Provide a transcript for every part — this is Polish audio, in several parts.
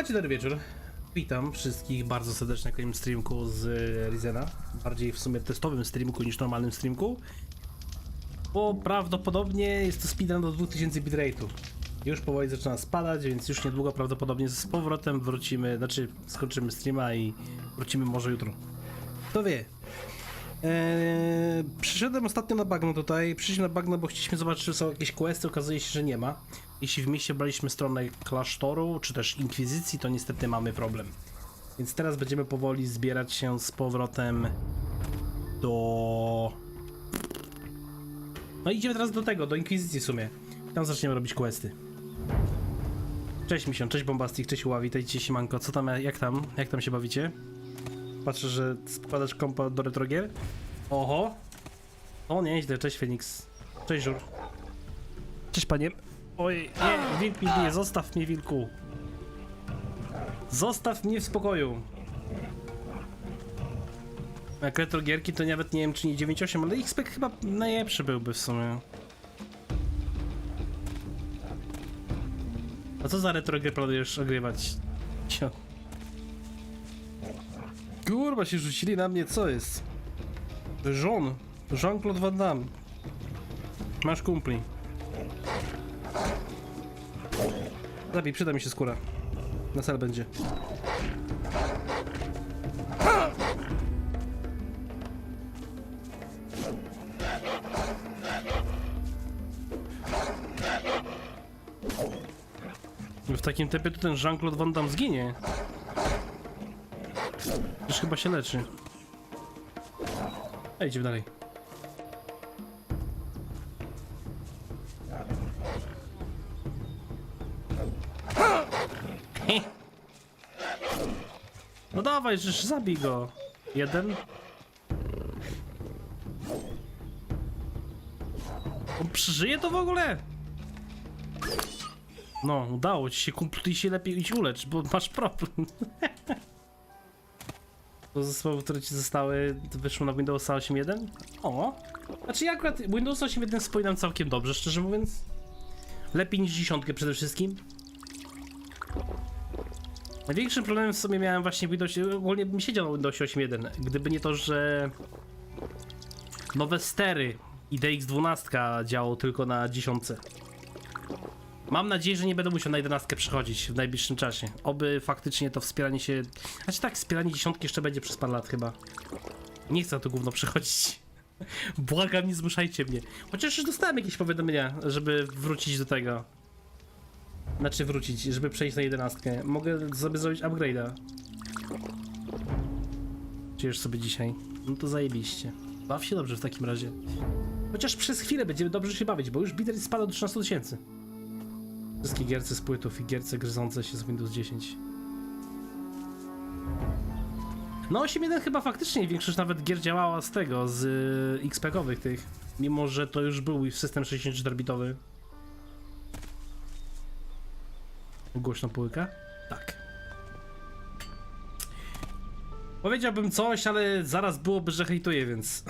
Macie dobry wieczór. Witam wszystkich bardzo serdecznie na kolejnym streamku z Rizena. Bardziej w sumie testowym streamku niż normalnym streamku. Bo prawdopodobnie jest to speedrun do 2000 bitrate'u. Już powoli zaczyna spadać, więc już niedługo prawdopodobnie z powrotem wrócimy, znaczy skończymy streama i wrócimy może jutro. Kto wie. Przyszedłem ostatnio na bagno tutaj. Przyszliśmy na bagno, bo chcieliśmy zobaczyć, czy są jakieś questy. Okazuje się, że nie ma. Jeśli w mieście braliśmy stronę klasztoru, czy też inkwizycji, to niestety mamy problem. Więc teraz będziemy powoli zbierać się z powrotem do... No idziemy teraz do tego, do inkwizycji w sumie. Tam zaczniemy robić questy. Cześć Mission, cześć Bombastic, cześć Uła, witajcie siemanko. Co tam, jak tam się bawicie? Patrzę, że składasz kompa do retrogier. Oho! O nieźle, cześć Phoenix. Cześć Żur. Cześć panie. Oj, nie, wilk mi bije, zostaw mnie wilku. Zostaw mnie w spokoju. Jak retrogierki to nawet nie wiem czy nie 9.8, ale XP chyba najlepszy byłby w sumie. A co za retrogier planujesz ogrywać? Kurwa się rzucili na mnie, co jest? Jean-Claude Van Damme. Masz kumpli. Zabij, przyda mi się skóra. Na cel będzie. W takim tempie to ten Jean-Claude Van Damme zginie. Już chyba się leczy. A idziemy dalej. No dawaj, żeż zabij go. Jeden. On przeżyje to w ogóle? No, udało ci się, kumpli się lepiej idź ulecz, bo masz problem. To zespoły, które ci zostały, wyszło na Windowsa 8.1? O! Znaczy ja akurat Windows 8.1 wspominam całkiem dobrze, szczerze mówiąc. Lepiej niż 10 przede wszystkim. Największym problemem w sumie miałem właśnie w Windowsie, ogólnie bym siedział na Windowsie 8.1, gdyby nie to, że nowe stery i DX12 działało tylko na 10. Mam nadzieję, że nie będę musiał na 11 przechodzić w najbliższym czasie. Oby faktycznie to wspieranie się... Znaczy tak, wspieranie 10 jeszcze będzie przez parę lat chyba. Nie chcę na to gówno przechodzić. Błagam, nie zmuszajcie mnie. Chociaż już dostałem jakieś powiadomienia, żeby wrócić do tego. Znaczy wrócić, żeby przejść na 11. Mogę sobie zrobić upgrade'a. Czujesz sobie dzisiaj? No to zajebiście. Baw się dobrze w takim razie. Chociaż przez chwilę będziemy dobrze się bawić, bo już bitrate spada do 13 000. Wszystkie gierce z płytów i gierce gryzące się z Windows 10. No 8.1 chyba faktycznie większość nawet gier działała z tego, z XP-kowych tych. Mimo, że to już był system 64-bitowy. Głośno półka? Tak. Powiedziałbym coś, ale zaraz byłoby, że hejtuję, więc...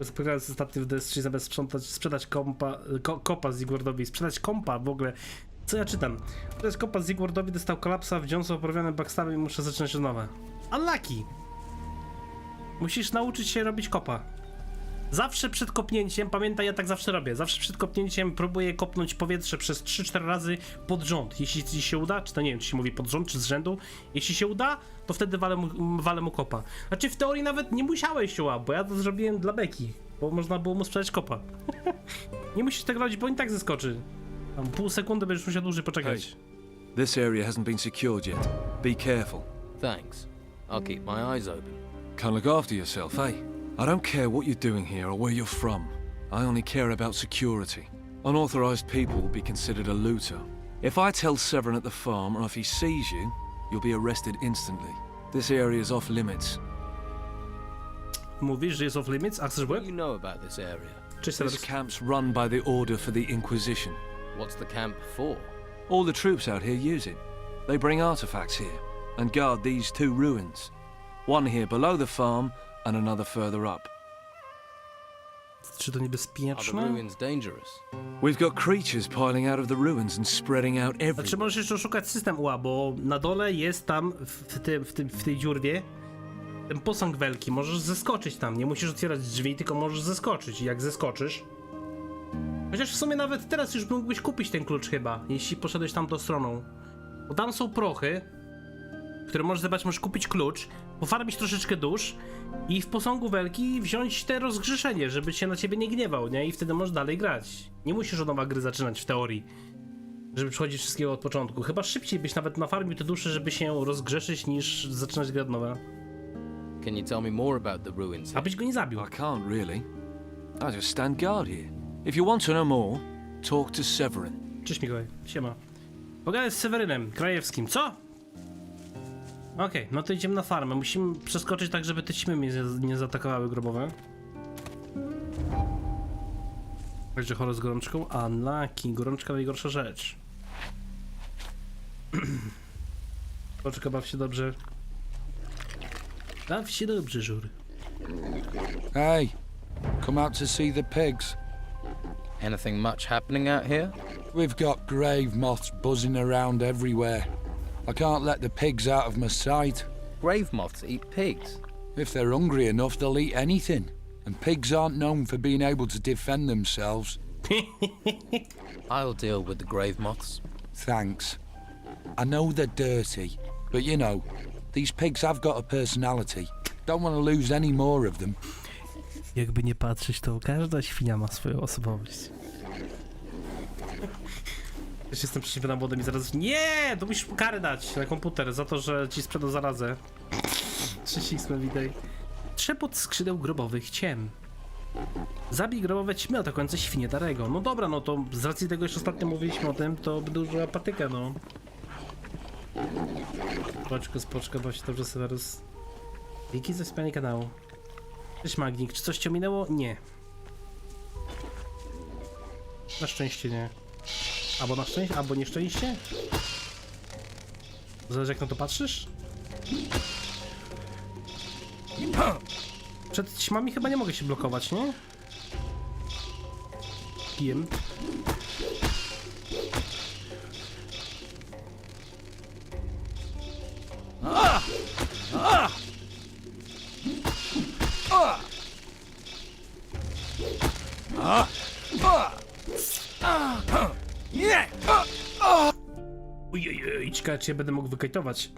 Spotkałem się ostatnio w DS3 zamiast sprzedać kopa Zigwardowi. Sprzedać kompa w ogóle. Co ja czytam? Sprzedać kopa Zigwardowi, dostał kolapsa, wdziął oprawionym backstabem i muszę zaczynać od nowa. Unlucky! Musisz nauczyć się robić kopa. Zawsze przed kopnięciem, pamiętaj, ja tak zawsze robię. Zawsze przed kopnięciem próbuję kopnąć powietrze przez 3-4 razy pod rząd. Jeśli ci się uda, czy to nie wiem, czy się mówi pod rząd, czy z rzędu. Jeśli się uda, to wtedy walę mu kopa. Znaczy w teorii nawet nie musiałeś się bo ja to zrobiłem dla beki. Bo można było mu sprzedać kopa. Nie musisz tego robić, bo on i tak zeskoczy. Tam pół sekundy będziesz musiał dłużej poczekać. Hey, this area hasn't been secured yet. Be careful. Thanks. I'll keep my eyes open. Can't look after yourself, eh? I don't care what you're doing here or where you're from. I only care about security. Unauthorized people will be considered a looter. If I tell Severin at the farm, or if he sees you, you'll be arrested instantly. This area is off limits. Mówisz, że jest off limits? A chcesz What łeb? do you know about this area? Cześć, This Severus. camp's run by the Order for the Inquisition. What's the camp for? All the troops out here use it. They bring artifacts here and guard these two ruins. One here below the farm and another further up. Czy to Are the niebezpieczne? ruins dangerous? We've got creatures piling out of the ruins and spreading out Znaczy everywhere. możesz jeszcze oszukać system UA, bo na dole jest tam, w tej dziurwie, ten posąg wielki, możesz zeskoczyć tam, nie musisz otwierać drzwi, tylko możesz zeskoczyć i jak zeskoczysz... Chociaż w sumie nawet teraz już mógłbyś kupić ten klucz chyba, jeśli poszedłeś tamtą stroną. Bo tam są prochy, które możesz zebrać, możesz kupić klucz, pofarmić troszeczkę dusz i w posągu wielki wziąć te rozgrzeszenie, żeby się na ciebie nie gniewał, nie? I wtedy możesz dalej grać. Nie musisz od nowa gry zaczynać w teorii, żeby przechodzić wszystkiego od początku. Chyba szybciej byś nawet nafarmił te dusze, żeby się rozgrzeszyć, niż zaczynać grę od nowa. Can you tell me more about the ruins? Abyś go nie zabił. I can't really. I just stand guard here. If you want to know more, talk to Severin. Cześć Mikołaj, siema. Pogadaj z Sewerynem Krajewskim, co? Okej, no to idziemy na farmę. Musimy przeskoczyć tak, żeby te ćmy mnie nie zaatakowały grobowe. Będzie chory z gorączką? Unlucky, gorączka najgorsza rzecz. Poczekaj, baw się dobrze. Baw się dobrze, żur. Hey, come out to see the pigs. Anything much happening out here? We've got grave moths buzzing around everywhere. I can't let the pigs out of my sight. Grave moths eat pigs. If they're hungry enough, they'll eat anything. And pigs aren't known for being able to defend themselves. I'll deal with the grave moths. Thanks. I know they're dirty, but you know, these pigs have got a personality. Don't want to lose any more of them. Jakby nie patrzeć, to każda świnia ma swoją osobowość. Też jestem przeciwny młodym i zaraz... Nie! To musisz karę dać na komputer za to, że ci sprzedał zarazę. 3x widej. Trzepot skrzydeł grobowych ciem. Zabij grobowe ćmy atakujące świnie Darego. No dobra, no to z racji tego, jeszcze ostatnio mówiliśmy o tym, to będę użyła patykę, no. Spoczko, bo się dobrze Severus. Dzięki za wspieranie kanału. Cześć Magnik, czy coś cię minęło? Nie. Na szczęście nie. Albo na szczęście, albo nieszczęście? Zależy jak na to patrzysz? Przed ćmami chyba nie mogę się blokować, nie? Kijem. Ojej, ciekawe czy ja będę mógł wykajtować.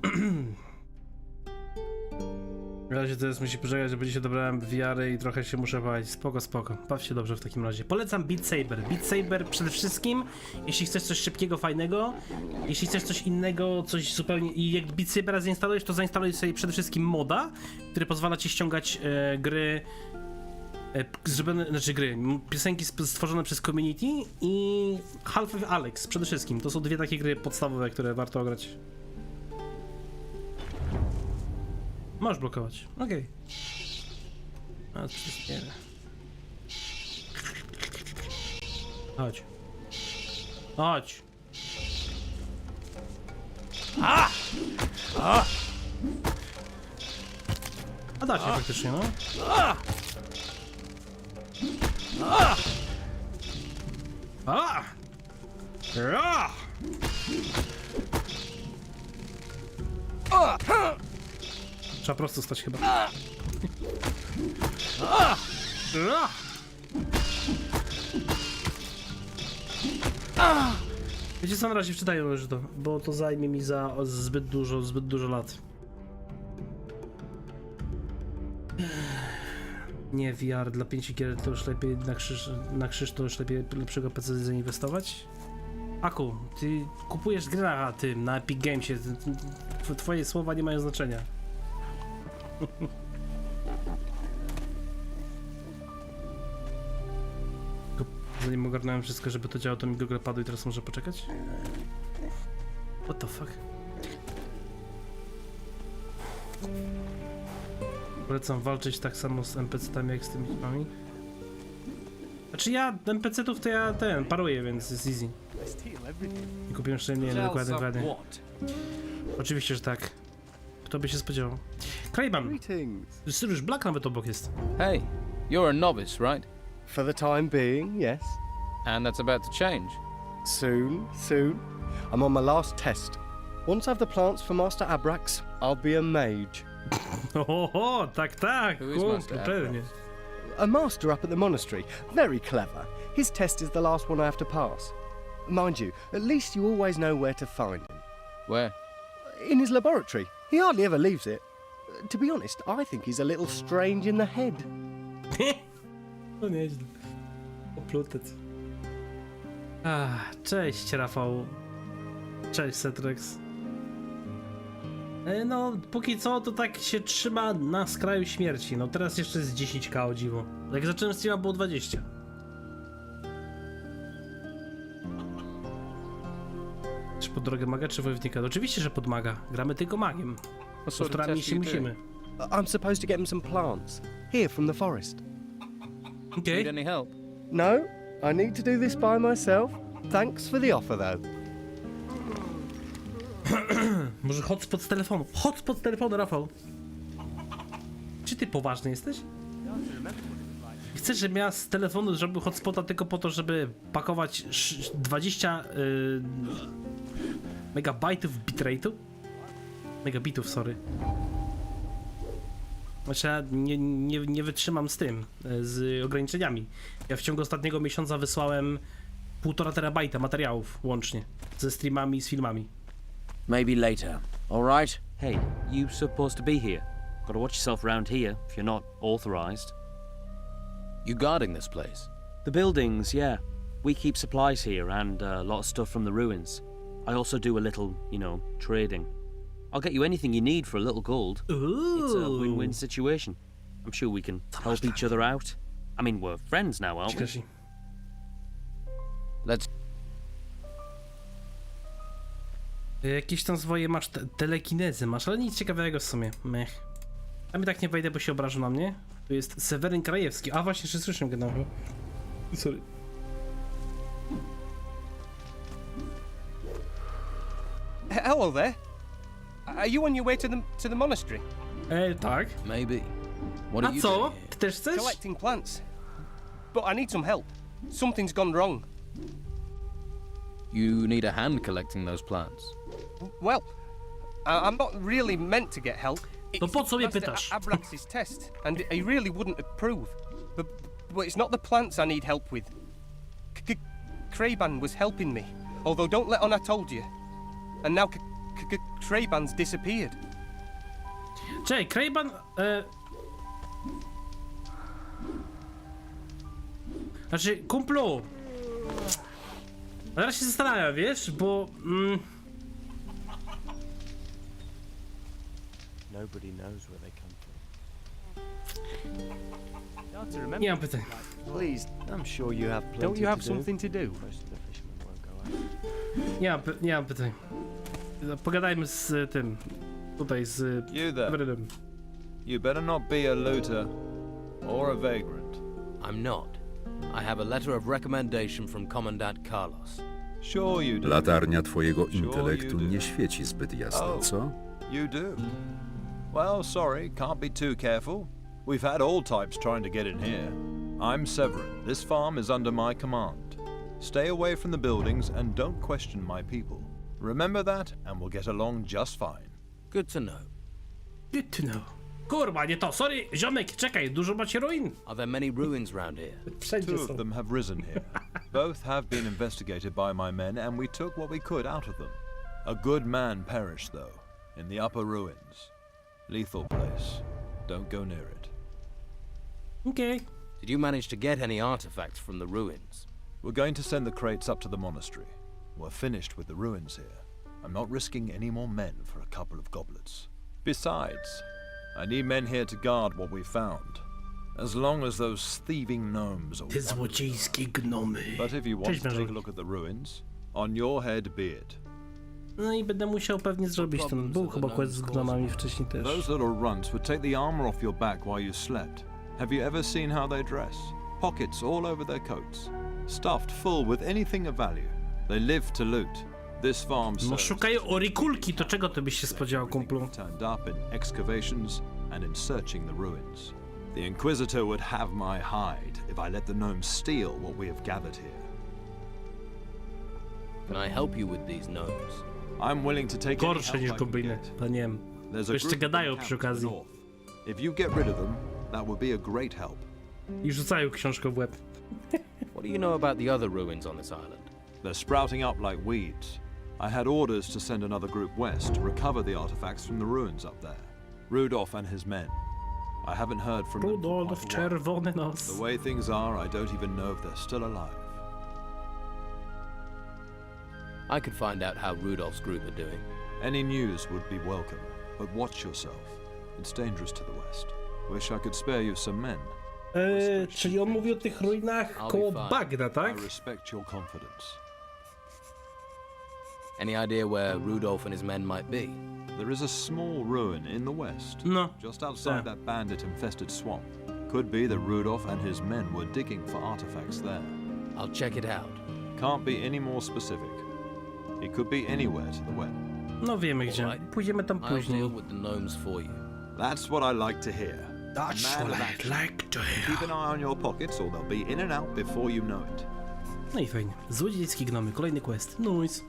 W razie teraz musi poczekać, że będzie się dobrałem wiary i trochę się muszę bać. Spoko. Baw się dobrze w takim razie. Polecam Beat Saber. Beat Saber przede wszystkim, jeśli chcesz coś szybkiego, fajnego. Jeśli chcesz coś innego, coś zupełnie... I jak Beat Sabera zainstalujesz, to zainstaluj sobie przede wszystkim moda, który pozwala ci ściągać gry... piosenki stworzone przez community i Half-Life Alyx przede wszystkim. To są dwie takie gry podstawowe, które warto grać. Możesz blokować, okej. A, wszystkie. Chodź. Chodź. A da się faktycznie, no. Trzeba prosto stać chyba. Wiecie co, na razie wczytaję już to, bo to zajmie mi za zbyt dużo lat. Nie, VR dla 5 gier to już lepiej na krzyż to już lepiej lepszego PC zainwestować. Aku, ty kupujesz grę na tym, na Epic Gamesie, twoje słowa nie mają znaczenia. Zanim ogarnąłem wszystko, żeby to działało, to mi Google padło i teraz muszę poczekać? What the fuck? Polecam walczyć tak samo z NPC-tami jak z tymi typami. Znaczy ja NPC-tów to ja paruję, więc jest easy. I kupiłem jeszcze nie, dokładnie. Oczywiście, że tak. Kto by się spodziewał? Krajban! Już Black nawet obok jest. Hey, you're a novice, right? For the time being, yes. And that's about to change. Soon, soon. I'm on my last test. Once I have the plants for Master Abrax, I'll be a mage. Oho, tak, Who is Master pewnie. A master up at the monastery. Very clever. His test is the last one I have to pass. Mind you, at least you always know where to find him. Where? In his laboratory. He hardly ever leaves it. To be honest, I think he's a little strange in the head. No nieźle. Oplutec. Cześć Rafał. Cześć Setrex. No, póki co to tak się trzyma na skraju śmierci. No teraz jeszcze jest 10k o dziwo. Jak zacząłem streama było 20. Czy pod drogę maga, czy wojownika? No, oczywiście, że pod maga. Gramy tylko magiem. Ostrami się musimy. I'm supposed to get him some plants. Here from the forest. Okej. Need any help? No, I need to do this by myself. Thanks for the offer, though. Może hotspot z telefonu. Hotspot z telefonu, Rafał. Czy ty poważny jesteś? Chcesz, żebym ja z telefonu zrobił hotspota tylko po to, żeby pakować 20 megabajtów bitrate'u? Megabitów, sorry. Znaczy ja nie wytrzymam z tym, z ograniczeniami. Ja w ciągu ostatniego miesiąca wysłałem 1,5 terabajta materiałów łącznie. Ze streamami i z filmami. Maybe later. All right? Hey, you supposed to be here. Gotta watch yourself around here if you're not authorized. You guarding this place? The buildings, yeah. We keep supplies here and a lot of stuff from the ruins. I also do a little, you know, trading. I'll get you anything you need for a little gold. It's a win-win situation. I'm sure we can help each other out. I mean, we're friends now, aren't we? Let's... Jakieś tam swoje masz telekinezy masz, ale nic ciekawego w sumie. Mech. A mi tak nie wejdę, bo się obrażą na mnie. Tu jest Seweryn Krajewski. A właśnie, jeszcze słyszę go. Sorry. Hello there. Are you on your way to the monastery? Tak. Maybe. What A are you co? doing here? Ty też chcesz? Collecting plants. But I need some help. Something's gone wrong. You need a hand collecting those plants. Well, I'm not really meant to get help. To po co mnie Master pytasz? Abrax's test, and he really wouldn't approve. But it's not the plants I need help with. Kraban was helping me, although don't let on I told you. And now Kraban's disappeared. Czekaj, Kraban... Znaczy, kumplu... Zaraz się zastanawiam, wiesz, bo... Nobody knows where they come from. Nie mam pytań. Please, I'm sure you have plenty Don't you have to do. something to do? Most of the fishermen won't go out. Nie mam pytań. Pogadajmy z tym... Tutaj z... You there. Wrenem. You better not be a looter or a vagrant. I'm not. I have a letter of recommendation from Commandant Carlos. Sure you do. Latarnia twojego intelektu nie świeci zbyt jasno, Oh. co? You do. Well, sorry, can't be too careful. We've had all types trying to get in here. I'm Severin. This farm is under my command. Stay away from the buildings and don't question my people. Remember that and we'll get along just fine. Good to know. Good to know. Kurwa, nie to, sorry, ziomek, czekaj, dużo macie ruin? Are there many ruins round here? Wszędzie Two są. of them have risen here. Both have been investigated by my men and we took what we could out of them. A good man perished though, in the upper ruins. Lethal place. Don't go near it. Okej. Did you manage to get any artifacts from the ruins? We're going to send the crates up to the monastery. We're finished with the ruins here. I'm not risking any more men for a couple of goblets. Besides, I need men here to guard what we found. As long as those thieving gnomes are Te złodziejskie gnomy. But if you want Cześć, to take a mężu. look at the ruins, on your head be it. No i będę musiał pewnie zrobić ten. Był chyba quest z gnomami wcześniej też. Those little runts would take the armor off your back while you slept. Have you ever seen how they dress? Pockets all over their coats. Stuffed full with anything of value. They live to loot. This farm No serves. szukają orikulki, to czego ty byś się spodziewał, kumplu? Turned up in excavations and in searching the ruins. The Inquisitor would have my hide if I let the gnomes steal what we have gathered here. Can I help you with these gnomes? I'm willing to take any Gorsze help niż I can gobliny. get. To nie wiem. There's a Jeszcze group of gadają them przy camped to the okazji. north. If you get rid of them, that would be a great help. I rzucają książkę w łeb. What do you know about the other ruins on this island? They're sprouting up like weeds. I had orders to send another group west to recover the artifacts from the ruins up there. Rudolph and his men. I haven't heard from them for Rudolf, quite a while. czerwony nos. The way things are, I don't even know if they're still alive. I could find out how Rudolph's group are doing. Any news would be welcome, but watch yourself. It's dangerous to the west. Wish I could spare you some men. Czyli on mówi o tych ruinach I'll koło be fine. bagna, tak? I respect your confidence. Any idea where Rudolph and his men might be? There is a small ruin in the west, No. just outside Yeah. that bandit-infested swamp. Could be that Rudolph and his men were digging for artifacts there. I'll check it out. Can't be any more specific. It could be anywhere to the west. No wiemy gdzie. Alright. Pójdziemy tam I'll później. deal with the gnomes for you. That's what I like to hear. That's Man what of I'd action. like to Keep hear. an eye on your pockets or they'll be in and out before you know it. No i fajnie. Złodziejskie gnomy, kolejny quest. Nice.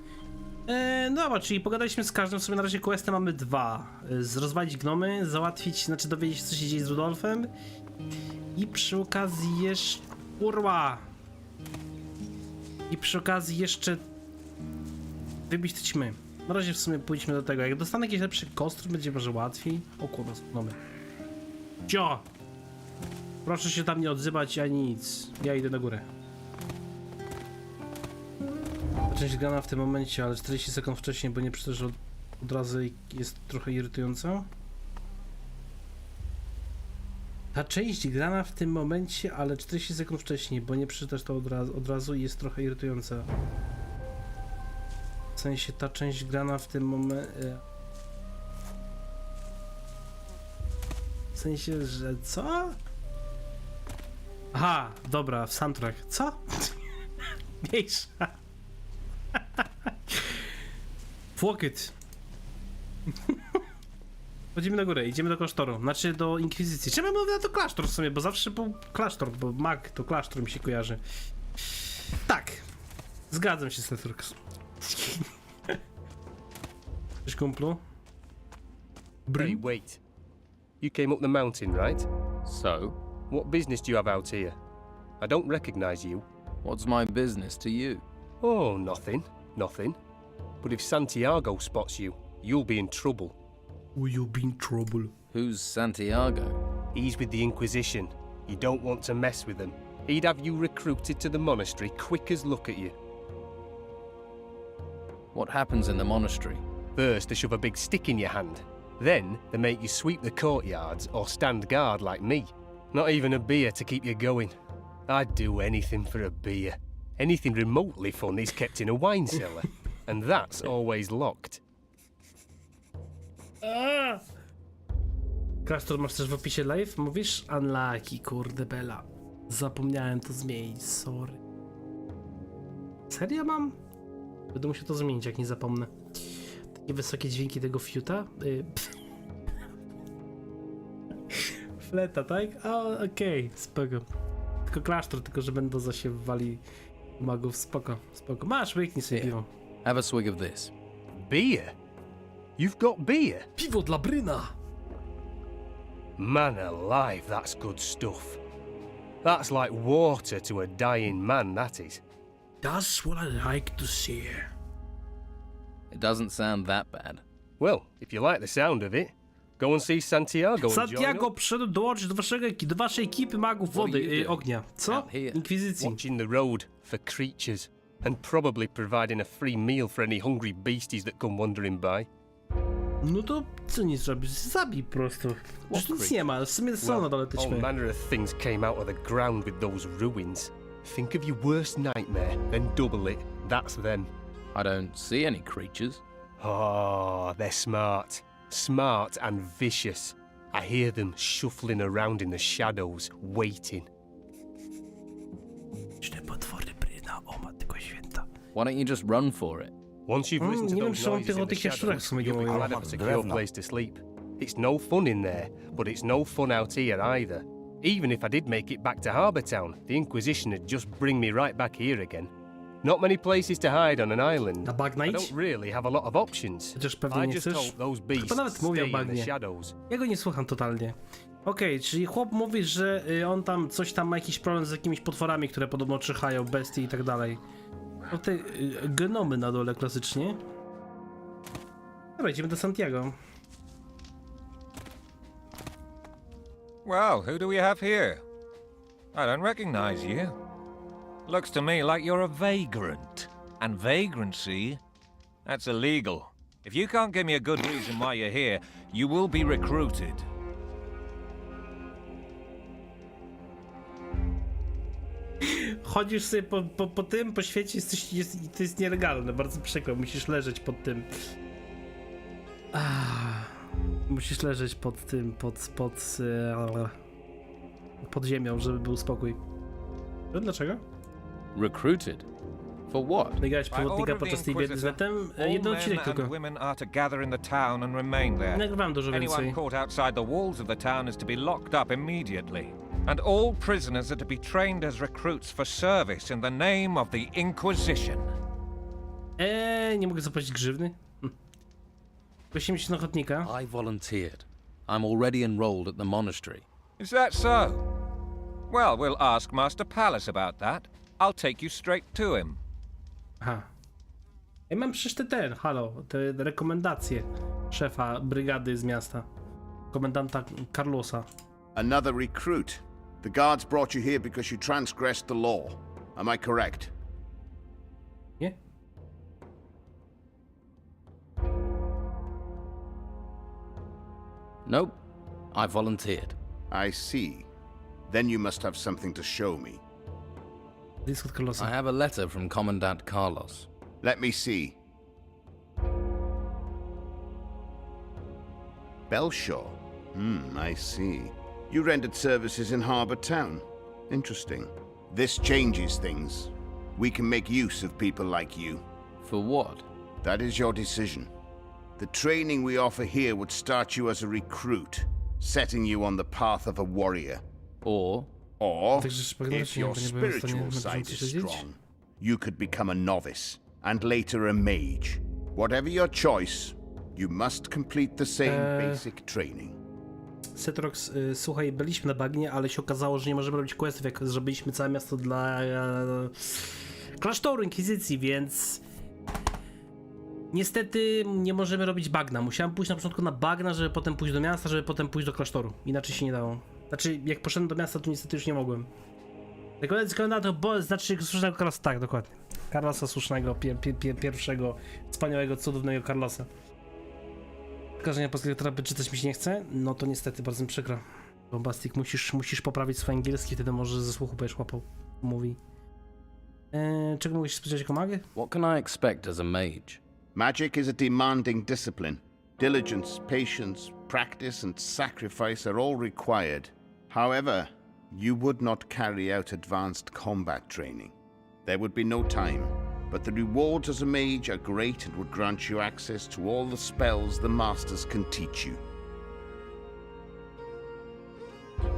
No dobra, czyli pogadaliśmy z każdym, w sumie na razie questy mamy dwa. Rozwalić gnomy, załatwić, znaczy dowiedzieć się, co się dzieje z Rudolfem. I przy okazji jeszcze... Kurwa! I przy okazji jeszcze... Wybić te ćmy. Na razie w sumie pójdźmy do tego. Jak dostanę jakiś lepszy kostrum, będzie może łatwiej. O kurwa, gnomy. Cio! Proszę się tam nie odzywać ani nic. Ja idę na górę. Część grana w tym momencie, ale 40 sekund wcześniej, bo nie przeczytasz od razu jest trochę irytująca. Ta część grana w tym momencie, ale 40 sekund wcześniej, bo nie przeczytasz to od razu i jest trochę irytująca. W sensie ta część grana w tym momencie... W sensie, że co? Aha, dobra, w soundtrack. Co? Mniejsza. Fłokyt. Chodzimy na górę, idziemy do klasztoru, znaczy do inkwizycji. Czemu mówię na to klasztor w sumie, bo zawsze był klasztor, bo mag to klasztor mi się kojarzy. Tak, zgadzam się z Netflix. Cześć kumplu. Hey, wait. You came up the mountain, right? So, What business do you have out here? I don't recognize you. what's my business to you? Oh, nothing. Nothing. But if Santiago spots you, you'll be in trouble. Will you be in trouble? Who's Santiago? He's with the Inquisition. You don't want to mess with them. He'd have you recruited to the monastery quick as look at you. What happens in the monastery? First, they shove a big stick in your hand. Then, they make you sweep the courtyards or stand guard like me. Not even a beer to keep you going. I'd do anything for a beer. Anything remotely fun is kept in a wine cellar. And that's always locked. Klasztor masz też w opisie live? Mówisz? Unlucky, kurde bela. Zapomniałem to zmienić, sorry. Serio mam? Będę musiał to zmienić, jak nie zapomnę. Takie wysokie dźwięki tego fiuta? Fleta, tak? Okej, spoko. Tylko klasztor, tylko że będą zasiewali magów, spoko, spoko. Masz, łyknij sobie piwo. Have a swig of this. Beer? You've got beer? Piwo dla Bryna! Man alive, that's good stuff. That's like water to a dying man, that is. That's what I like to see. It doesn't sound that bad. Well, if you like the sound of it, go and see Santiago and join Santiago up. przyszedł dołączyć do waszej ekipy magów What are wody, you doing ognia. Co? out here? Inkwizycji. Watching the road for creatures, and probably providing a free meal for any hungry beasties that come wandering by. No to co nie zrobisz? Zabij po prostu. Już nic nie ma, ale w sumie są na dole te all ćmy. manner of things came out of the ground with those ruins. Think of your worst nightmare, then double it. That's them. I don't see any creatures. Oh, they're smart. Smart and vicious. I hear them shuffling around in the shadows, waiting. Liczne potwory Bryna, o matko święta. Why don't you just run for it? Once you've listened to nie wiem, those czy on noises tych o in the tych jaszczurach w shadows, sumie nie you'll be mówił. glad of a secure place to sleep. It's no fun in there, but it's no fun out here either. Even if I did make it back to Harbour Town, the Inquisition would just bring me right back here again. Not many places to hide on an island. Na bagna I idź? don't really have a lot of options. Chociaż pewnie I nie just chcesz. hope those Chyba beasts nawet mówię o stay in the bagnie. shadows. Ja go nie słucham totalnie. Okej, czyli chłop mówi, że on tam coś tam ma jakiś problem z jakimiś potworami, które podobno czyhają, bestie i tak dalej. No te genomy na dole klasycznie. Dobra, idziemy do Santiago. Well, who do we have here? I don't recognize you. Looks to me like you're a vagrant. And vagrancy, that's illegal. If you can't give me a good reason why you're here, you will be recruited. Chodzisz sobie po świecie, to jest nielegalne, bardzo przykro, musisz leżeć pod tym. Musisz leżeć pod tym, pod ziemią, żeby był spokój. No, dlaczego? Recruited? For what? Wygrać By przewodnika order of the podczas tej biedy z Inquisitor, netem? all Jeden men odcinek and tylko. women are to gather in the town and remain there. Nagrywałem dużo Anyone więcej. caught outside the walls of the town is to be locked up immediately. And all prisoners are to be trained as recruits for service in the name of the Inquisition. Nie mogę zapłacić grzywny? Prosimy się na ochotnika. I volunteered. I'm already enrolled at the monastery. Is that so? Well, we'll ask Master Palace about that. I'll take you straight to him. Aha. Ja mam przecież te rekomendacje szefa brygady z miasta. Komendanta Carlosa. Another recruit. The guards brought you here because you transgressed the law. Am I correct? Nie? Nope. I volunteered. I see. Then you must have something to show me. Dysk od Carlosa. I have a letter from Commandant Carlos. Let me see. Belshaw. I see. You rendered services in Harbour Town. Interesting. This changes things. We can make use of people like you. For what? That is your decision. The training we offer here would start you as a recruit, setting you on the path of a warrior. Or Or, Tak, że szpagnować if nie your byłem w stanie spiritual na side bieżąco is siedzieć. strong, you could become a novice, and later a mage. Whatever your choice, you must complete the same basic training. Setrox, słuchaj, byliśmy na bagnie, ale się okazało, że nie możemy robić questów, jak zrobiliśmy całe miasto dla klasztoru Inkwizycji, więc niestety nie możemy robić bagna. Musiałem pójść na początku na bagna, żeby potem pójść do miasta, żeby potem pójść do klasztoru. Inaczej się nie dało. Znaczy, jak poszedłem do miasta, to niestety już nie mogłem. Rekomendacja to znaczy słusznego Carlosa, tak, dokładnie. Carlosa słusznego, pierwszego, wspaniałego, cudownego Carlosa. Skażenia polskiego terapii czytać mi się nie chce? No to niestety, bardzo mi przykro. Bombastic, musisz poprawić swój angielski, wtedy może ze słuchu będziesz łapał. Mówi. Czego mogę się spodziewać jako magę? what can I expect as a mage? Magic is a demanding discipline. Diligence, patience, practice, and sacrifice are all required. However, you would not carry out advanced combat training. There would be no time, but the rewards as a mage are great and would grant you access to all the spells the masters can teach you.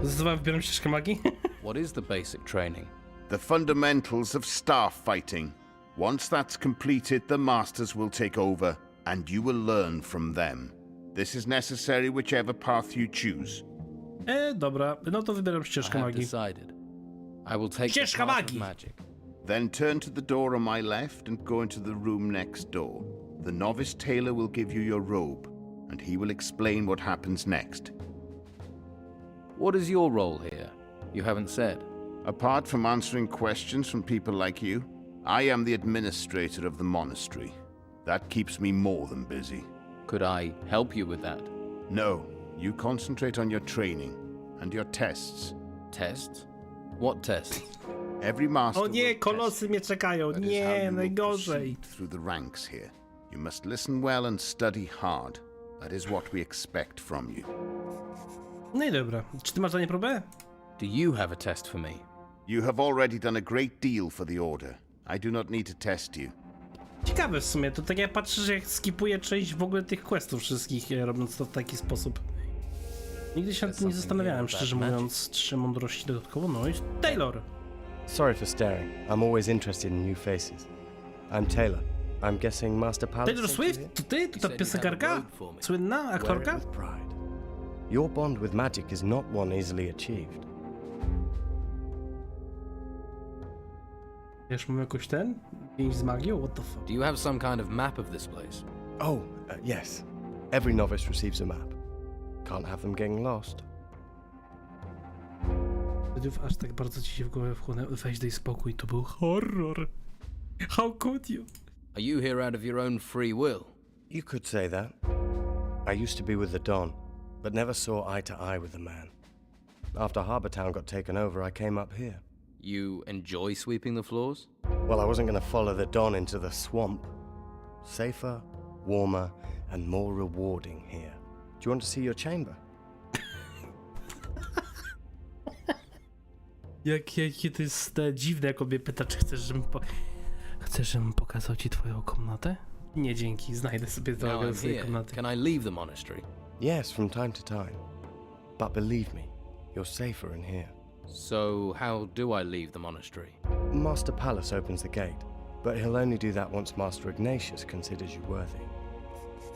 Zdecydowałem, wybieram ścieżkę magii? What is the basic training? The fundamentals of staff fighting. Once that's completed, the masters will take over, and you will learn from them. This is necessary whichever path you choose. Dobra, no to wybieram I ścieżkę have magii. decided. I will take the Ścieżka path of magii. magic. Then turn to the door on my left and go into the room next door. The novice tailor will give you your robe, and he will explain what happens next. What is your role here? You haven't said. Apart from answering questions from people like you, I am the administrator of the monastery. That keeps me more than busy. Could I help you with that? No, you concentrate on your training and your tests. Tests? What tests? Every master O nie, will kolosy test mnie czekają. That is how Nie, you will najgorzej. proceed through the ranks here. You must listen well and study hard. That is what we expect from you. No i dobra. Czy ty masz za nie próbę? Do you have a test for me? You have already done a great deal for the Order. I do not need to test you. Ciekawe w sumie, to tak ja patrzę, że jak skipuję część w ogóle tych questów wszystkich, robiąc to w taki sposób. Nigdy się nad tym nie zastanawiałem, szczerze mówiąc, 3 mądrości dodatkowo. No i Taylor! Sorry for staring. I'm always interested in new faces. I'm Taylor. I'm guessing Master Palace. Taylor Swift? To ty? To ta piosenkarka? Słynna? Aktorka? With pride. Your bond with magic is not one easily achieved. Wiesz, mam jakoś ten? Więź z magią? What the fuck? Do you have some kind of map of this place? Oh, yes. Every novice receives a map. Can't have them getting lost. Studiów aż tak bardzo ci się w głowę wchłonęło. Weź daj spokój, to był horror. How could you? Are you here out of your own free will? You could say that. I used to be with the Don, but never saw eye to eye with the man. After Harbour Town got taken over, I came up here. You enjoy sweeping the floors? Well, I wasn't going to follow the Don into the swamp. Safer, warmer, and more rewarding here. Do you want to see your chamber? Jakie to jest dziwne, jak mnie pyta, czy chcesz, żebym pokazał ci twoją komnatę? Nie, dzięki, znajdę sobie Now drogę do I'm swojej here. komnaty. Can I leave the monastery? Yes, from time to time. But believe me, you're safer in here. So how do I leave the monastery? Master Palace opens the gate, but he'll only do that once Master Ignatius considers you worthy.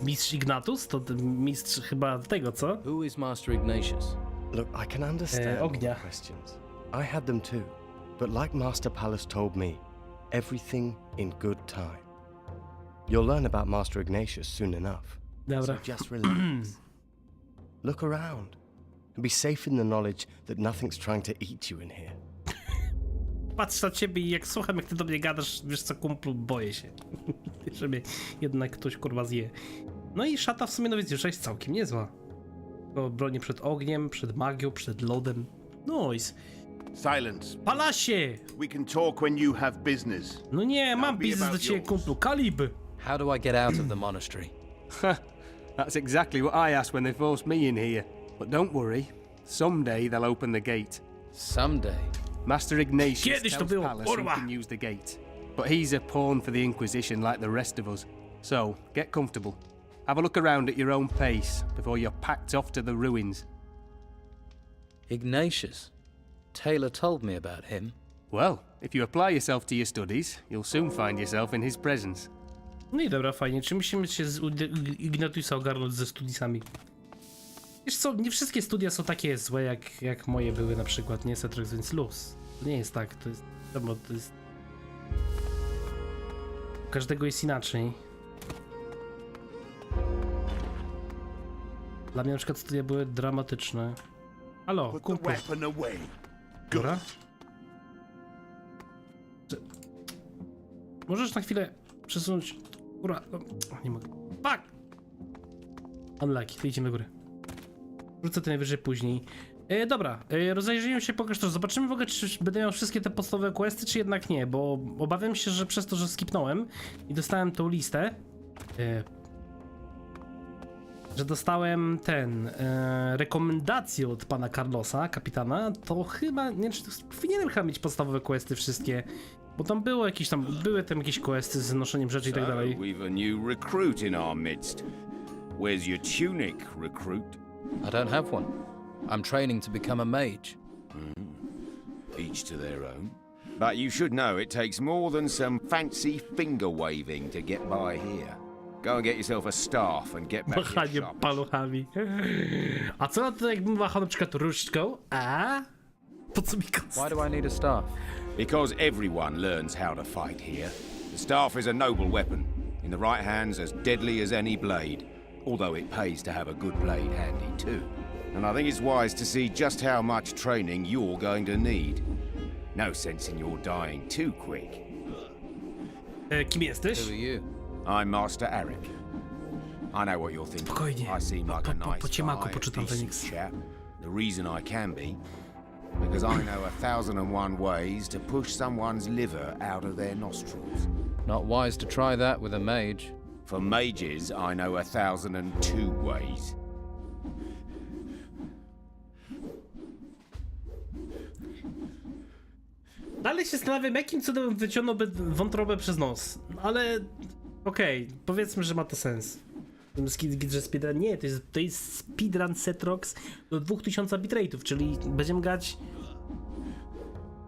Mistrz Ignatus? To ten mistrz chyba tego, co? Who is Master Ignatius? Look, I can understand ognia. your questions. I had them too, but like Master Palace told me, everything in good time. You'll learn about Master Ignatius soon enough. Dobra. So just relax. Look around and be safe in the knowledge that nothing's trying to eat you in here. Patrz na ciebie i jak słucham, jak ty do mnie gadasz, wiesz co, kumplu, boję się. Że mnie jednak ktoś kurwa zje. No i szata w sumie, no więc już jest całkiem niezła. Bo broni przed ogniem, przed magią, przed lodem. Nice. Silence. Palasie! We can talk when you have business. No nie, mam biznes do ciebie, kumplu. Kalib! How do I get out of the monastery? That's exactly what I asked when they forced me in here. But don't worry, someday they'll open the gate. Someday. Master Ignatius Kiedyś to tells było, Palace who kurwa. can use the gate. But he's a pawn for the Inquisition like the rest of us. So, get comfortable. Have a look around at your own pace before you're packed off to the ruins. Ignatius. Taylor told me about him. Well, if you apply yourself to your studies, you'll soon find yourself in his presence. No i dobra, fajnie. Czy musimy się z Ignatiusa ogarnąć ze studiami? Wiesz co, nie wszystkie studia są takie złe, jak moje były na przykład, nie? Cetrix, więc luz. To nie jest tak, to jest... To jest... U każdego jest inaczej. Dla mnie na przykład studia były dramatyczne. Halo, kumplu. Dobra? Możesz na chwilę przesunąć... Ura, nie mogę. Fuck! Unlucky, to idziemy do góry. Wrócę to najwyżej później. Dobra, rozejrzyjmy się po klasztorze. Zobaczymy w ogóle, czy będę miał wszystkie te podstawowe questy, czy jednak nie, bo obawiam się, że przez to, że skipnąłem i dostałem tą listę, że dostałem rekomendację od pana Carlosa, kapitana, to chyba, nie wiem, czy powinienem chyba mieć podstawowe questy wszystkie, bo tam było jakieś były tam jakieś questy z noszeniem rzeczy i tak dalej. We've a new recruit in our midst. Where's your tunic, recruit? I don't have one. I'm training to become a mage. Each to their own. But you should know it takes more than some fancy finger waving to get by here. Go and get yourself a staff and get back to your Machanie shop. paluchami. A co na to, jakbym machał na przykład różdżką? A? Po co mi kost? Why do I need a staff? Because everyone learns how to fight here. The staff is a noble weapon. In the right hands as deadly as any blade. Although it pays to have a good blade handy too. And I think it's wise to see just how much training you're going to need. No sense in your dying too quick. Kim jesteś? Who are you? I'm Master Eric. I know what you're thinking. Spokojnie. I seem like a nice po ciemaku guy, poczytam decent Phoenix. chap. The reason I can be, because I know 1001 ways to push someone's liver out of their nostrils. Not wise to try that with a mage. For mages, I know 1002 ways. Dalej się zastanawiam, jakim cudem wyciągnąłby wątrobę przez nos. Ale okej, powiedzmy, że ma to sens. Że speedrun nie, to jest speedrun Setrox do 2000 bitrate'ów, czyli będziemy grać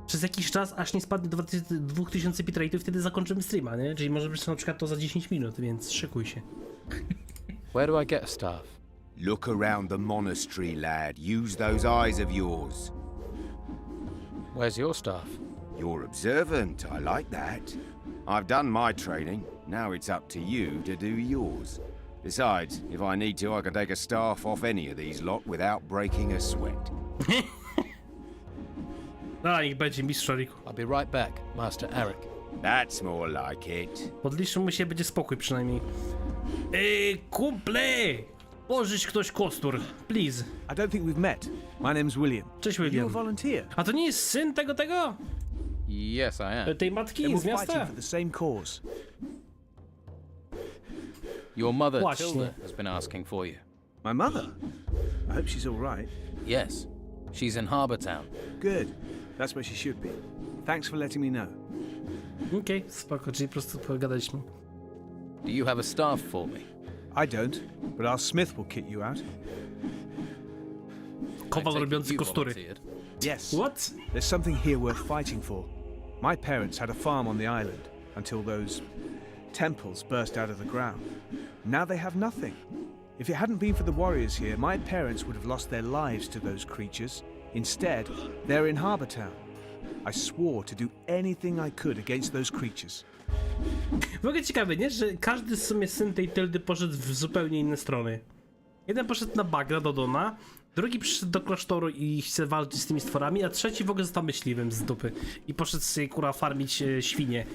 przez jakiś czas, aż nie spadnie do 2000 bitrate'ów, wtedy zakończymy streama, nie? Czyli może być na przykład to za 10 minut, więc szykuj się. Where do I get a staff? Look around the monastery, lad. Use those eyes of yours. Where's your staff? You're observant. I like that. I've done my training. Now it's up to you to do yours. Besides, if I need to, I can take a staff off any of these lot without breaking a sweat. A, niech będzie mistrz Riku. I'll be right back, Master Eric. That's more like it. Podliczmy mu się, będzie spokój przynajmniej. Kumple! Pożycz ktoś kostur, please. I don't think we've met. My name's William. Cześć, Are you a William. volunteer? A to nie jest syn tego? Yes, I am. Tej matki Then z we're miasta? fighting for the same cause. Your mother, Właśnie. Tilda, has been asking for you. My mother? I hope she's all right. Yes, she's in Harbour Town. Good. That's where she should be. Thanks for letting me know. Okej, spoko, czyli po prostu pogadaliśmy. Do you have a staff for me? I don't, but our smith will kit you out. Kowal I take it robiący you kostury. Yes. What? There's something here worth fighting for. My parents had a farm on the island until those temples burst out of the ground. Now they have nothing. If it hadn't been for the warriors here, my parents would have lost their lives to those creatures. Instead, they're in Harbour Town. I swore to do anything I could against those creatures. W ogóle ciekawe, nie? Że każdy w sumie syn tej Tyldy poszedł w zupełnie inne strony. Jeden poszedł na bagra do Dona, drugi przyszedł do klasztoru i chce walczyć z tymi stworami, a trzeci w ogóle został myśliwym z dupy. I poszedł sobie, kurwa, farmić świnie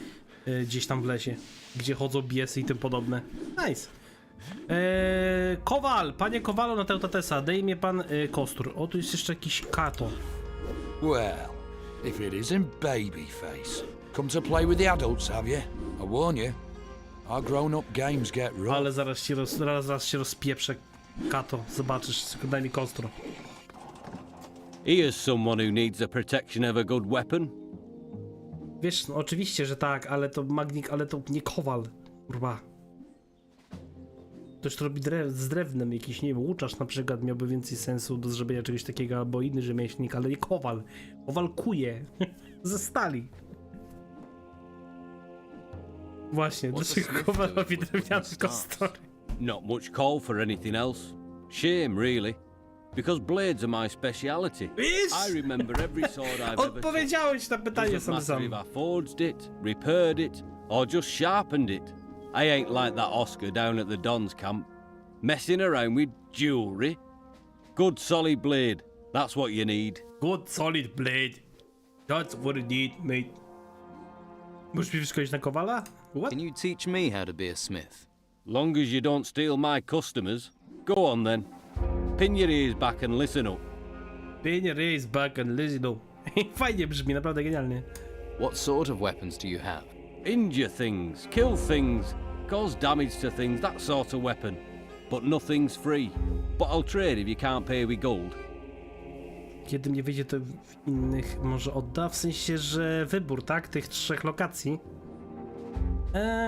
gdzieś tam w lesie, gdzie chodzą biesy i tym podobne. Nice. Kowal, panie Kowalu na Teutatesa, daj mi pan kostur. O, tu jest jeszcze jakiś kato. Well, if it isn't Babyface. Come to play with the adults, have you? I warn you, our grown-up games get rough. Ale zaraz się rozpieprze kato, zobaczysz, daj mi kostur. Here's someone who needs the protection of a good weapon. Wiesz, no, oczywiście, że tak, ale to magnik, ale to nie kowal, kurwa. Ktoś to robi z drewnem, jakiś, nie wiem, łuczarz na przykład miałby więcej sensu do zrobienia czegoś takiego, albo inny rzemieślnik, ale nie kowal. Kowal kuje ze stali. Właśnie, dlaczego kowal robi drewniane kostury? Not much call for anything else. Shame, really. Because blades are my speciality. I remember every sword I've ever Odpowiedziałeś na pytanie Doesn't sam matter sam. if I forged it, repaired it, or just sharpened it. I ain't like that Oscar down at the Don's camp, messing around with jewelry. Good solid blade, that's what you need. Good solid blade. That's what you need, mate. Możesz mi wyszkolić na kowala? What? Can you teach me how to be a smith? Long as you don't steal my customers. Go on then. Pin your ears back and listen up. Pin your ears back and listen up. Fajnie brzmi, naprawdę genialnie. What sort of weapons do you have? Injure things, kill things, cause damage to things, that sort of weapon. But nothing's free. But I'll trade if you can't pay with gold. Kiedy mnie wyjdzie, to w innych może odda, w sensie, że wybór, tak? Tych 3 lokacji.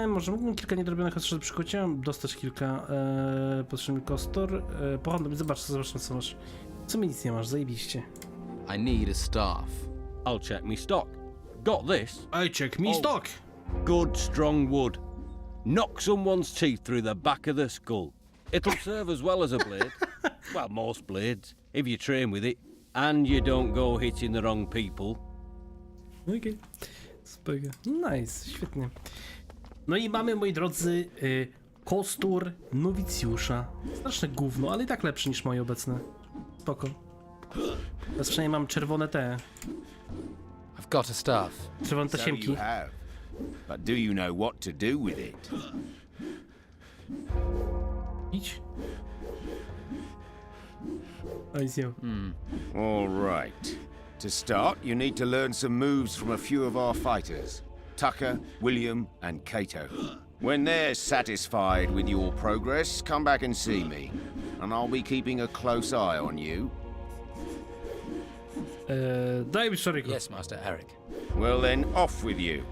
Może mógłbym kilka niedrobionych odszedł przy kocie, dostać kilka. Potrzebny kostur. Pochodny, zobacz co masz. Co mi nic nie masz, zajebiście. I need a staff. I'll check me stock. Got this. I check me stock. Good strong wood. Knock someone's teeth through the back of the skull. It'll serve as well as a blade. Well, most blades, if you train with it. And you don't go hitting the wrong people. Okej. Spoko. Nice, świetnie. No i mamy, moi drodzy, kostur nowicjusza. Straszne gówno, ale i tak lepszy niż moje obecne. Spoko. Teraz przynajmniej mam czerwone te. I've got a staff. Czerwone So tasiemki. you have. But do you know what to do with it? Idź. I see. All right. To start, you need to learn some moves from a few of our fighters. Tucker, William, and Cato. When they're satisfied with your progress, come back and see me. And I'll be keeping a close eye on you. Daj mi szariku. Yes, Master Eric. Well then, off with you.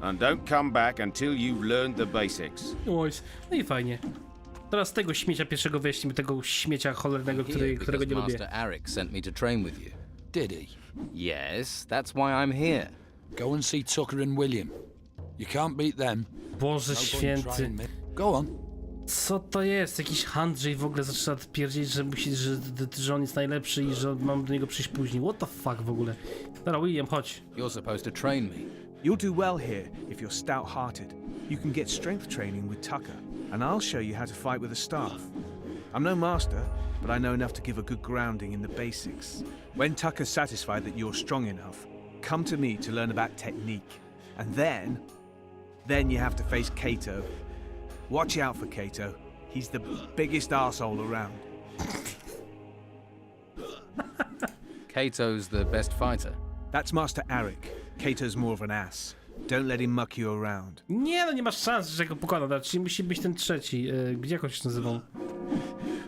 And don't come back until you've learned the basics. Oj, no i fajnie. Teraz tego śmiecia pierwszego weźmy, tego śmiecia cholernego, którego nie lubię. Master Arik sent me to train with you. Did he? Yes, that's why I'm here. Go and see Tucker and William. You can't beat them. Boże No point święty. trying me. Go on. Co to jest? Jakiś handrzej w ogóle zaczyna twierdzić, że że on jest najlepszy i że mam do niego przyjść później. What the fuck w ogóle? Dobra, William, chodź. You're supposed to train me. You'll do well here if you're stout-hearted. You can get strength training with Tucker, and I'll show you how to fight with the staff. I'm no master, but I know enough to give a good grounding in the basics. When Tucker's satisfied that you're strong enough, come to me to learn about technique. And then you have to face Kato. Watch out for Kato. He's the biggest arsehole around. Kato's the best fighter. That's Master Arik. Kato's more of an ass. Don't let him muck you around. Nie, no nie masz szans, że go pokona, czyli musi być ten trzeci. Gdzie jakoś się nazywał?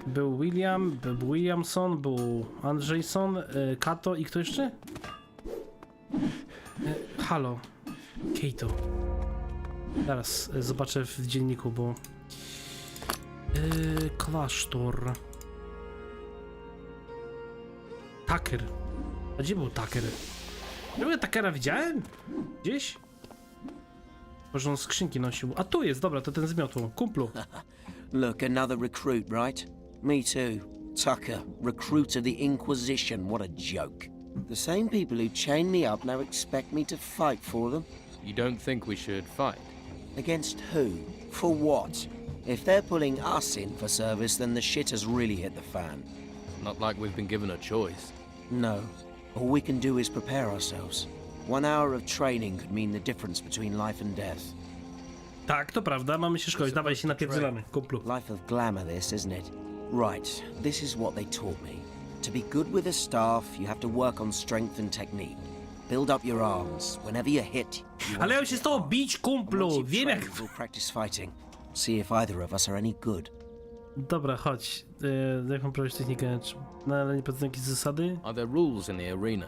Był William, był Williamson, był Andrzejson, Kato i kto jeszcze? Halo. Kato. Zaraz zobaczę w dzienniku, bo... Klasztor. Tucker. A gdzie był Tucker? Ja Tuckera widziałem? Gdzieś? Może on skrzynki nosił. A tu jest, dobra, to ten z miotłą. Kumplu. Look, another recruit, right? Me too. Tucker, recruit of the Inquisition. What a joke. The same people who chained me up now expect me to fight for them. You don't think we should fight? Against who? For what? If they're pulling us in for service, then the shit has really hit the fan. Not like we've been given a choice. No. All we can do is prepare ourselves. 1 hour of training could mean the difference between life and death. Tak, to prawda, mamy się szkodzić, dawaj się napierdzielamy, kumplu. Life of glamour this, isn't it? Right, this is what they taught me. To be good with the staff, you have to work on strength and technique. Build up your arms. Whenever you're hit, Ale ja się z tobą bić, kumplu, wiem jak... we'll practice fighting. See if either of us are any good. Dobra, chodź. Jak mam prowadzić technikę? No, ale nie poznam jakieś zasady? Are there rules in the arena?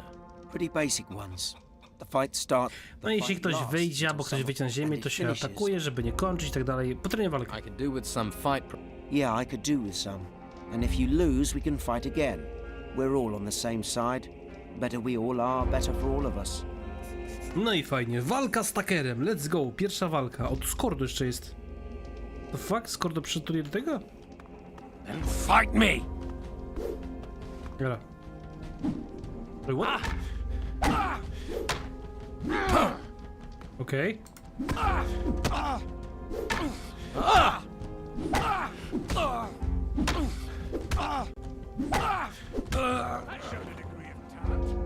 Pretty basic ones. The fight start. No jeśli ktoś wyjdzie, albo ktoś wyjdzie na ziemię, to się atakuje, żeby nie kończyć i tak dalej. Potrzebuję walkę. I could do with some fight. Yeah, I could do with some. And if you lose, we can fight again. We're all on the same side. Better we all are, better for all of us. No i fajnie. Walka z Tuckerem. Let's go. Pierwsza walka. O, tu Skordo jeszcze jest. The fuck? Skordo przyszedł do tego? Then fight me! Dobra. What? Okej.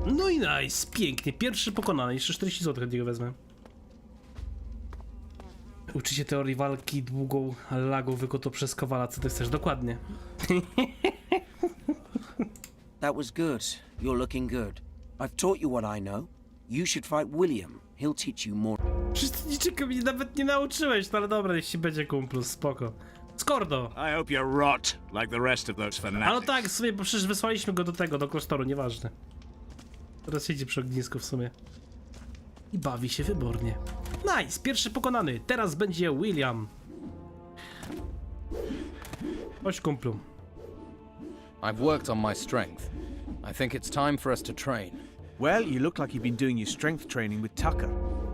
No i nice, pięknie. Pierwszy pokonany. Jeszcze 40 zł od niego wezmę. Uczy się teorii walki długą lagą wykuto przez Kowala. Co ty chcesz? Dokładnie. That was good. You're looking good. I've taught you what I know. You should fight William. He'll teach you more. Przecież niczego mnie nawet nie nauczyłeś, no ale dobra, jeśli będzie kumplu, spoko. Skordo! I hope you rot like the rest of those fanatics. A no tak, w sumie, bo przecież wysłaliśmy go do klasztoru, nieważne. Teraz siedzi przy ognisku w sumie. I bawi się wybornie. Nice, pierwszy pokonany. Teraz będzie William. Chodź, kumplu. I've worked on my strength. I think it's time for us to train. Well, you look like you've been doing your strength training with Tucker.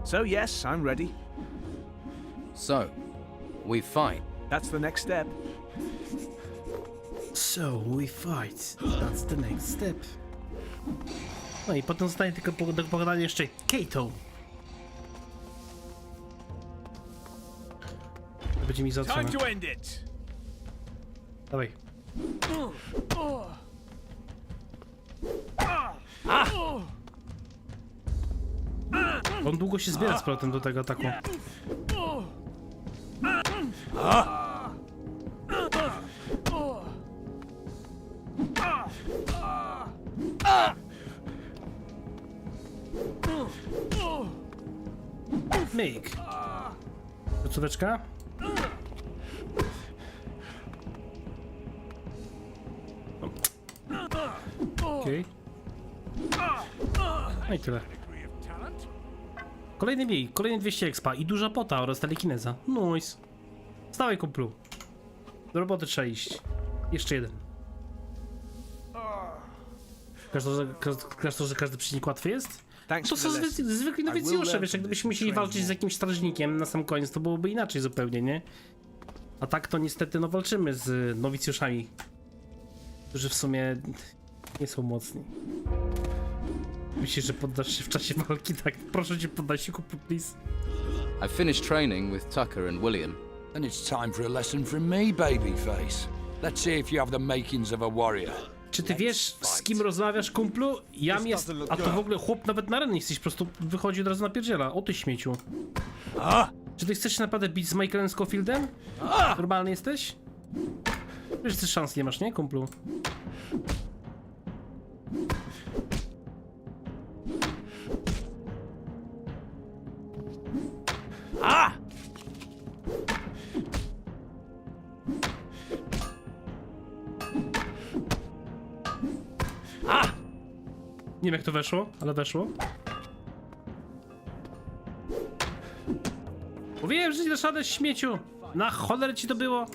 So yes, I'm ready. So, we fight. That's the next step. So we fight. That's the next step. No i potem zostanie tylko do pokonania jeszcze Kato. To będzie mi zatrzymać. Time to end it. Dawaj. On długo się zbiera z powrotem do tego ataku. Myk. Końcóweczka. Okej. No i tyle. Kolejny mniej, kolejny 200 expa i duża pota oraz telekineza. Nice. Stałej kumplu. Do roboty trzeba iść. Jeszcze jeden. Klasztorze każdy przeciwnik łatwy jest? To są zwykli nowicjusze, wiesz, jak gdybyśmy musieli walczyć z jakimś strażnikiem na sam koniec, to byłoby inaczej zupełnie, nie? A tak to niestety no walczymy z nowicjuszami, którzy w sumie nie są mocni. Myślisz, że poddasz się w czasie walki? Tak, proszę cię, poddaj się, kupu, please. I finished training with Tucker and William. And it's time for a lesson from me, babyface. Let's see if you have the makings of a warrior. Czy ty wiesz, z kim rozmawiasz, kumplu? Jam jest, a to w ogóle chłop nawet na arenę jesteś, po prostu wychodzi od razu napierdziela. O ty śmieciu. Czy ty chcesz się naprawdę bić z Michaelem Scofieldem? Normalny jesteś? Wiesz, ty szans nie masz, nie, kumplu? Nie wiem jak to weszło, ale weszło. Mówiłem, że nie dasz radę, śmieciu! Na cholerę ci to było!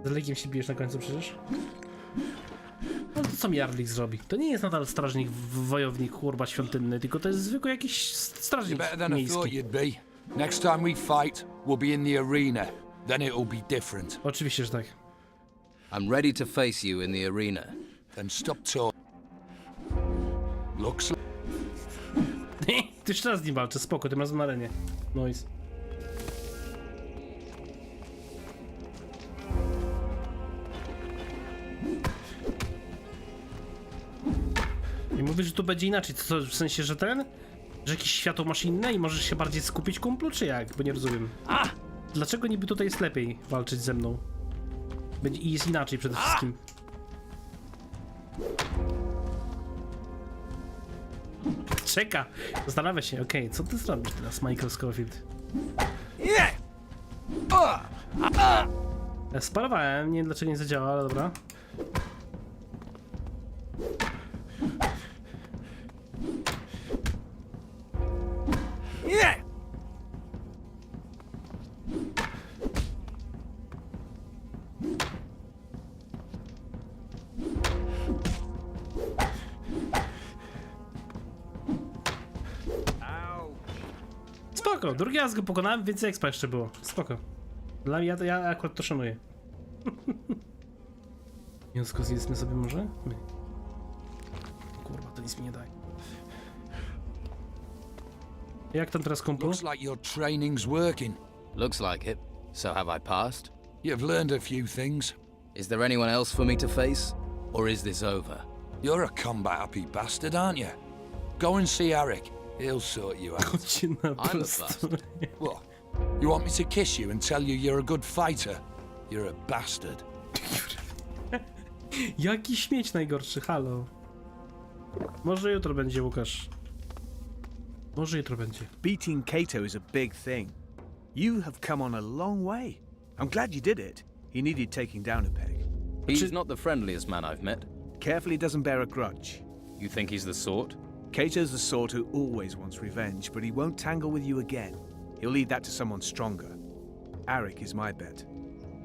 Z Legiem się bijesz na końcu przecież. No to co mi Jarlik zrobi? To nie jest nadal strażnik wojownik, kurwa świątynny, tylko to jest zwykły jakiś strażnik miejski. Next time we fight, we'll be in the arena. Then it'll be different. Oczywiście, że tak. I'm ready to face you in the arena. Then stop talking. Looks Ty jeszcze raz z nim walczę, spoko, tym razem na arenie. Noise. I mówisz, że tu będzie inaczej, co, w sensie, że ten? Że jakieś światło masz inne i możesz się bardziej skupić, kumplu, czy jak? Bo nie rozumiem. Dlaczego niby tutaj jest lepiej walczyć ze mną? Będzie, i jest inaczej przede wszystkim. Czeka! Zastanawia się, okej, co ty zrobisz teraz, Michael Scofield? Ja sparowałem, nie wiem dlaczego nie zadziała, ale dobra. Spoko, drugi raz go pokonałem, więcej expa jeszcze było. Spoko. Dla mnie, ja akurat to szanuję. Mięsko zjedzmy sobie może? My. Kurwa, to nic mi nie daje. Jak tam teraz, kumplu? Looks like your training's working. Looks like it. So have I passed? You've learned a few things. Is there anyone else for me to face? Or is this over? You're a combat-happy bastard, aren't you? Go and see Eric. He'll sort you out. I'm a bastard. What? You want me to kiss you and tell you you're a good fighter? You're a bastard. Jaki śmieć najgorszy, halo. Może jutro będzie, Łukasz. Może jutro będzie. Beating Kato is a big thing. You have come on a long way. I'm glad you did it. He needed taking down a peg. He's not the friendliest man I've met. Careful he doesn't bear a grudge. You think he's the sort? Kato's the sort who always wants revenge, but he won't tangle with you again. He'll leave that to someone stronger. Arik is my bet.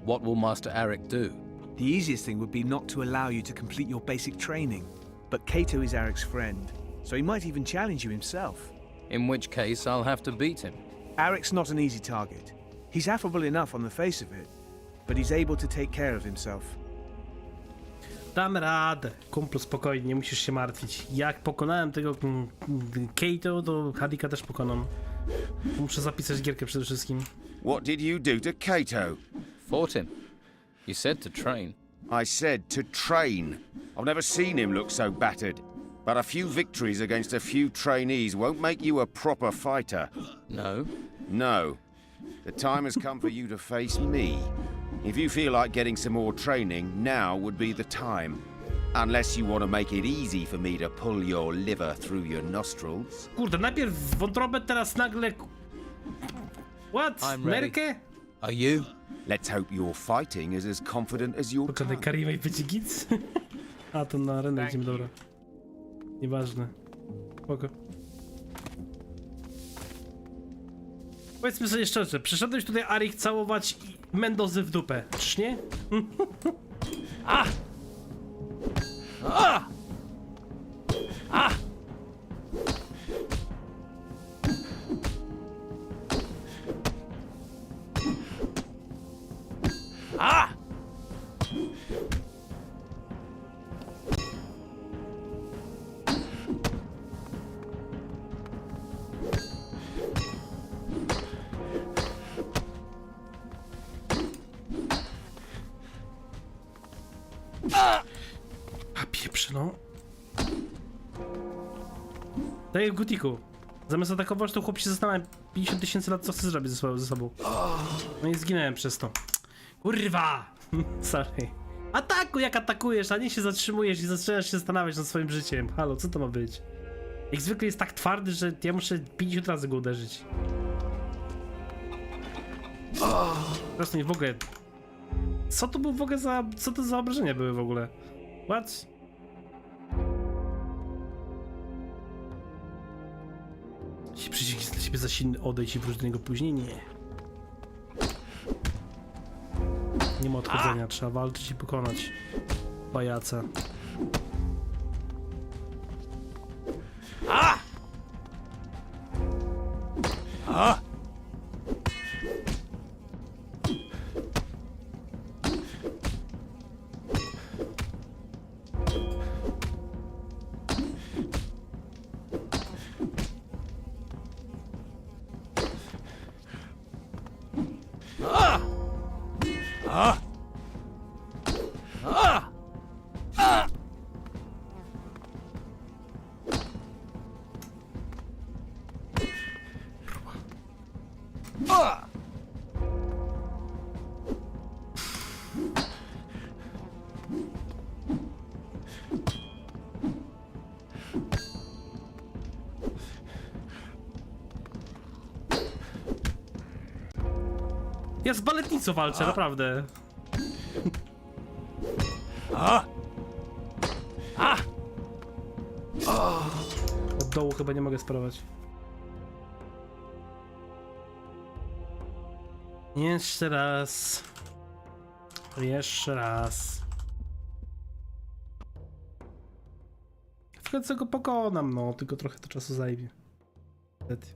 What will Master Arik do? The easiest thing would be not to allow you to complete your basic training. But Kato is Arik's friend, so he might even challenge you himself. In which case, I'll have to beat him. Arik's not an easy target. He's affable enough on the face of it, but he's able to take care of himself. Dam radę. Kumplu, spokojnie, nie musisz się martwić. Jak pokonałem tego Kato, to Hadika też pokonam. Muszę zapisać gierkę przede wszystkim. What did you do to Kato? Fought him. You said to train. I said to train. I've never seen him look so battered. But a few victories against a few trainees won't make you a proper fighter. No? No. The time has come for you to face me. If you feel like getting some more training, now would be the time. Unless you want to make it easy for me to pull your liver through your nostrils. Kurde, najpierw wątrobę, teraz nagle... What? I'm ready. Merkę? Are you? Let's hope your fighting is as confident as your Poczekaj, Karima i będzie git? A, to na arenę idziemy, dobra. Nieważne. Spoko. Powiedzmy sobie szczerze, przyszedłeś tutaj, Arik, całować Mendozy w dupę, czyż nie? A! A! A! A! A pieprz, no. Tak jak w Gutiku. Zamiast atakować, to chłop się zastanawia 50 000 lat, co chce zrobić ze sobą. No i zginąłem przez to. Kurwa! Sorry. Atakuj, jak atakujesz, a nie się zatrzymujesz i zaczynasz się zastanawiać nad swoim życiem. Halo, co to ma być? Jak zwykle jest tak twardy, że ja muszę 50 razy go uderzyć. Teraz nie w ogóle... Co to był w ogóle za... Co to za obrażenia były w ogóle? What? Jeśli przeciwnik jest dla ciebie za silny, odejdź i wróć do niego później? Nie. Nie ma odchodzenia, trzeba walczyć i pokonać pajaca. A! A! Ja z baletnicą walczę, naprawdę. Od dołu chyba nie mogę sparować. Jeszcze raz. Jeszcze raz. W końcu go pokonam, no, tylko trochę to czasu zajmie. Wtedy.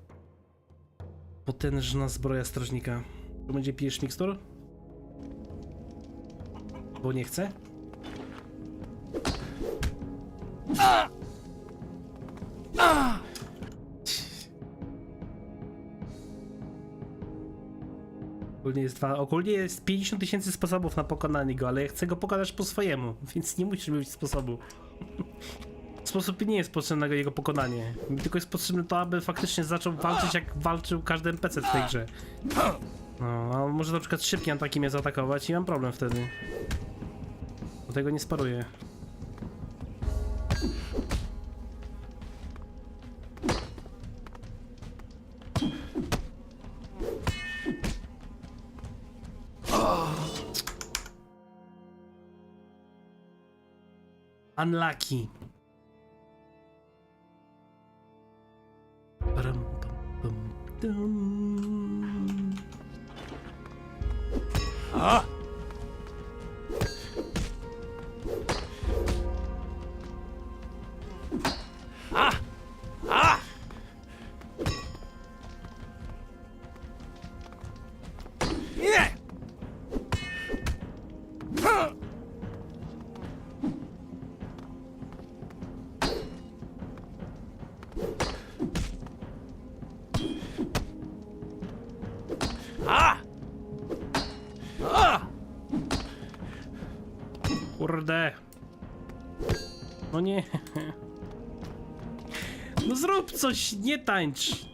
Potężna zbroja strażnika. To będzie pijesz mikstur? Bo nie chcę? Ogólnie jest 50 000 sposobów na pokonanie go, ale ja chcę go pokonać po swojemu, więc nie musisz mieć sposobu. Sposób nie jest potrzebny na jego pokonanie, tylko jest potrzebne to, aby faktycznie zaczął walczyć, jak walczył każdy NPC w tej grze. No, a może na przykład szybkim atakiem mnie zaatakować i mam problem wtedy. Dlatego nie sparuję. Unlucky. A! A! A! Nie! A! A! Kurde. No nie. No zrób coś, nie tańcz.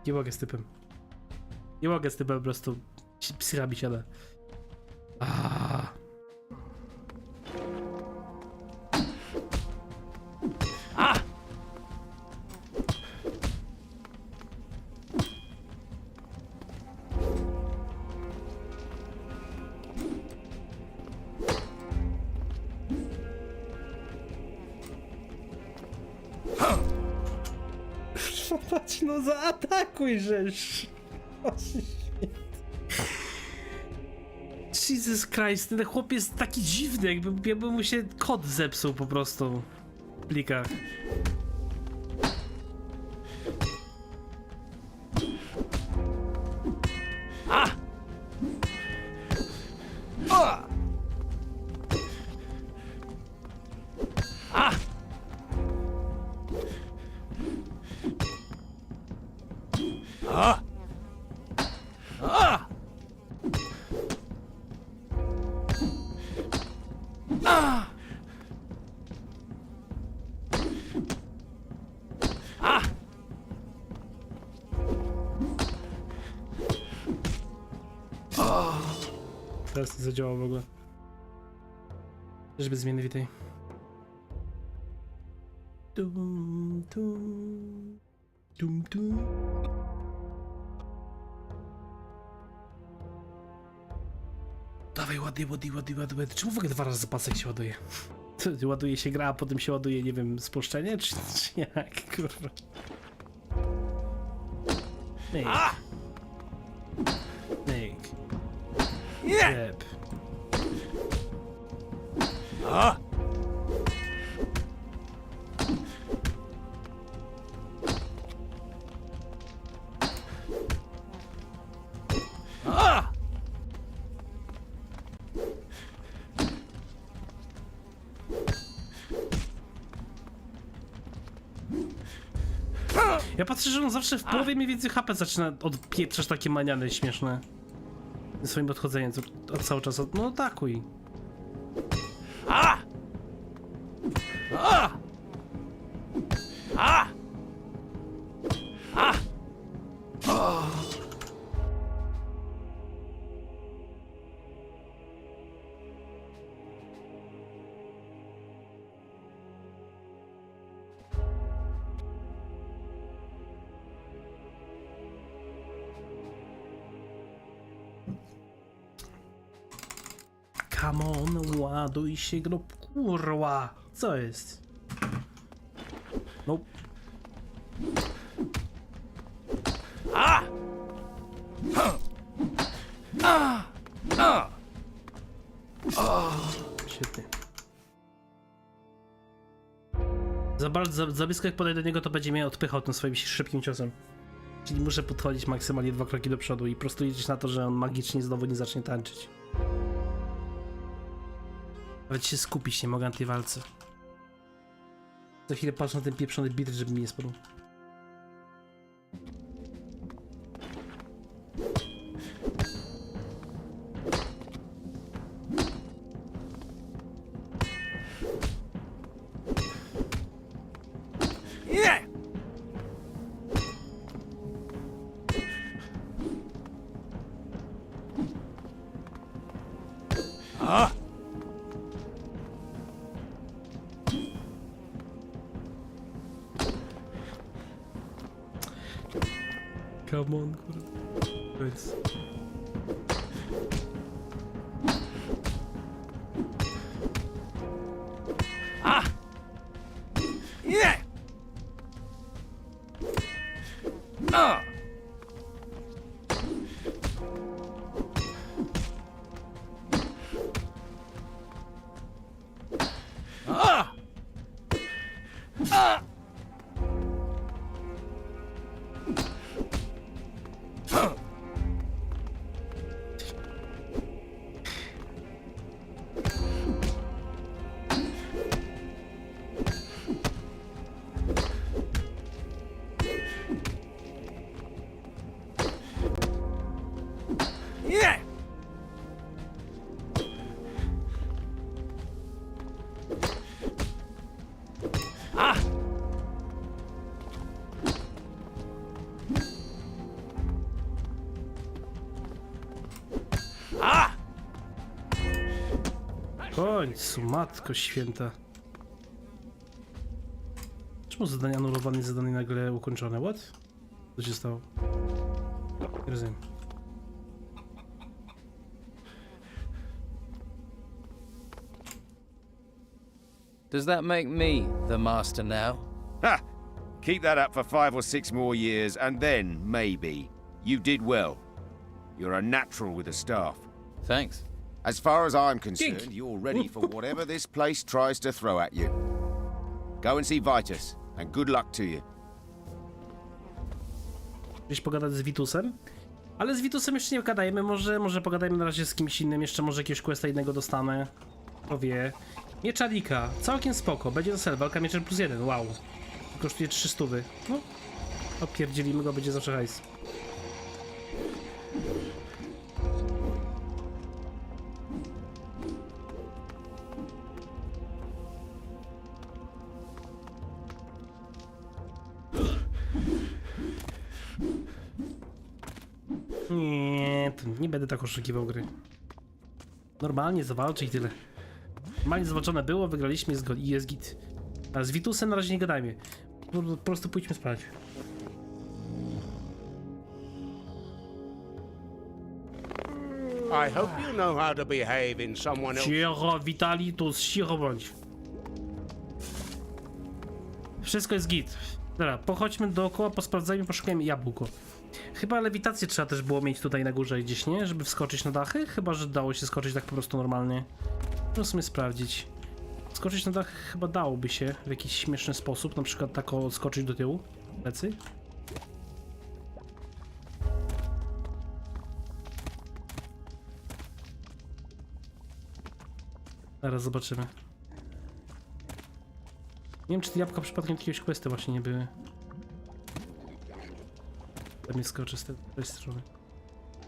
Nie mogę z typem. Nie mogę z typem, po prostu psycha mi siada. Patrz, no zaatakuj, żeż. Jesus Christ, ten chłop jest taki dziwny, jakby mu się kod zepsuł po prostu w plikach. Teraz nie zadziałał w ogóle. Też bez zmiany, witaj. Dum, dum, dum, dum. Dawaj, ładnie. Czemu w ogóle 2 razy zapasek się ładuje? Co, ładuje się gra, a potem się ładuje, nie wiem, spolszczenie? Czy jak, kurwa? Myk. Myk. Jeb. Ja patrzę, że on zawsze w połowie mniej więcej HP zaczyna odpieprzać takie maniany śmieszne. Ze swoim odchodzeniem cały czas. No atakuj. Come on, ładuj się, no kurwa. Co jest? Nope. Świetnie. Za blisko jak podejdę do niego, to będzie mnie odpychał tym swoim szybkim ciosem. Czyli muszę podchodzić maksymalnie 2 kroki do przodu i po prostu liczyć na to, że on magicznie znowu nie zacznie tańczyć. Nawet się skupić nie mogę na tej walce. Za chwilę patrzę na ten pieprzony bitrate, żeby mi nie spadł. Come on, kurwa. Więc... W końcu, matko święta. Czemu zadanie anulowane i zadanie nagle ukończone? What? Co się stało? Nie rozumiem. Does that make me the master now? Ha! Keep that up for 5 or 6 more years, and then, maybe, you did well. You're a natural with the staff. Thanks. As far as I'm concerned, you're ready for whatever this place tries to throw at you. Go and see Vitus, and good luck to you. Gdzieś pogadać z Vitusem? Ale z Vitusem jeszcze nie gadajmy, może pogadajmy na razie z kimś innym, jeszcze może jakiegoś questa innego dostanę. Kto wie. Mieczalika, całkiem spoko, będzie za walka mieczem +1, wow. Kosztuje 300. No, opierdzielimy go, będzie zawsze hajs. Nie będę tak oszukiwał gry. Normalnie zawalczy i tyle. Normalnie zawalczone było, wygraliśmy i jest git. A z Vitusem na razie nie gadajmy. Po prostu pójdźmy spać. I hope you know how to behave in someone else. Cicho, Vitalitus, cicho bądź. Wszystko jest git. Dobra, pochodźmy dookoła, posprawdzajmy, poszukajmy jabłko. Chyba lewitację trzeba też było mieć tutaj na górze gdzieś, nie? Żeby wskoczyć na dachy? Chyba, że dało się skoczyć tak po prostu normalnie. Muszę sobie sprawdzić. Skoczyć na dach chyba dałoby się w jakiś śmieszny sposób, na przykład tak skoczyć do tyłu, plecy. Zaraz zobaczymy. Nie wiem, czy te jabłka przypadkiem jakiegoś questy właśnie nie były. Tam nie skoczy z tej strony.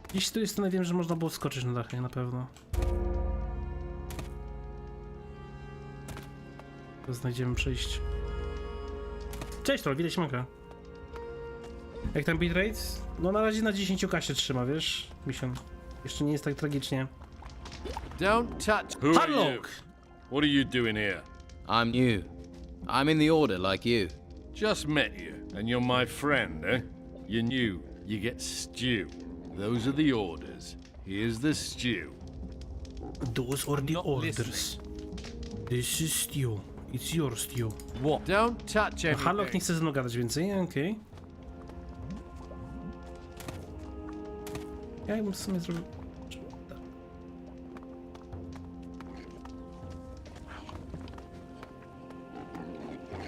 Gdzieś tu jest, to wiem, że można było skoczyć na dachy, na pewno. To znajdziemy przejście. Cześć, troll, widać maka. Jak tam bitrate? No na razie na 10k się trzyma, wiesz? Mission. Jeszcze nie jest tak tragicznie. Don't touch. Who are you? What are you doing here? I'm new. I'm in the order like you. Just met you, and you're my friend, eh? You're new. You get stew. Those are the orders. Here's the stew. Those are the orders. This is stew. It's your stew. What? Don't touch anything. Halok nie chce ze mną gadać więcej, okej. Ja bym w sumie zrobił...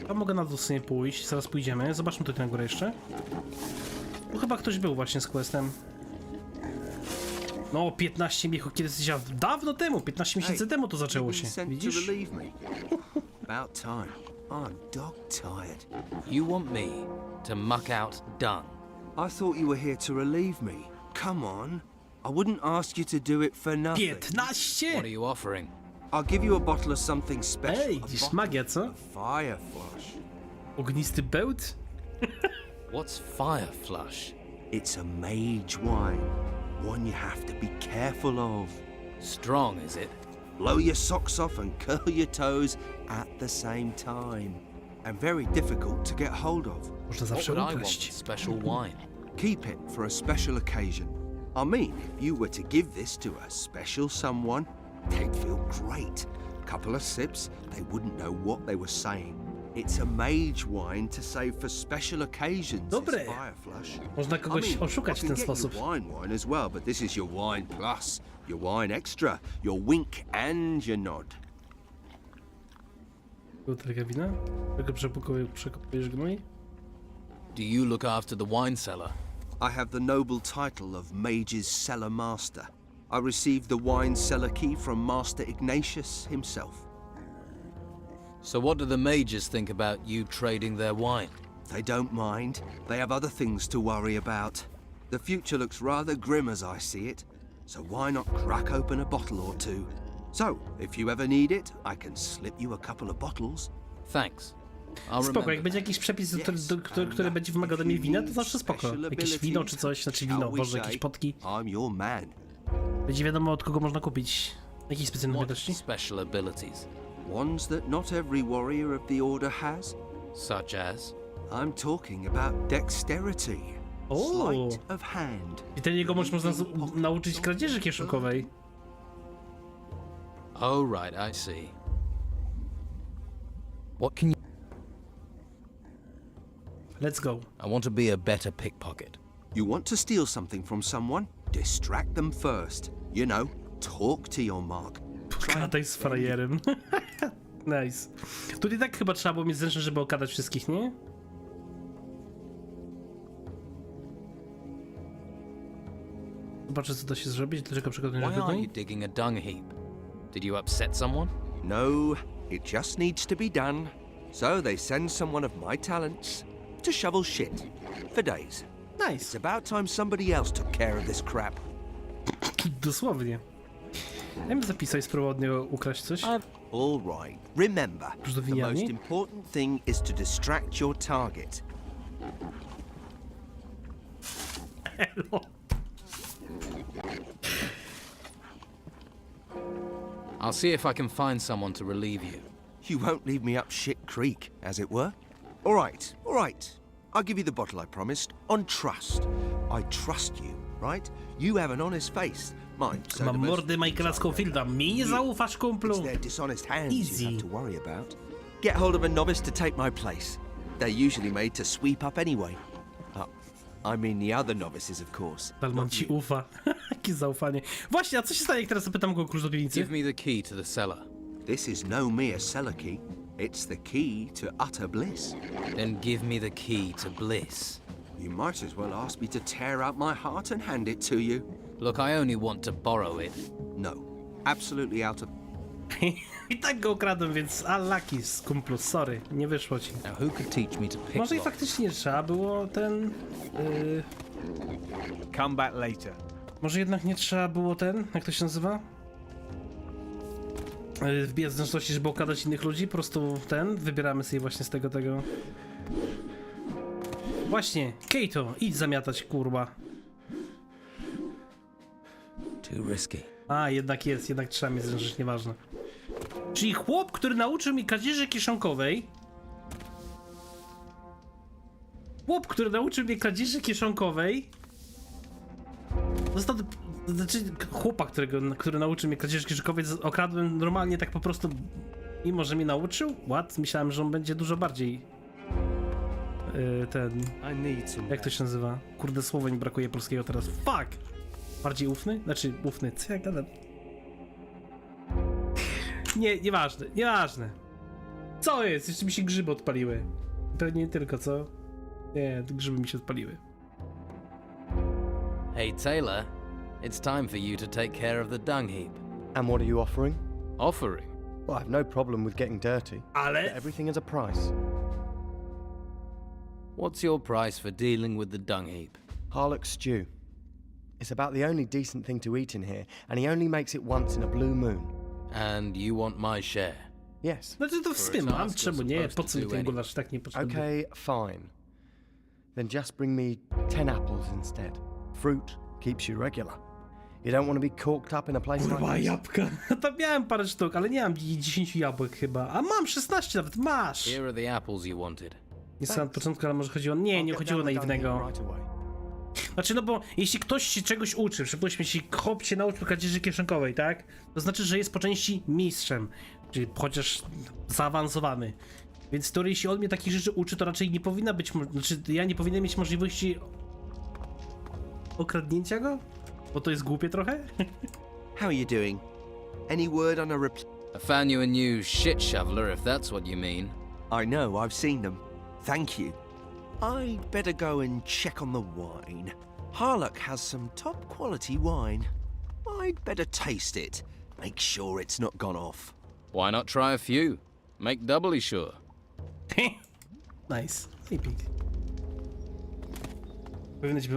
Ja mogę na dół sobie pójść, zaraz pójdziemy. Zobaczmy tutaj na górę jeszcze. Tu chyba ktoś był właśnie z questem. No, 15 miechów, kiedy dawno temu, 15 miesięcy temu to zaczęło się. Widzisz? About time. I'm dog tired. You want me to muck out done? I thought you were here to relieve me. Come on. I wouldn't ask you to do it for nothing. 15! What are you offering? I'll give you a bottle of something special. Ej, dziś magia, co? Fire flush. Ognisty bełt? What's fire flush? It's a mage wine. One you have to be careful of. Strong, is it? Blow your socks off and curl your toes at the same time. And very difficult to get hold of. Można What zawsze would I want ukraść. with special wine? Keep it for a special occasion. I mean, if you were to give this to a special someone, they'd feel great. Couple of sips, they wouldn't know what they were saying. It's a mage wine to save for special occasions. Dobre. It's fire flush. Można kogoś oszukać w ten sposób. I can get you wine as well, but this is your wine plus, your wine extra, your wink and your nod. Butelka wina? Tego przekopujesz gnój? Do you look after the wine cellar? I have the noble title of Mage's Cellar Master. I received the wine cellar key from Master Ignatius himself. So what do the mages think about you trading their wine? They don't mind. They have other things to worry about. The future looks rather grim as I see it, so why not crack open a bottle or two? So, if you ever need it, I can slip you a couple of bottles. Thanks. Spoko, jak będzie jakiś przepis, który będzie wymagał ode mnie wina, to zawsze spoko. Jakieś wino czy coś, znaczy wino, może jakieś potki. I'm your man. Będzie wiadomo, od kogo można kupić. Jakieś specjalne umiejętności? Special abilities. Ones that not every warrior of the Order has. Such as? I'm talking about dexterity. O! Sleight of hand. I ten jego można nauczyć kradzieży kieszokowej. Oh, right, I see. What can you... let's go. I want to be a better pickpocket. You want to steal something from someone? Distract them first. You know, talk to your mark. Gadaj z frajerem. Nice. Tutaj tak chyba trzeba było mieć zręczność, żeby okadać wszystkich, nie? Zobaczę, co da się zrobić, dlaczego przekładać Why are you digging a dung heap? Did you upset someone? No, it just needs to be done. So they send someone of my talents to shovel shit for days. Nice. It's about time somebody else took care of this crap. Dosłownie. Ja bym zapisał i spróbował od niego ukraść coś. All right. Remember, the most important thing is to distract your target. Hello. I'll see if I can find someone to relieve you. You won't leave me up shit creek, as it were. All right, all right. I'll give you the bottle I promised, on trust. I trust you, right? You have an honest face. Mine, so Mam mordę Michaela Scofielda. Mi nie zaufasz, kumplu. It's their dishonest hands Easy. you have to worry about. Get hold of a novice to take my place. They're usually made to sweep up anyway. I mean the other novices, of course. Dalman ci ufa. Jakie zaufanie. Właśnie, a co się stanie, jak teraz zapytam go o klucz do piwnicy? Give me the key to the cellar. This is no mere cellar key. It's the key to utter bliss. Then give me the key to bliss. You might as well ask me to tear out my heart and hand it to you. Look, I only want to borrow it. No. Absolutely out of... I tak go ukradłem, więc unlucky, kumplu, sorry, nie wyszło ci. Now who could teach me to pick Może i locks? faktycznie trzeba było ten... Come back later. Może jednak nie trzeba było ten, jak to się nazywa? Wbijać zręczności, żeby okradać innych ludzi, po prostu ten, wybieramy sobie właśnie z tego. Właśnie, Kato, idź zamiatać, kurwa. Too risky. A, jednak trzeba mieć zręczność, nieważne. Czyli chłop, który nauczył mi kradzieży kieszonkowej. Został... Znaczy, chłopa, który nauczył mnie kradzieży kieszonkowej, okradłem normalnie tak po prostu, mimo że mnie nauczył. What? Myślałem, że on będzie dużo bardziej... Jak to się nazywa? Kurde, słowa mi brakuje polskiego teraz. Fuck! Bardziej ufny? Znaczy, ufny. Co ja gadam? Nie, nieważne. Co jest? Jeszcze mi się grzyby odpaliły. Pewnie nie tylko, co? Nie, grzyby mi się odpaliły. Hey Taylor, it's time for you to take care of the dung heap. And what are you offering? Offering? Well, I've no problem with getting dirty. Ale... But everything has a price. What's your price for dealing with the dung heap? Harlock stew. It's about the only decent thing to eat in here, and he only makes it once in a blue moon. And you want my share? Yes. Znaczy to w sumie mam, czemu nie? Po co mi ten gulasz tak nie potrzebny? Okay, fine. Then just bring me 10 apples instead. Fruit keeps you regular. You don't want to be corked up in a place like Kurwa, this. jabłka. Tam miałem parę sztuk, ale nie mam 10 jabłek chyba. A mam 16 nawet, masz! Here are the apples you wanted. Nie sam od początku, ale może chodziło... Nie chodziło o naiwnego. Znaczy, no bo jeśli ktoś się czegoś uczy, przypuśćmy, jeśli chłop się nauczył kradzieży kieszonkowej, tak? To znaczy, że jest po części mistrzem, czyli chociaż zaawansowany. Więc to jeśli on mnie takich rzeczy uczy, to raczej nie powinna być, znaczy ja nie powinienem mieć możliwości okradnięcia go? Bo to jest głupie trochę? How are you doing? Any word on a I found you a new shit shoveler, if that's what you mean. I know, I've seen them. Thank you. I'd better go and check on the wine. Harlock has some top quality wine. I'd better taste it. Make sure it's not gone off. Why not try a few? Make doubly sure. Nice. Epic.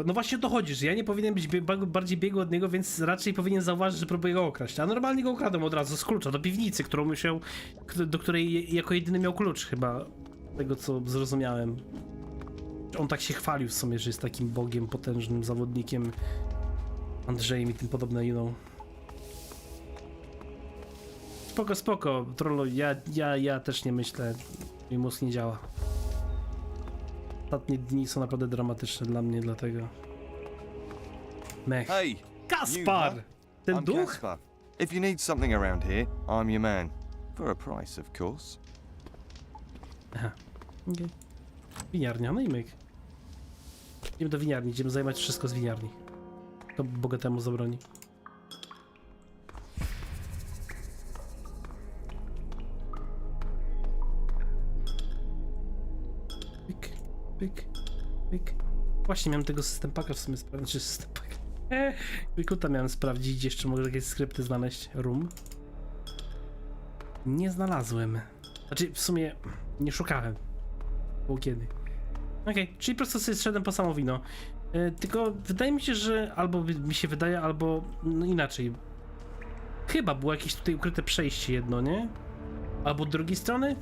No właśnie o to chodzi, że ja nie powinien być bardziej biegły od niego, więc raczej powinien zauważyć, że próbuję go okraść. A normalnie go ukradłem od razu z klucza do piwnicy, do której jako jedyny miał klucz chyba. Tego co zrozumiałem. On tak się chwalił w sumie, że jest takim bogiem, potężnym zawodnikiem, Andrzejem i tym podobne, you know. Spoko, trollo, ja też nie myślę, mój mózg nie działa. Ostatnie dni są naprawdę dramatyczne dla mnie, dlatego... Mech. Hey, Kaspar! Ten I'm duch? Kaspar. If you need something around here, I'm your man. For a price, of course. Aha, okej. Winiarnia, no i myk. Idziemy do winiarni, idziemy zajmować wszystko z winiarni. To bogatemu zabroni. Pyk, pyk, pyk. Właśnie miałem tego system packa w sumie sprawdzić, czy system pack. Wikuta miałem sprawdzić, gdzie jeszcze mogę jakieś skrypty znaleźć. Room. Nie znalazłem. Znaczy, w sumie nie szukałem. Było kiedy. Okej, czyli po prostu sobie zszedłem po samo wino. Tylko wydaje mi się, że albo mi się wydaje, albo no inaczej. Chyba było jakieś tutaj ukryte przejście jedno, nie? Albo od drugiej strony?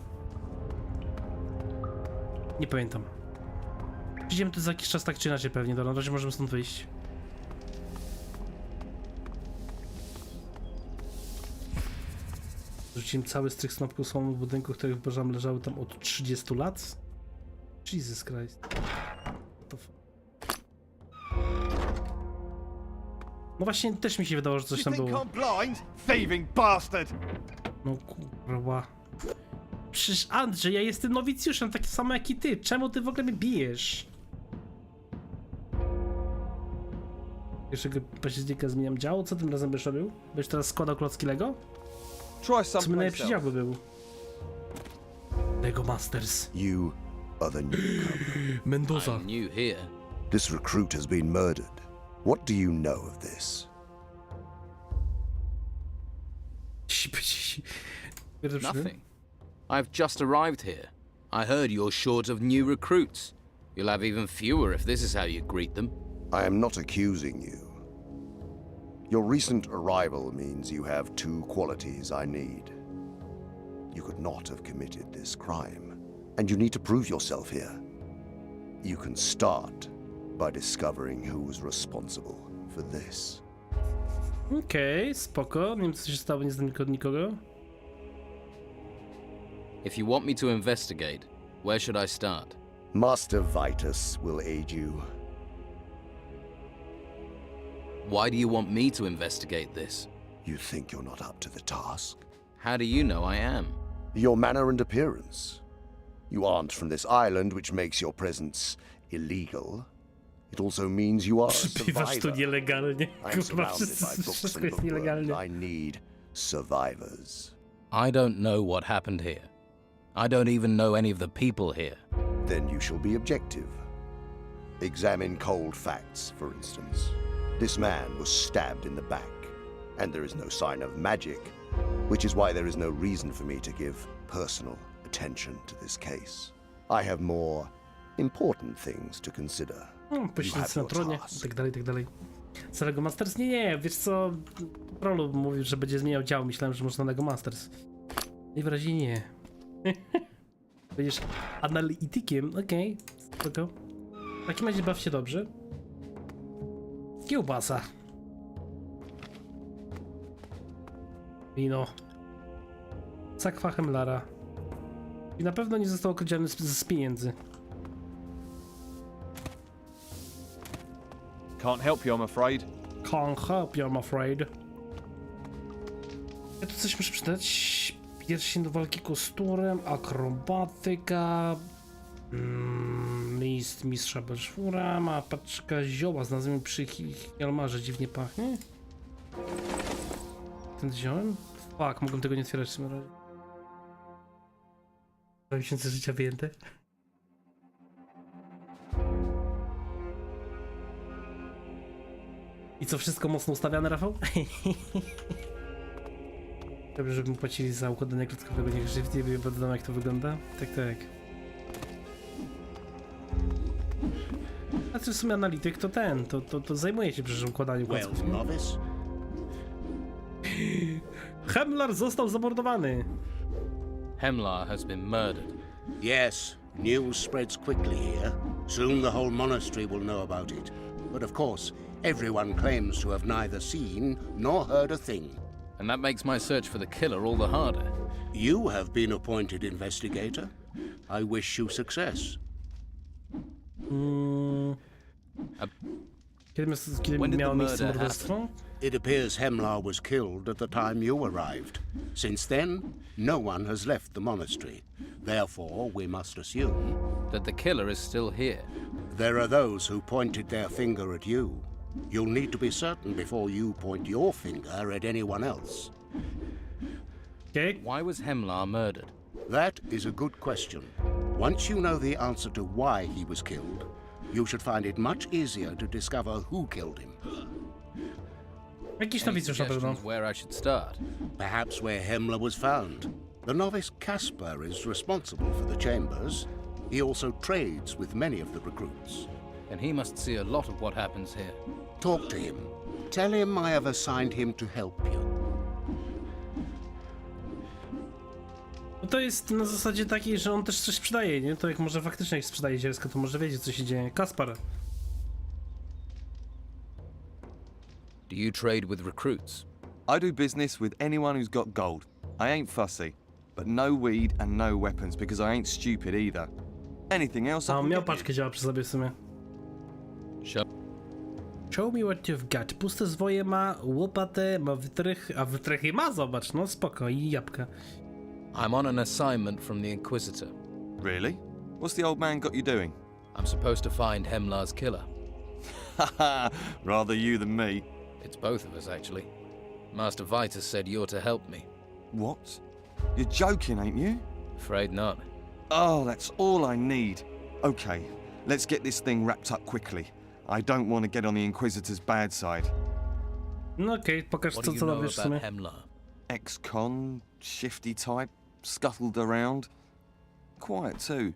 Nie pamiętam. Przyjdziemy tu za jakiś czas tak czy inaczej pewnie, na razie możemy stąd wyjść. Rzuciłem cały strych snopków słomu w budynku, które uważam leżały tam od 30 lat. Jesus Christ. What the fuck? No właśnie, też mi się wydawało, że coś tam było. No kurwa. Przecież Andrzej, ja jestem nowicjuszem, taki samo jak i ty. Czemu ty w ogóle mnie bijesz? Pierwszego października zmieniam działo. Co tym razem byś robił? Byś teraz składał klocki Lego? Co my najlepszy dział by był? Lego Masters. You are the newcomer. Mendoza. I'm new here. This recruit has been murdered. What do you know of this? Nothing. I've just arrived here. I heard you're short of new recruits. You'll have even fewer if this is how you greet them. I am not accusing you. Your recent arrival means you have two qualities I need. You could not have committed this crime, and you need to prove yourself here. You can start by discovering who was responsible for this. Okej, spoko. Nie wiem, co się stało, nie znam nikogo. If you want me to investigate, where should I start? Master Vitus will aid you. Why do you want me to investigate this? You think you're not up to the task? How do you know I am? Your manner and appearance. You aren't from this island, which makes your presence illegal. It also means you are a Przybywasz tu nielegalnie. I'm Kurwa, surrounded by books wszystko and jest nielegalnie. bookworms. I need survivors. I don't know what happened here. I don't even know any of the people here. Then you shall be objective. Examine cold facts, for instance. This man was stabbed in the back, and there is no sign of magic, which is why there is no reason for me to give personal attention to this case. I have more important things to consider. Pośrednicy na tronie, i tak dalej, i tak dalej. Co Lego Masters? Nie, wiesz co, Prolu mówił, że będzie zmieniał dział, myślałem, że można Lego Masters. Najwyraźniej nie. Będziesz analitykiem, okej, spoko. W takim razie baw się dobrze. Kiełbasa. Wino. Sakwa Hemlara. I na pewno nie został okradziony z pieniędzy. Can't help you, I'm afraid. Can't help you, I'm afraid. Ja tu coś muszę przydać. Pierścień do walki kosturem, akrobatyka, list mistrza Beszfura, ma paczka zioła z nazwą przy Hjalmarze, dziwnie pachnie. Ten wziąłem? Fuck, mogłem tego nie otwierać w tym razie. 2000 życia wyjęte. I co, wszystko mocno ustawiane, Rafał? Dobrze, żeby mu płacili za układanie klockowego, niech żywnie wiadomo jak to wygląda. Tak, tak. A co w sumie analityk to ten, to zajmuje się przecież układaniem klocków. Hemlar został zamordowany. Hemlar has been murdered. Yes, news spreads quickly here. Soon the whole monastery will know about it. But of course, everyone claims to have neither seen nor heard a thing. And that makes my search for the killer all the harder. You have been appointed investigator. I wish you success. Kiedy miało miejsce morderstwo? It appears Hemlar was killed at the time you arrived. Since then, no one has left the monastery. Therefore, we must assume that the killer is still here. There are those who pointed their finger at you. You'll need to be certain before you point your finger at anyone else. Okay. Why was Hemlar murdered? That is a good question. Once you know the answer to why he was killed, you should find it much easier to discover who killed him. Jakiś Any nowicjusz na pewno. suggestions where I should start? Perhaps where Hemlar was found. The novice Caspar is responsible for the chambers. He also trades with many of the recruits. And he must see a lot of what happens here. Talk to him. Tell him I have assigned him to help you. No to jest na zasadzie takiej, że on też coś sprzedaje, nie? To jak może faktycznie sprzedaje zielsko, to może wiedzieć, co się dzieje. Kaspar. Do you trade with recruits? I do business with anyone who's got gold. I ain't fussy, but no weed and no weapons because I ain't stupid either. Anything else? A on miał paczkę, działa przy sobie w sumie. Show me what you've got. Puste zwoje ma, łopatę, ma wytrych, a wytrychy ma, zobacz, no spoko, i jabłka. I'm on an assignment from the Inquisitor. Really? What's the old man got you doing? I'm supposed to find Hemlar's killer. Haha, rather you than me. It's both of us, actually. Master Vitus said you're to help me. What? You're joking, ain't you? Afraid not. Oh, that's all I need. Okay, let's get this thing wrapped up quickly. I don't want to get on the Inquisitor's bad side. No okej, pokaż What co, do you co know wiesz w about sumie. Hemlar? Ex-con, shifty type, scuttled around. Quiet too.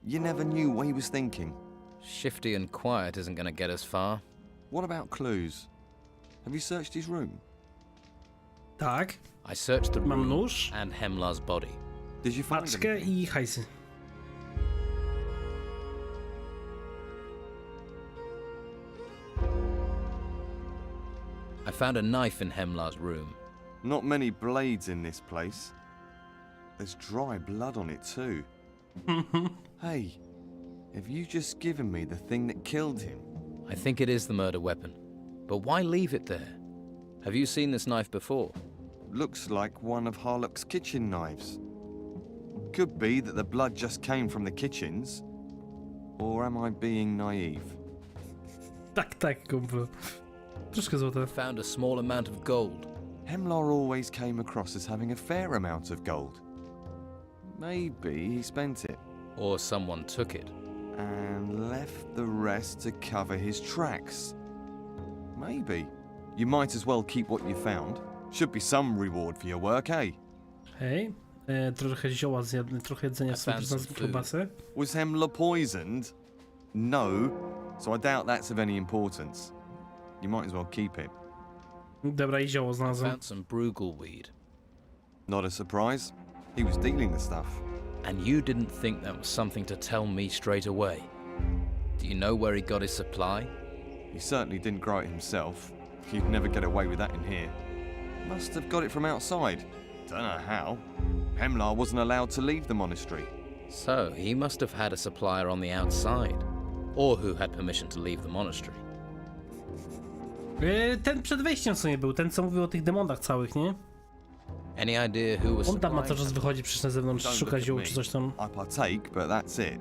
You never knew what he was thinking. Shifty and quiet isn't going to get us far. What about clues? Have you searched his room? Tak. I searched the Mam room nóż, and Hemlar's body. Did you find paczkę anything? i hajsy. I found a knife in Hemlar's room. Not many blades in this place. There's dry blood on it too. Hey, have you just given me the thing that killed him? I think it is the murder weapon. But why leave it there? Have you seen this knife before? Looks like one of Harlock's kitchen knives. Could be that the blood just came from the kitchens. Or am I being naive? Tak, tak, kumpel. Troszkę złota. Found a small amount of gold. Hemlar always came across as having a fair amount of gold. Maybe he spent it. Or someone took it. And left the rest to cover his tracks. Maybe. You might as well keep what you found. Should be some reward for your work, eh? Hej, trochę zioła zjadł, trochę jedzenia sobie found przez some food. kiełbasę. Was Hemlar poisoned? No, so I doubt that's of any importance. You might as well keep it. Dobra, i zioło znalazłem. Found some brugal weed. Not a surprise. He was dealing the stuff. And you didn't think that was something to tell me straight away. Do you know where he got his supply? He certainly didn't grow it himself. You'd never get away with that in here. Must have got it from outside. Don't know how. Hemlar wasn't allowed to leave the monastery. So, he must have had a supplier on the outside. Or who had permission to leave the monastery. Ten przed wejściem co nie był, ten co mówił o tych demonach całych, nie? Any idea who was On tam ma supplying cały czas them? wychodzi przecież na zewnątrz, Don't szuka look at ziół me. czy coś tam. I partake, but that's it.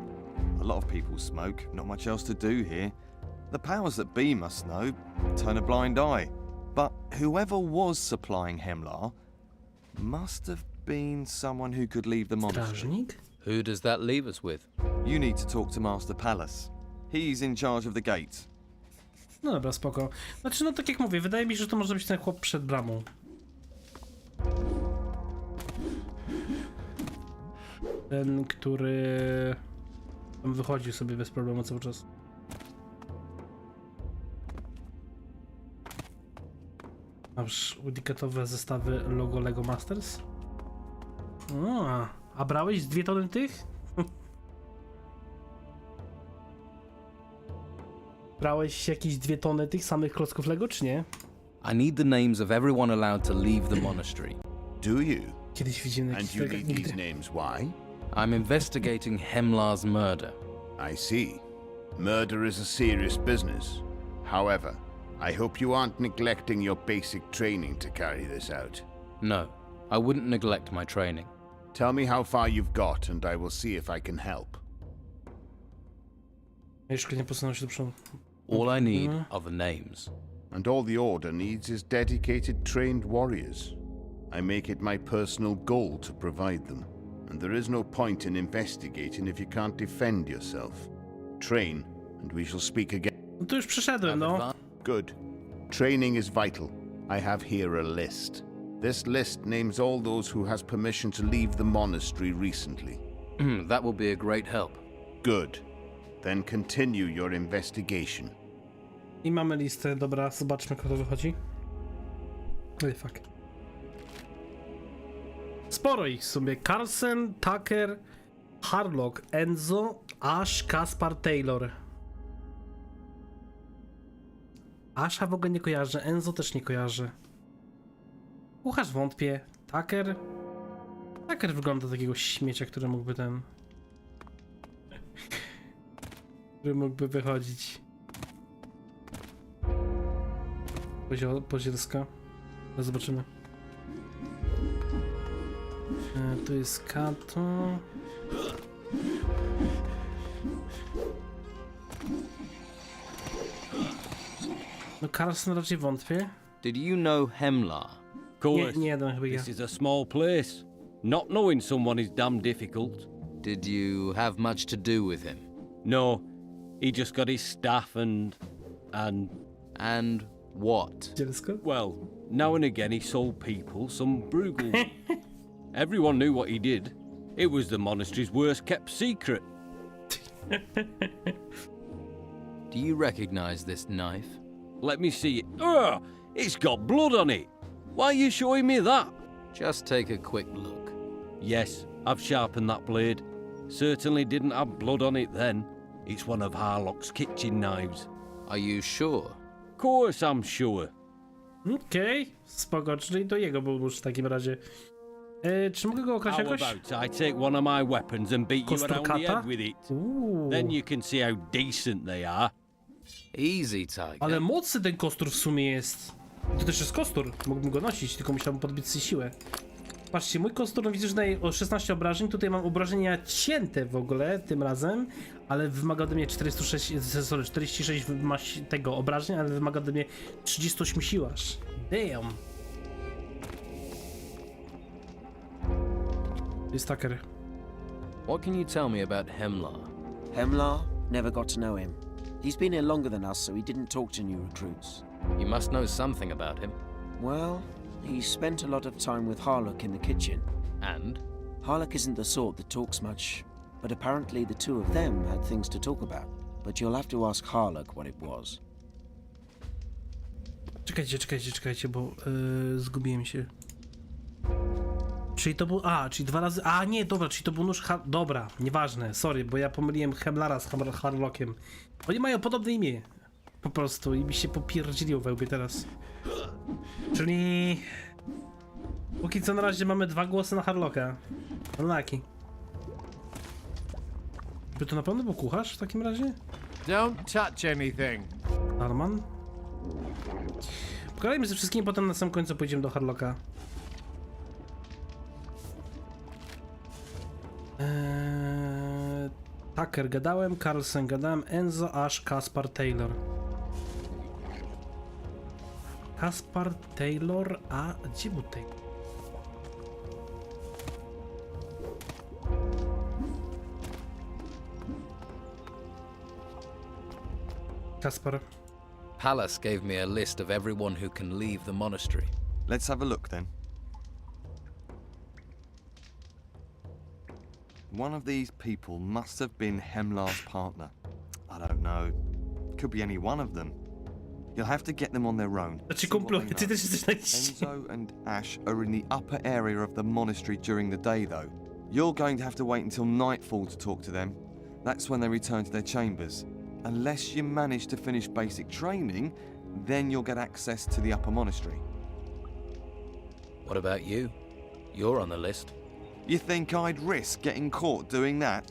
A lot of people smoke, not much else to do here. The powers that be must know, turn a blind eye. But whoever was supplying Hemlar must have been someone who could leave the monastery. Strażnik? Who does that leave us with? You need to talk to Master Palace. He's in charge of the gates. No dobra, spoko. Znaczy, no tak jak mówię, wydaje mi się, że to może być ten chłop przed bramą. Ten, który tam wychodzi sobie bez problemu cały czas. Masz unikatowe zestawy logo Lego Masters? A brałeś 2 tony tych? Brałeś jakieś 2 tony tych samych klocków Lego, czy nie? I need the names of everyone allowed to leave the monastery. Do you? Kiedyś widzimy And jakiś you Lego, need nigdy. these names, why? I'm investigating Hemlar's murder. I see. Murder is a serious business. However, I hope you aren't neglecting your basic training to carry this out. No, I wouldn't neglect my training. Tell me how far you've got, and I will see if I can help. Jeszcze nie posunął się do przodu. All I need are the names. And all the Order needs is dedicated, trained warriors. I make it my personal goal to provide them, and there is no point in investigating if you can't defend yourself. Train, and we shall speak again. No to już przeszedłem, no. Good. Training is vital. I have here a list. This list names all those who has permission to leave the monastery recently. That will be a great help. Good. Then continue your investigation. I mamy listę, dobra, zobaczmy, kto to wychodzi. Oj, fuck. Sporo ich sobie. Carlsen, Tucker, Harlock, Enzo, Ash, Kaspar, Taylor. Asha w ogóle nie kojarzę, Enzo też nie kojarzę. Kucharz wątpię. Tucker? Tucker wygląda takiego śmiecia, który mógłby który mógłby wychodzić. Pozielska. Zobaczymy. Tu jest Kato. No Carlson raczej wątpię. Did you know Hemlar? Of course. Nie, chyba ja. This is a small place. Not knowing someone is damn difficult. Did you have much to do with him? No, he just got his staff and what? Well, now and again he sold people some brugels. Everyone knew what he did. It was the monastery's worst kept secret. Do you recognize this knife? Let me see it. Ugh! It's got blood on it. Why are you showing me that? Just take a quick look. Yes, I've sharpened that blade. Certainly didn't have blood on it then. It's one of Harlock's kitchen knives. Are you sure? Of course I'm sure. Okej, spoko, czyli to jego był nóż w takim razie. Czy mogę go okraść How jakoś? about I take one of my weapons and beat you Kostur around the kata? head with it? Then you can see how decent they are. Easy, Tiger. Ale mocny ten kostur w sumie jest. To też jest kostur, mógłbym go nosić, tylko musiałbym podbić sobie siłę. Patrzcie, mój kostur widzę, że daje o 16 obrażeń, tutaj mam obrażenia cięte w ogóle tym razem, ale wymaga ode mnie 46 tego obrażeń, ale wymaga ode mnie 38 sił aż. Damn. Jest Tucker. What can you tell me about Hemlar? Hemlar? Never got to know him. He's been here longer than us, so he didn't talk to new recruits. You must know something about him. Well, he spent a lot of time with Harlock in the kitchen. And? Harlock isn't the sort that talks much, but apparently the two of them had things to talk about. But you'll have to ask Harlock what it was. Czekajcie, bo zgubiłem się. Czyli to był... czyli 2 razy... nie, dobra, czyli to był nóż... Dobra, nieważne, sorry, bo ja pomyliłem Hemlara z Harlockiem. Oni mają podobne imię. Po prostu i mi się popierdziliło we łbie teraz. Czyli... Póki co na razie mamy 2 głosy na Harlocka. Unlucky. By to na pewno był kucharz w takim razie? Don't touch anything. Arman? Pogadajmy ze wszystkimi, potem na samym końcu pójdziemy do Harlocka. Tucker gadałem, Carlsen gadałem, Enzo, Ash, Kaspar, Taylor. Kaspar, Taylor, a gdzie był Taylor? Kaspar. Pallas gave me a list of everyone who can leave the monastery. Let's have a look then. One of these people must have been Hemlar's partner. I don't know. Could be any one of them. You'll have to get them on their own. Enzo and Ash are in the upper area of the monastery during the day, though. You're going to have to wait until nightfall to talk to them. That's when they return to their chambers. Unless you manage to finish basic training, then you'll get access to the upper monastery. What about you? You're on the list. You think I'd risk getting caught doing that?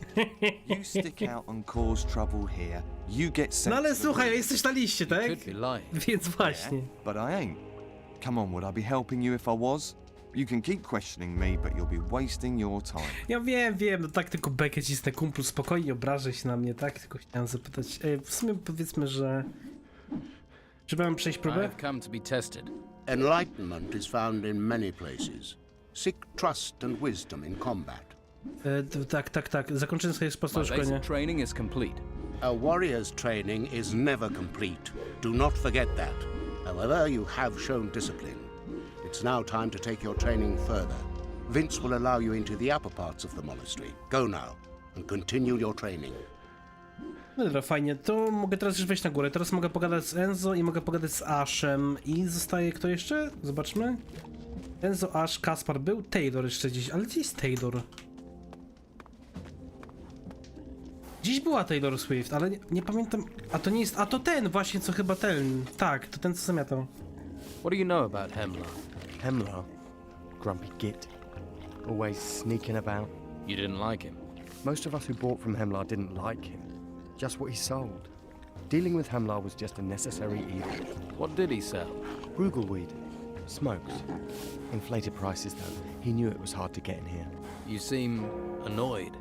You stick out and cause trouble here. You get sent. No ale słuchaj, jesteś na liście, tak? Could be lying. Więc właśnie. Yeah, but I ain't. Come on, would I be helping you if I was? You can keep questioning me, but you'll be wasting your time. Ja wiem, no tak tylko bekę cisnę, kumplu, spokojnie, obrażaj się na mnie, tak? Tylko chciałem zapytać, w sumie powiedzmy, że... Czy mam przejść próbę? I've come to be tested. Enlightenment is found in many places. Seek trust and wisdom in combat. Tak. Zakończyłem swoje sposób szkolenia. Training is complete. A warrior's training is never complete. Do not forget that. However, you have shown discipline. It's now time to take your training further. Vince will allow you into the upper parts of the monastery. Go now and continue your training. No dobra, fajnie. To mogę teraz już wejść na górę. Teraz mogę pogadać z Enzo i mogę pogadać z Ashem. I zostaje kto jeszcze? Zobaczmy. Enzo, Ash, Kaspar był. Taylor jeszcze gdzieś. Ale gdzie jest Taylor? Gdzieś była Taylor Swift, ale nie pamiętam. A to nie jest. A to ten właśnie, co chyba ten. Tak, to ten, co zamiatał. What do you know about Hemlar? Hemlar? Grumpy git. Always sneaking about. You didn't like him? Most of us who bought from Hemlar didn't like him. Just what he sold. Dealing with Hemlar was just a necessary evil. What did he sell? Brugelweed. Smokes. Inflated prices though. He knew it was hard to get in here. You seem annoyed.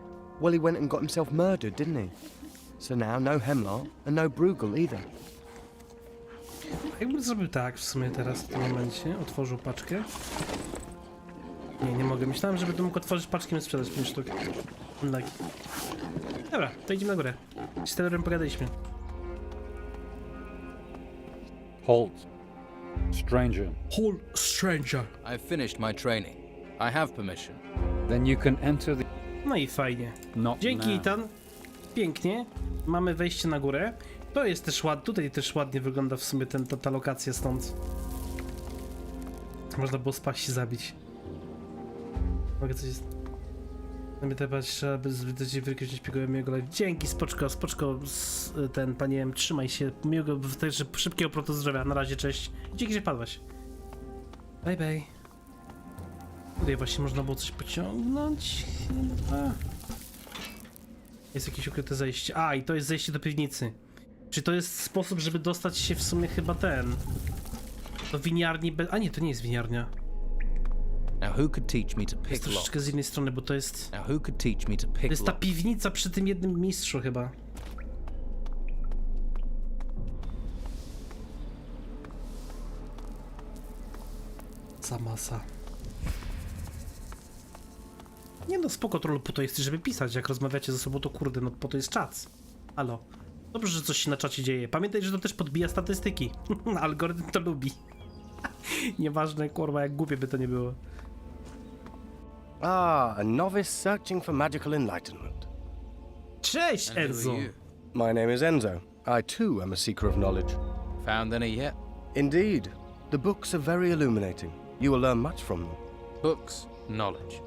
Well, he went and got himself murdered, didn't he? So now, no Hemlar, and no Bruegel either. Jakbym zrobił tak w sumie teraz w tym momencie, otworzył paczkę. Nie mogę. Myślałem, że będę mógł otworzyć paczkę i sprzedać 5 sztuk. Unlucky. Dobra, to idziemy na górę. Z Taylorem pogadaliśmy. Halt. Stranger. Halt, stranger. I've finished my training. I have permission. Then you can enter the... No i fajnie. Not Dzięki, now. Ethan. Pięknie. Mamy wejście na górę. To jest też ładnie. Tutaj też ładnie wygląda w sumie ta lokacja stąd. Można było spaść i zabić. Mogę coś... Trzeba by zbyt wielkość śpiegołem miłego live. Dzięki, spoczko, ten, panie, trzymaj się. Miłego, też szybkiego proto zdrowia. Na razie, cześć. Dzięki, że padłaś. Bye. Tutaj właśnie można było coś pociągnąć. Chyba. Jest jakieś ukryte zejście. A, i to jest zejście do piwnicy. Czy to jest sposób, żeby dostać się w sumie chyba do winiarni A nie, to nie jest winiarnia. Now who could teach me to pick Jest troszeczkę z innej strony, bo to jest... Now who could teach me to pick To jest ta piwnica przy tym jednym mistrzu chyba. Masa. Nie no, spoko, trollu, po to jest, żeby pisać. Jak rozmawiacie ze sobą, to kurde, no po to jest czat. Halo. Dobrze, że coś się na czacie dzieje. Pamiętaj, że to też podbija statystyki. Algorytm to lubi. Nieważne, kurwa, jak głupie by to nie było. Ah, a novice searching for magical enlightenment. Cześć, Enzo. My name is Enzo. I too am a seeker of knowledge. Found any yet? Indeed. The books are very illuminating. You will learn much from them. Books, knowledge.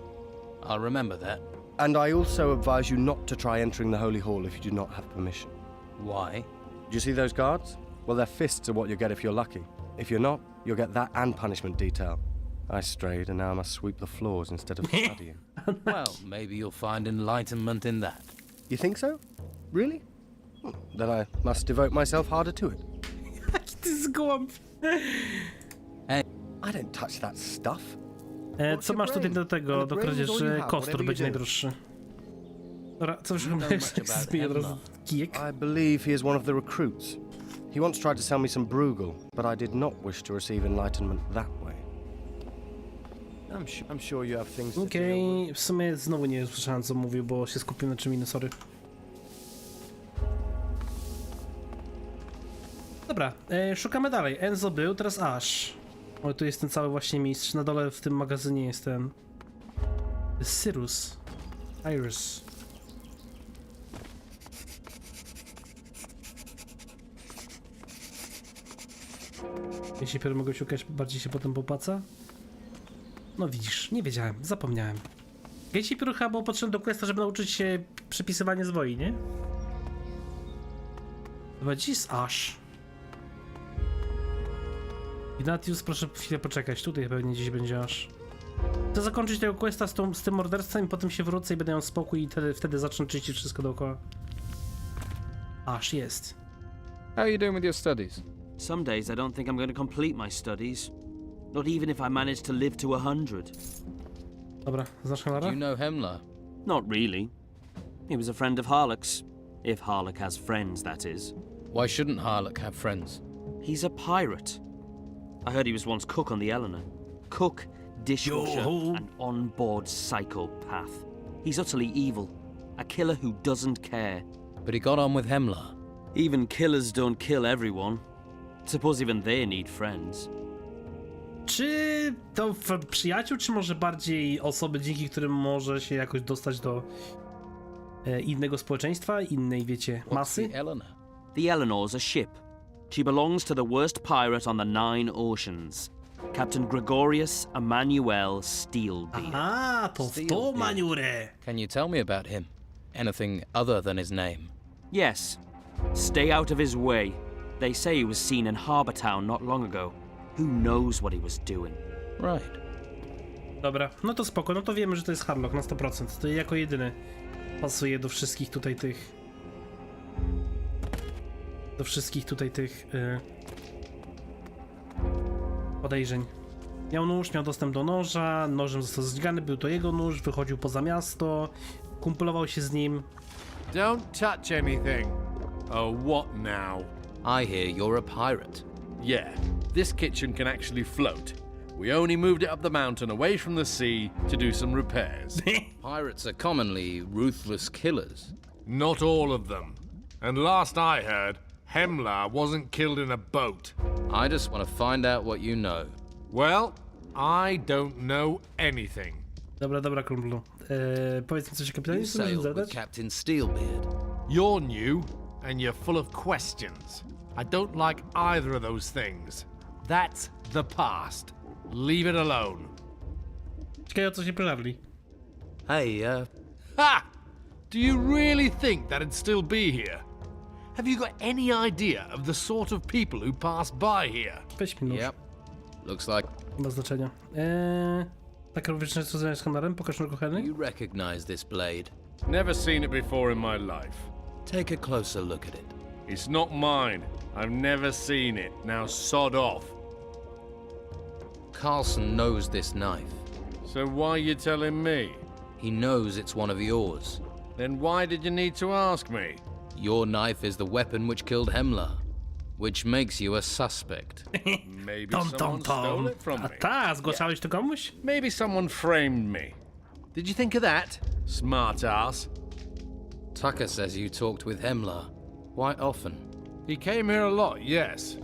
I'll remember that. And I also advise you not to try entering the Holy Hall if you do not have permission. Why? Do you see those guards? Well, their fists are what you'll get if you're lucky. If you're not, you'll get that and punishment detail. I strayed, and now I must sweep the floors instead of studying. Well, maybe you'll find enlightenment in that. You think so? Really? Then I must devote myself harder to it. Jaki ty zgłąb. I don't touch that stuff. Co masz tutaj do tego, do kradzieży? Kostur będzie najdroższy. Dobra, co już zmienię od razu kijek? I believe he is one of the recruits. He once tried to sell me some Bruegel, but I did not wish to receive enlightenment that way. I'm sure you have things to Okej, w sumie znowu nie usłyszałem co mówił, bo się skupiłem na czym innym, sorry. Dobra, szukamy dalej. Enzo był, teraz Ash. O, tu jest ten cały właśnie mistrz. Na dole w tym magazynie jest ten... Iris. Jeśli dopiero mogę szukać, bardziej się potem popłaca? No widzisz, nie wiedziałem, zapomniałem. Gatekeeper Pióro chyba było potrzebne do questa, żeby nauczyć się przepisywania zwoi, nie? Chyba gdzie jest Ash? Ignatius, proszę chwilę poczekać, tutaj pewnie gdzieś będzie Ash. Chcę zakończyć tego questa z tym morderstwem i potem się wrócę i będę miał spokój i wtedy zacznę czyścić wszystko dookoła. Ash jest. How are you doing with your studies? Some days I don't think I'm going to complete my studies. Not even if I managed to live to 100. Dobra, znasz Hemlara? Do you know Hemlar? Not really. He was a friend of Harlock's. If Harlock has friends, that is. Why shouldn't Harlock have friends? He's a pirate. I heard he was once cook on the Eleanor. Cook, dishwasher, and on-board psychopath. He's utterly evil. A killer who doesn't care. But he got on with Hemlar. Even killers don't kill everyone. Suppose even they need friends. Czy to przyjaciół, czy może bardziej osoby, dzięki którym może się jakoś dostać do innego społeczeństwa, innej, wiecie, masy? The Eleanor? The Eleanor's a ship. She belongs to the worst pirate on the 9 oceans. Captain Gregorius Emmanuel Steelbeard. Aha, to w tą maniurę! Can you tell me about him? Anything other than his name? Yes. Stay out of his way. They say he was seen in Harbour Town not long ago. Who knows what he was doing? Right. Dobra, no to spoko, no to wiemy, że to jest Harlock na 100%. To jako jedyny pasuje do wszystkich tutaj tych... Do wszystkich tutaj tych... podejrzeń. Miał nóż, miał dostęp do noża, nożem został zdźgany, był to jego nóż, wychodził poza miasto, kumplował się z nim. Don't touch anything. Oh, what now? I hear you're a pirate. Yeah, this kitchen can actually float. We only moved it up the mountain away from the sea to do some repairs. Pirates are commonly ruthless killers. Not all of them. And last I heard, Hemlar wasn't killed in a boat. I just want to find out what you know. Well, I don't know anything. Dobra, kumplu. Powiedz mi coś o kapitanie, You co możesz sailed with zadać? Captain Steelbeard. You're new, and you're full of questions. I don't like either of those things. That's the past. Leave it alone. Ciekawe, o co się pytali. Hey, Ha! Do you really think that'd still be here? Have you got any idea of the sort of people who pass by here? Weź mi nóż. Yep. Looks like... Nie ma znaczenia. Tak również co z Hemlarem? Pokaż nóż kochany. You recognize this blade? Never seen it before in my life. Take a closer look at it. It's not mine. I've never seen it. Now sod off. Carlson knows this knife. So why are you telling me? He knows it's one of yours. Then why did you need to ask me? Your knife is the weapon which killed Hemlar, which makes you a suspect. Maybe someone stole it from me. A ta, zgłaszałeś to komuś? Maybe someone framed me. Did you think of that, smart ass? Tucker says you talked with Hemlar quite often. He came here a lot, yes.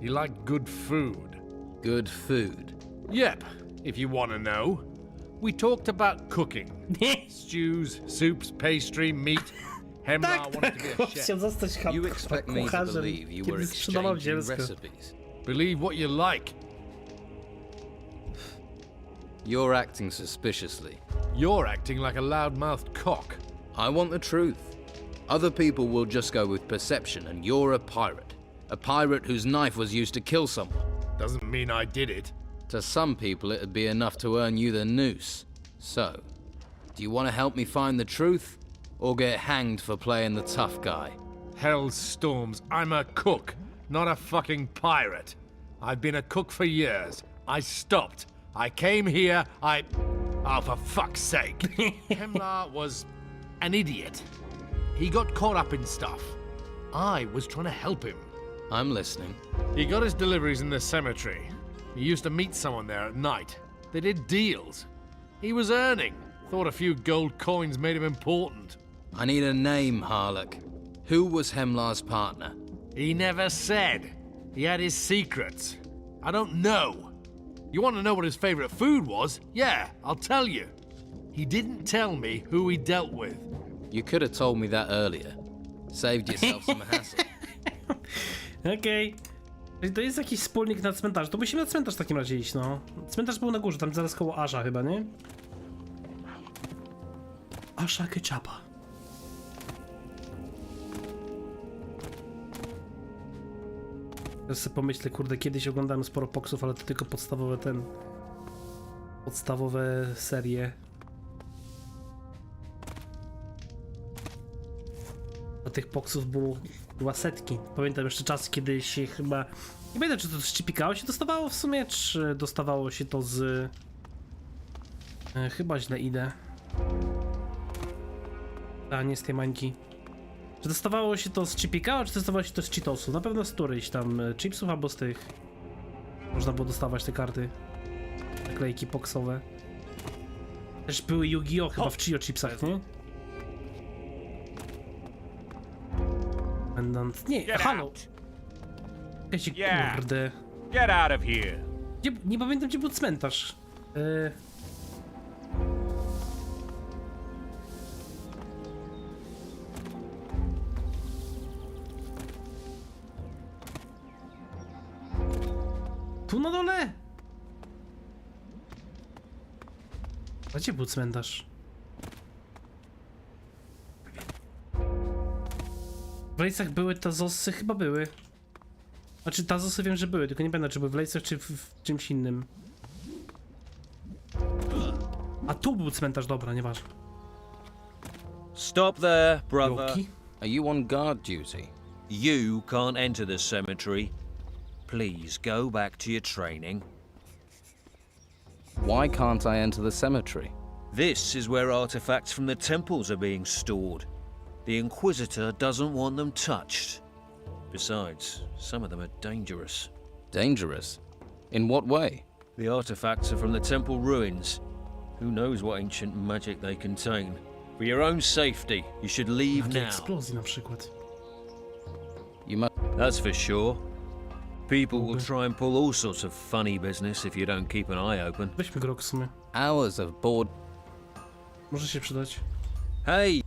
He liked good food. Good food? Yep, if you want to know. We talked about cooking. Stews, soups, pastry, meat. Hemlar wanted to be a chef. Chciał zostać You expect me to kucharzem, believe you were kiedy sprzedawał exchanging dziecko. recipes? Believe what you like. You're acting suspiciously. You're acting like a loud-mouthed cock. I want the truth. Other people will just go with perception, and you're a pirate. A pirate whose knife was used to kill someone. Doesn't mean I did it. To some people, it'd be enough to earn you the noose. So, do you want to help me find the truth, or get hanged for playing the tough guy? Hell's storms, I'm a cook, not a fucking pirate. I've been a cook for years. I stopped. I came here, Oh, for fuck's sake. Hemlar was an idiot. He got caught up in stuff. I was trying to help him. I'm listening. He got his deliveries in the cemetery. He used to meet someone there at night. They did deals. He was earning. Thought a few gold coins made him important. I need a name, Harlock. Who was Hemlar's partner? He never said. He had his secrets. I don't know. You want to know what his favorite food was? Yeah, I'll tell you. He didn't tell me who he dealt with. You could have told me that earlier. Saved yourself some hassle. Okej. To jest jakiś wspólnik na cmentarzu. To musimy na cmentarz w takim razie iść, no. Cmentarz był na górze, tam zaraz koło Asha chyba, nie? Asha Ketchupa. Ja sobie pomyślę, kurde, kiedyś oglądałem sporo poksów, ale to tylko podstawowe podstawowe serie. Do tych poksów była setki. Pamiętam jeszcze czas, kiedy się chyba... Nie pamiętam, czy to z chipikało się dostawało w sumie, czy dostawało się to z... Chyba źle idę. A nie z tej mańki. Czy dostawało się to z chipikało, czy dostawało się to z cheatosu? Na pewno z któryś tam chipsów albo z tych. Można było dostawać te karty. Naklejki poksowe. Też były Yu-Gi-Oh! Chyba w Chio chipsach, nie? Pendant. Nie, halo! Kurde. Get out of here. Nie pamiętam, gdzie był cmentarz. Tu na dole? A gdzie był cmentarz? W Lejsach były tazosy? Chyba były. Znaczy tazosy wiem, że były, tylko nie pamiętam, czy były w Lejsach, czy w czymś innym. A tu był cmentarz, dobra, nieważne. Stop there, brother. Yoki? Are you on guard duty? You can't enter the cemetery. Please go back to your training. Why can't I enter the cemetery? This is where artifacts from the temples are being stored. The Inquisitor doesn't want them touched. Besides, some of them are dangerous. Dangerous? In what way? The artifacts are from the temple ruins. Who knows what ancient magic they contain? For your own safety, you should leave Takie now. eksplozji na przykład. You must... That's for sure. People will try and pull all sorts of funny business if you don't keep an eye open. Weźmy grok w sumie. Hours of bored... Może się przydać. Hey!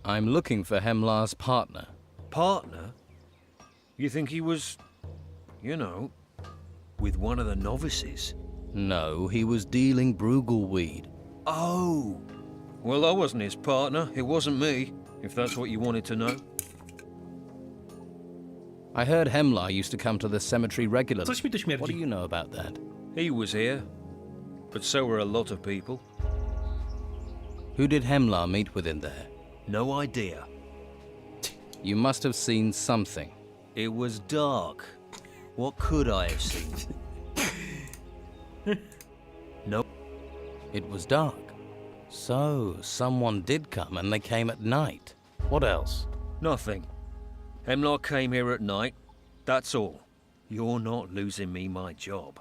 I'm looking for Hemlar's partner. Partner? You think he was, you know, with one of the novices? No, he was dealing Brugelweed. Oh! Well, I wasn't his partner. It wasn't me, if that's what you wanted to know. I heard Hemlar used to come to the cemetery regularly. Coś mi tu śmierdzi. What do you know about that? He was here, but so were a lot of people. Who did Hemlar meet with in there? No idea. You must have seen something. It was dark. What could I have seen? No. It was dark. So, someone did come and they came at night. What else? Nothing. Hemlar came here at night. That's all. You're not losing me my job.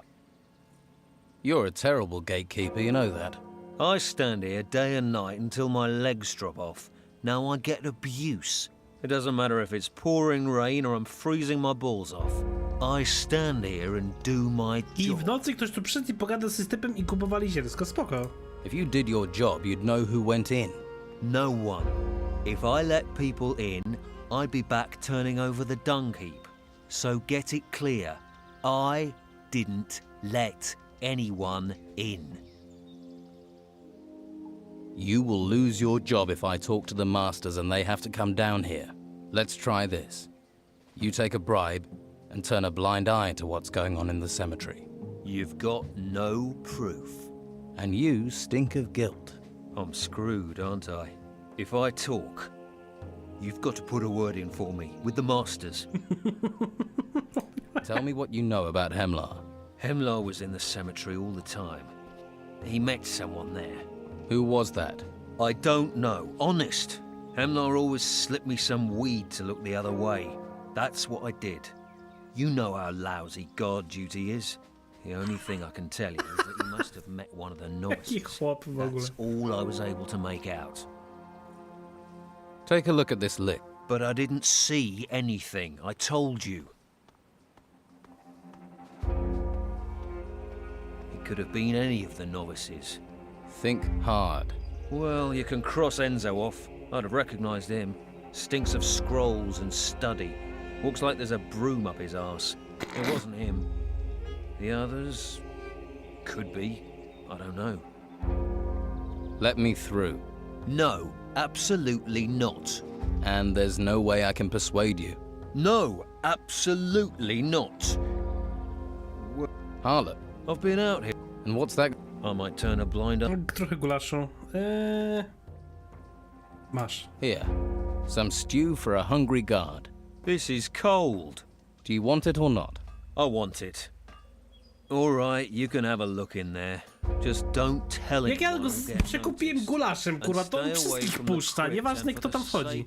You're a terrible gatekeeper, you know that. I stand here day and night until my legs drop off. Now I get abuse. It doesn't matter if it's pouring rain or I'm freezing my balls off. I stand here and do my I job. w nocy ktoś tu przyszedł i pogadał z systemem i kupowali zielsko, spoko. If you did your job, you'd know who went in. No one. If I let people in, I'd be back turning over the dung heap. So get it clear. I didn't let anyone in. You will lose your job if I talk to the masters and they have to come down here. Let's try this. You take a bribe and turn a blind eye to what's going on in the cemetery. You've got no proof. And you stink of guilt. I'm screwed, aren't I? If I talk, you've got to put a word in for me with the masters. Tell me what you know about Hemlar. Hemlar was in the cemetery all the time. He met someone there. Who was that? I don't know, honest. Hemlar always slipped me some weed to look the other way. That's what I did. You know how lousy guard duty is. The only thing I can tell you is that he must have met one of the novices. That's all I was able to make out. Take a look at this lick. But I didn't see anything, I told you. It could have been any of the novices. Think hard. Well, you can cross Enzo off. I'd have recognized him. Stinks of scrolls and study. Looks like there's a broom up his arse. It wasn't him. The others... could be. I don't know. Let me through. No, absolutely not. And there's no way I can persuade you. No, absolutely not. Harlot. I've been out here. And what's that? I might turn a blind eye. Trochę gulaszu. Masz. Here. Some stew for a hungry guard. This is cold. Do you want it or not? I want it. All right, you can have a look in there. Just don't tell Jak ja anyone go I'll get przekupiłem gulaszem, kurwa, to on wszystkich puszcza, nieważne kto tam wchodzi.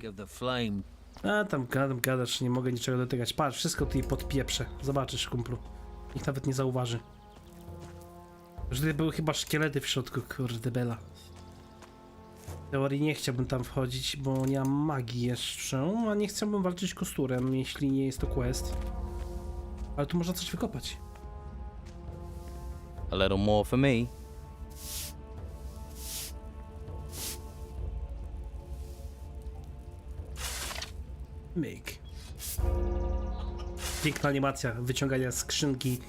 A tam gadasz, nie mogę niczego dotykać. Patrz, wszystko tutaj podpieprzę. Zobaczysz, kumplu. Nikt nawet nie zauważy. Że tutaj były chyba szkielety w środku, kurde bela. W teorii nie chciałbym tam wchodzić, bo nie mam magii jeszcze, a nie chciałbym walczyć kosturem, jeśli nie jest to quest. Ale tu można coś wykopać. A little more for me. Myk. Piękna animacja wyciągania skrzynki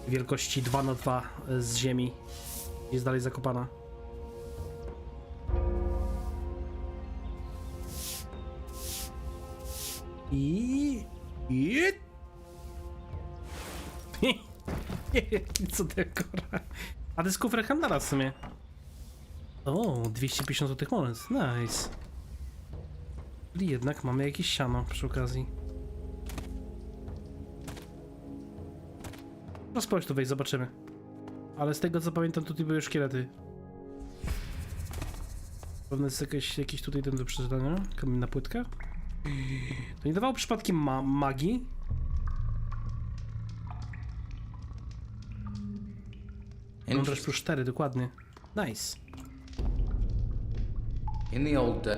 wielkości 2x2 z ziemi. Jest dalej zakopana. Co dekora? A to jest kufr handlara w sumie. O, 250 złotych monet. Nice. Czyli jednak mamy jakieś siano przy okazji. No spójrz tu wejść, zobaczymy. Ale z tego co pamiętam, tutaj były szkielety. Pewnie jest jakiś tutaj ten do przeczytania. Kamienna płytka. To nie dawało przypadkiem magii? Mądrość plus 4, dokładnie. Nice. In the old day.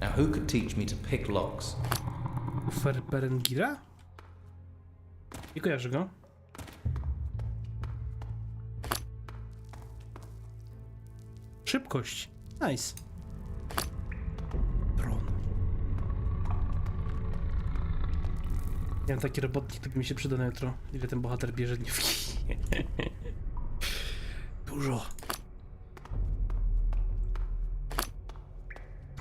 Now who could teach me to pick locks? Berengira? Nie kojarzę go. Szybkość. Nice. Dron. Ja mam taki robotnik, to by mi się przydał na jutro. Ile ten bohater bierze dniówki? Dużo.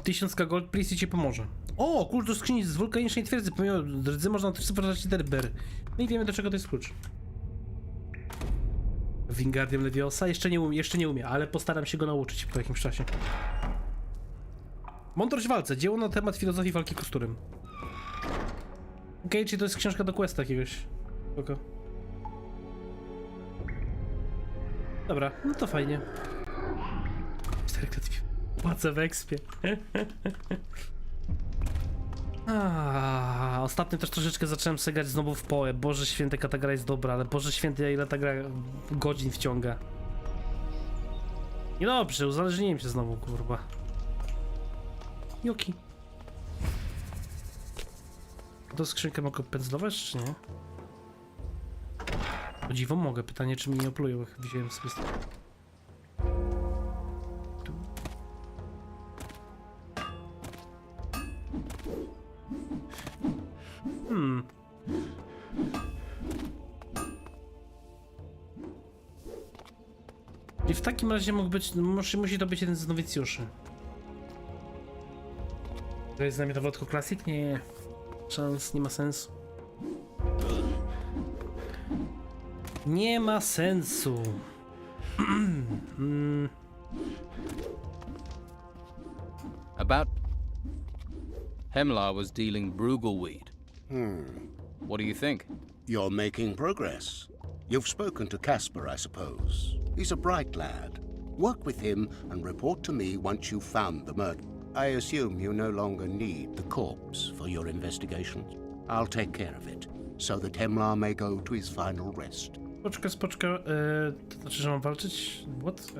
1000 gold, please, i ci pomoże. O, klucz do skrzyni z wulkanicznej twierdzy. Pomimo rdzy można przepraszać derber. No i wiemy, do czego to jest klucz. Wingardium Leviosa? Jeszcze nie umie, ale postaram się go nauczyć po jakimś czasie. Mądrość w walce. Dzieło na temat filozofii walki kosturem. Okej, czyli to jest książka do questa jakiegoś. Spoko. Dobra, no to fajnie. 4 klatki. Płacę w ekspie. Ostatnio też troszeczkę zacząłem segać znowu w połę. Boże święty, jaka ta gra jest dobra, ale Boże święty, ile ta gra godzin wciąga. Niedobrze, uzależniłem się znowu, kurwa. Joki. Do skrzynkę mogę pędzlować, czy nie? O dziwo mogę, pytanie czy mi nie oplują, jak wziąłem sobie. I w takim razie mógł być, musi to być jeden z nowicjuszy. To jest z nami to wodko Classic? Nie. Szans, nie ma sensu. Nie ma sensu. About Hemlar was dealing Brugelweed. What do you think? You're making progress. You've spoken to Casper, I suppose. He's a bright lad. Work with him and report to me once you've found the murder. I assume you no longer need the corpse for your investigations. I'll take care of it, so that Hemlar may go to his final rest. Spoczka, to znaczy, że mam walczyć? What?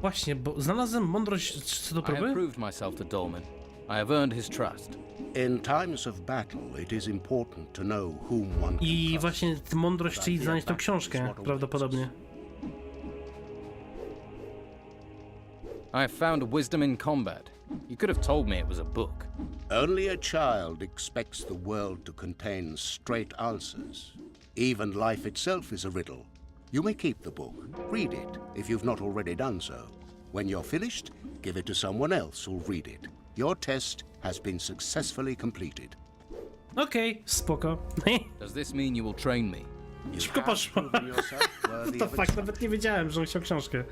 Właśnie, bo znalazłem mądrość co do próby? I have proved myself to Dolman. I have earned his trust. In times of battle, it is important to know whom one can I trust. właśnie mądrość, czyli znaleźć tą książkę, prawdopodobnie. I have found wisdom in combat. You could have told me it was a book. Only a child expects the world to contain straight answers. Even life itself is a riddle. You may keep the book. Read it, if you've not already done so. When you're finished, give it to someone else who'll read it. Your test has been successfully completed. Okej, spoko. Does this mean you will train me? Szybko poszło. To fakt, nawet nie wiedziałem, że on chciał książkę.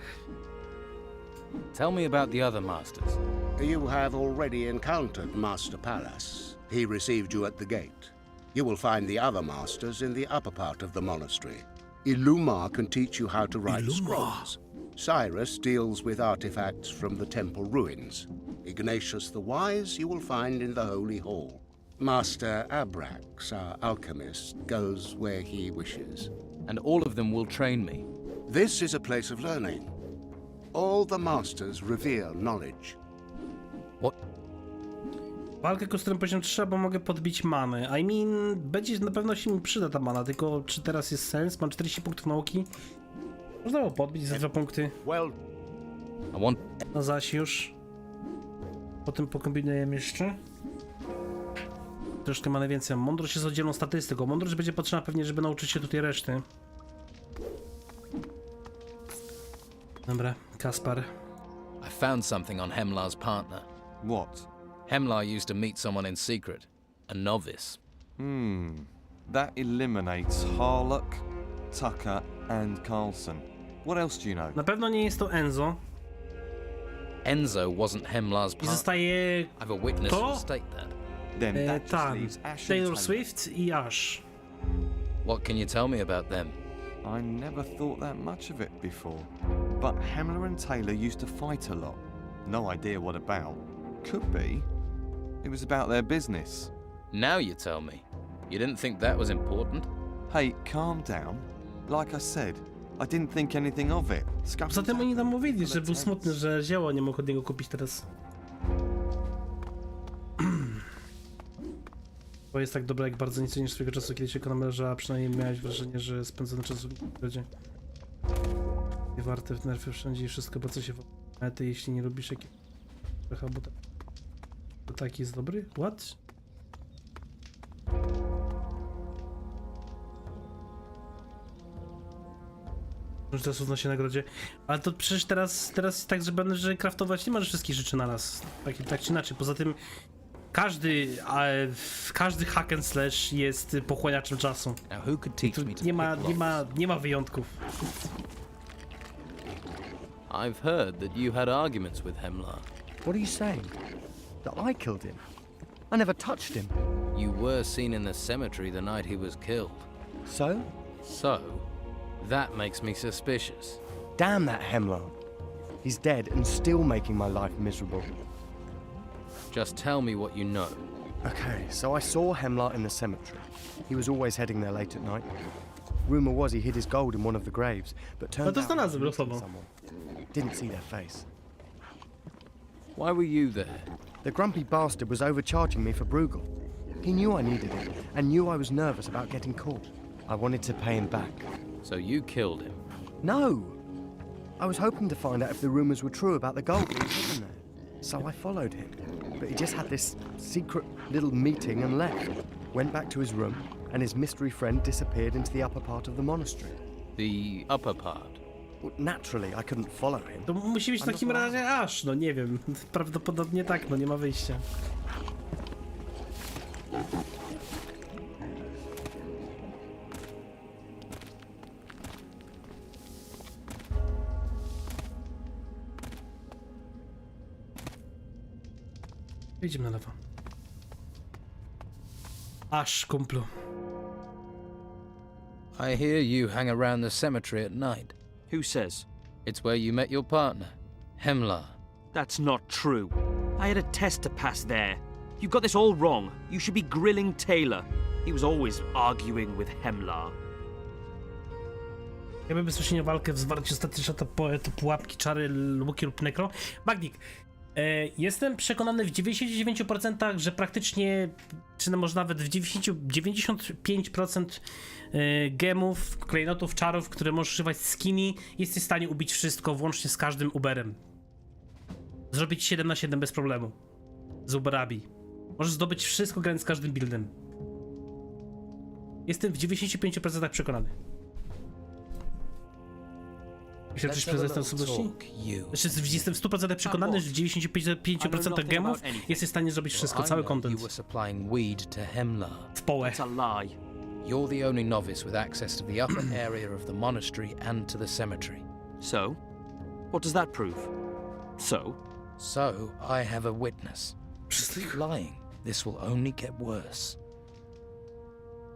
Tell me about the other masters. You have already encountered Master Pallas. He received you at the gate. You will find the other masters in the upper part of the monastery. Illumar can teach you how to write scrolls. Cyrus deals with artifacts from the temple ruins. Ignatius the Wise you will find in the Holy Hall. Master Abrax, our alchemist, goes where he wishes. And all of them will train me? This is a place of learning. All the masters revere knowledge. Walkę kosturem poziom 3, bo mogę podbić manę. I mean, będzie na pewno się mi przyda ta mana, tylko czy teraz jest sens? Mam 40 punktów nauki. Można było podbić za 2 punkty. No zaś już. Potem pokombinujemy jeszcze. Troszkę mamy więcej. Mądrość jest oddzielną statystyką. Mądrość będzie potrzebna pewnie, żeby nauczyć się tutaj reszty. Dobra, Kaspar. I found something on Hemlar's partner. What? Hemlar used to meet someone in secret. A novice. That eliminates Harlock, Tucker and Carlson. What else do you know? Na pewno nie jest to Enzo. Enzo wasn't Hemlar's I partner. zostaje I've a witness who will state that. Then that just tak, leaves Ash and Taylor Swift i Ash. What can you tell me about them? I never thought that much of it before. But Hemler and Taylor used to fight a lot. No idea what about. Could be. It was about their business. Now you tell me. You didn't think that was important? Hey, calm down. Like I said, I didn't think anything of it. Poza tym oni tam mówili, że był smutny, że zioło nie mógł od niego kupić teraz. Bo jest tak dobre, jak bardzo nie cenisz swojego czasu, kiedy się ekonomia, a przynajmniej miałeś wrażenie, że spędzony czas w ludzie. Nie warte w nerwy wszędzie i wszystko, bo co się w jeśli nie lubisz jakiś... Bo to taki jest dobry? What? Może teraz uzna się nagrodzie. Ale to przecież teraz jest tak, że craftować nie możesz wszystkich rzeczy na raz. Tak czy inaczej. Poza tym każdy hack and slash jest pochłaniaczem czasu. Nie ma wyjątków. I've heard that you had arguments with Hemlar. What are you saying? That I killed him? I never touched him. You were seen in the cemetery the night he was killed. So? So, that makes me suspicious. Damn that Hemlar. He's dead and still making my life miserable. Just tell me what you know. Okay, so I saw Hemlar in the cemetery. He was always heading there late at night. Rumor was he hid his gold in one of the graves, but turned out he was someone. Didn't see their face. Why were you there? The grumpy bastard was overcharging me for Bruegel. He knew I needed it, and knew I was nervous about getting caught. I wanted to pay him back. So you killed him? No! I was hoping to find out if the rumors were true about the gold being hidden there. So I followed him. But he just had this secret little meeting and left. Went back to his room, and his mystery friend disappeared into the upper part of the monastery. The upper part? Well, naturally, I couldn't follow him. To musi być w takim razie Ash, no nie wiem. Prawdopodobnie tak, no nie ma wyjścia. Idziemy na lewo. Ash, kumplu. I hear you hang around the cemetery at night. Who says? It's where you met your partner, Hemlar. That's not true. I had a test to pass there. You got this all wrong. You should be grilling Taylor. He was always arguing with Hemlar. Jakby bezpośrednio walkę w zwarciu statyczne to pułapki, czary, łuki lub nekro. Magnik, jestem przekonany w 99%, że praktycznie, czy może nawet w 95% gemów, klejnotów, czarów, które możesz używać z skini, jesteś w stanie ubić wszystko, włącznie z każdym Uberem. Zrobić 7 na 7 bez problemu. Z Uberami. Możesz zdobyć wszystko grając z każdym buildem. Jestem w 95% przekonany. Myślę, że przez osobowości? Jestem w 100% przekonany, że w 95% gemów jesteś w stanie zrobić wszystko, cały content. W połę. You're the only novice with access to the upper area of the monastery and to the cemetery. So? What does that prove? So? So, I have a witness. Keep lying. This will only get worse.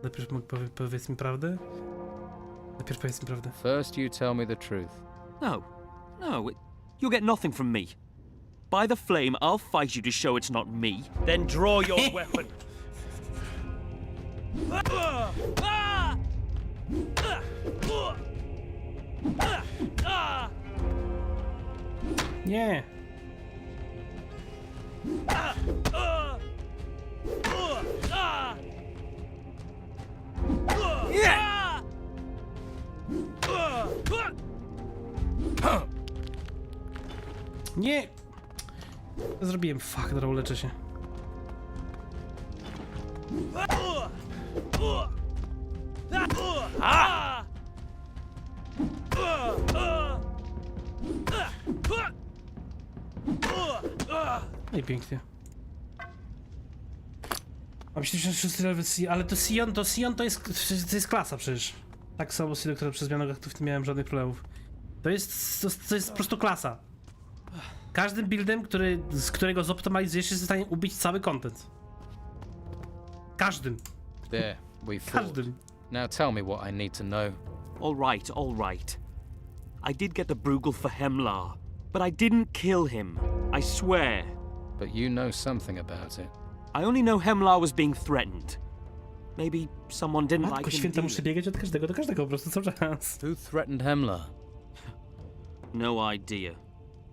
Najpierw powiedz mi prawdę? Najpierw powiedz mi prawdę. First you tell me the truth. No. You'll get nothing from me. By the flame, I'll fight you to show it's not me. Then draw your weapon. Nie. Nie! Zrobiłem, fuck, dobra, uleczę się. No i pięknie. A myślę, że 6 level Sion, ale to Sion to jest klasa przecież. Tak samo Sion, które przez zmianę aktów nie miałem żadnych problemów. To jest po prostu klasa. Każdym buildem, z którego zoptymalizujesz, jest w stanie ubić cały content. Każdym. There, we fought. Każdym. Now tell me what I need to know. All right. I did get the Bruegel for Hemlar, but I didn't kill him. I swear. But you know something about it. I only know Hemlar was being threatened. Maybe someone didn't Matko like him. święta, muszę biegać od każdego do każdego po prostu cały czas. Who threatened Hemlar? No idea.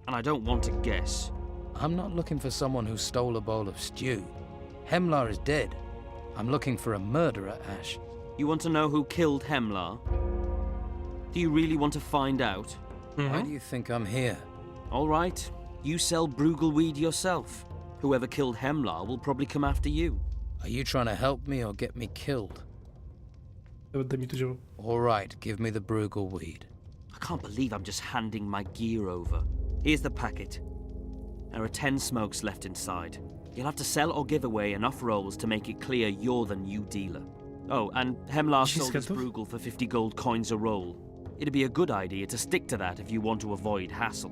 And I don't want to guess. I'm not looking for someone who stole a bowl of stew. Hemlar is dead. I'm looking for a murderer, Ash. You want to know who killed Hemlar? Do you really want to find out? Why do you think I'm here? All right. You sell Bruegel weed yourself. Whoever killed Hemlar will probably come after you. Are you trying to help me or get me killed? All right, give me the Bruegel weed. I can't believe I'm just handing my gear over. Here's the packet. There are 10 smokes left inside. You'll have to sell or give away enough rolls to make it clear you're the new dealer. Oh, and Hemlar sold his Bruegel for 50 gold coins a roll. It'd be a good idea to stick to that if you want to avoid hassle.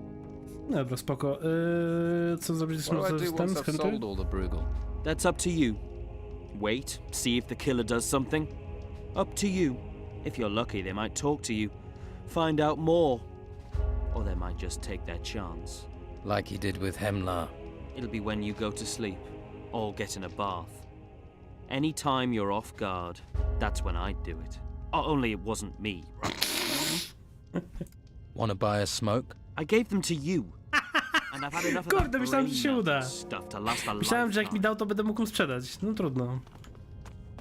Dobra, spoko. Co zrobić z tym skręty? That's up to you. Wait, see if the killer does something. Up to you. If you're lucky, they might talk to you, find out more. Or they might just take their chance. Like you did with Hemlar. It'll be when you go to sleep, or get in a bath. Any time you're off guard, that's when I'd do it. Only it wasn't me, right? Wanna buy a smoke? I gave them to you. And I've had enough of Kurde, that myślałem, że się uda. stuff to last a Myślałem, że jak mi lifetime. dał, to będę mógł sprzedać. No trudno.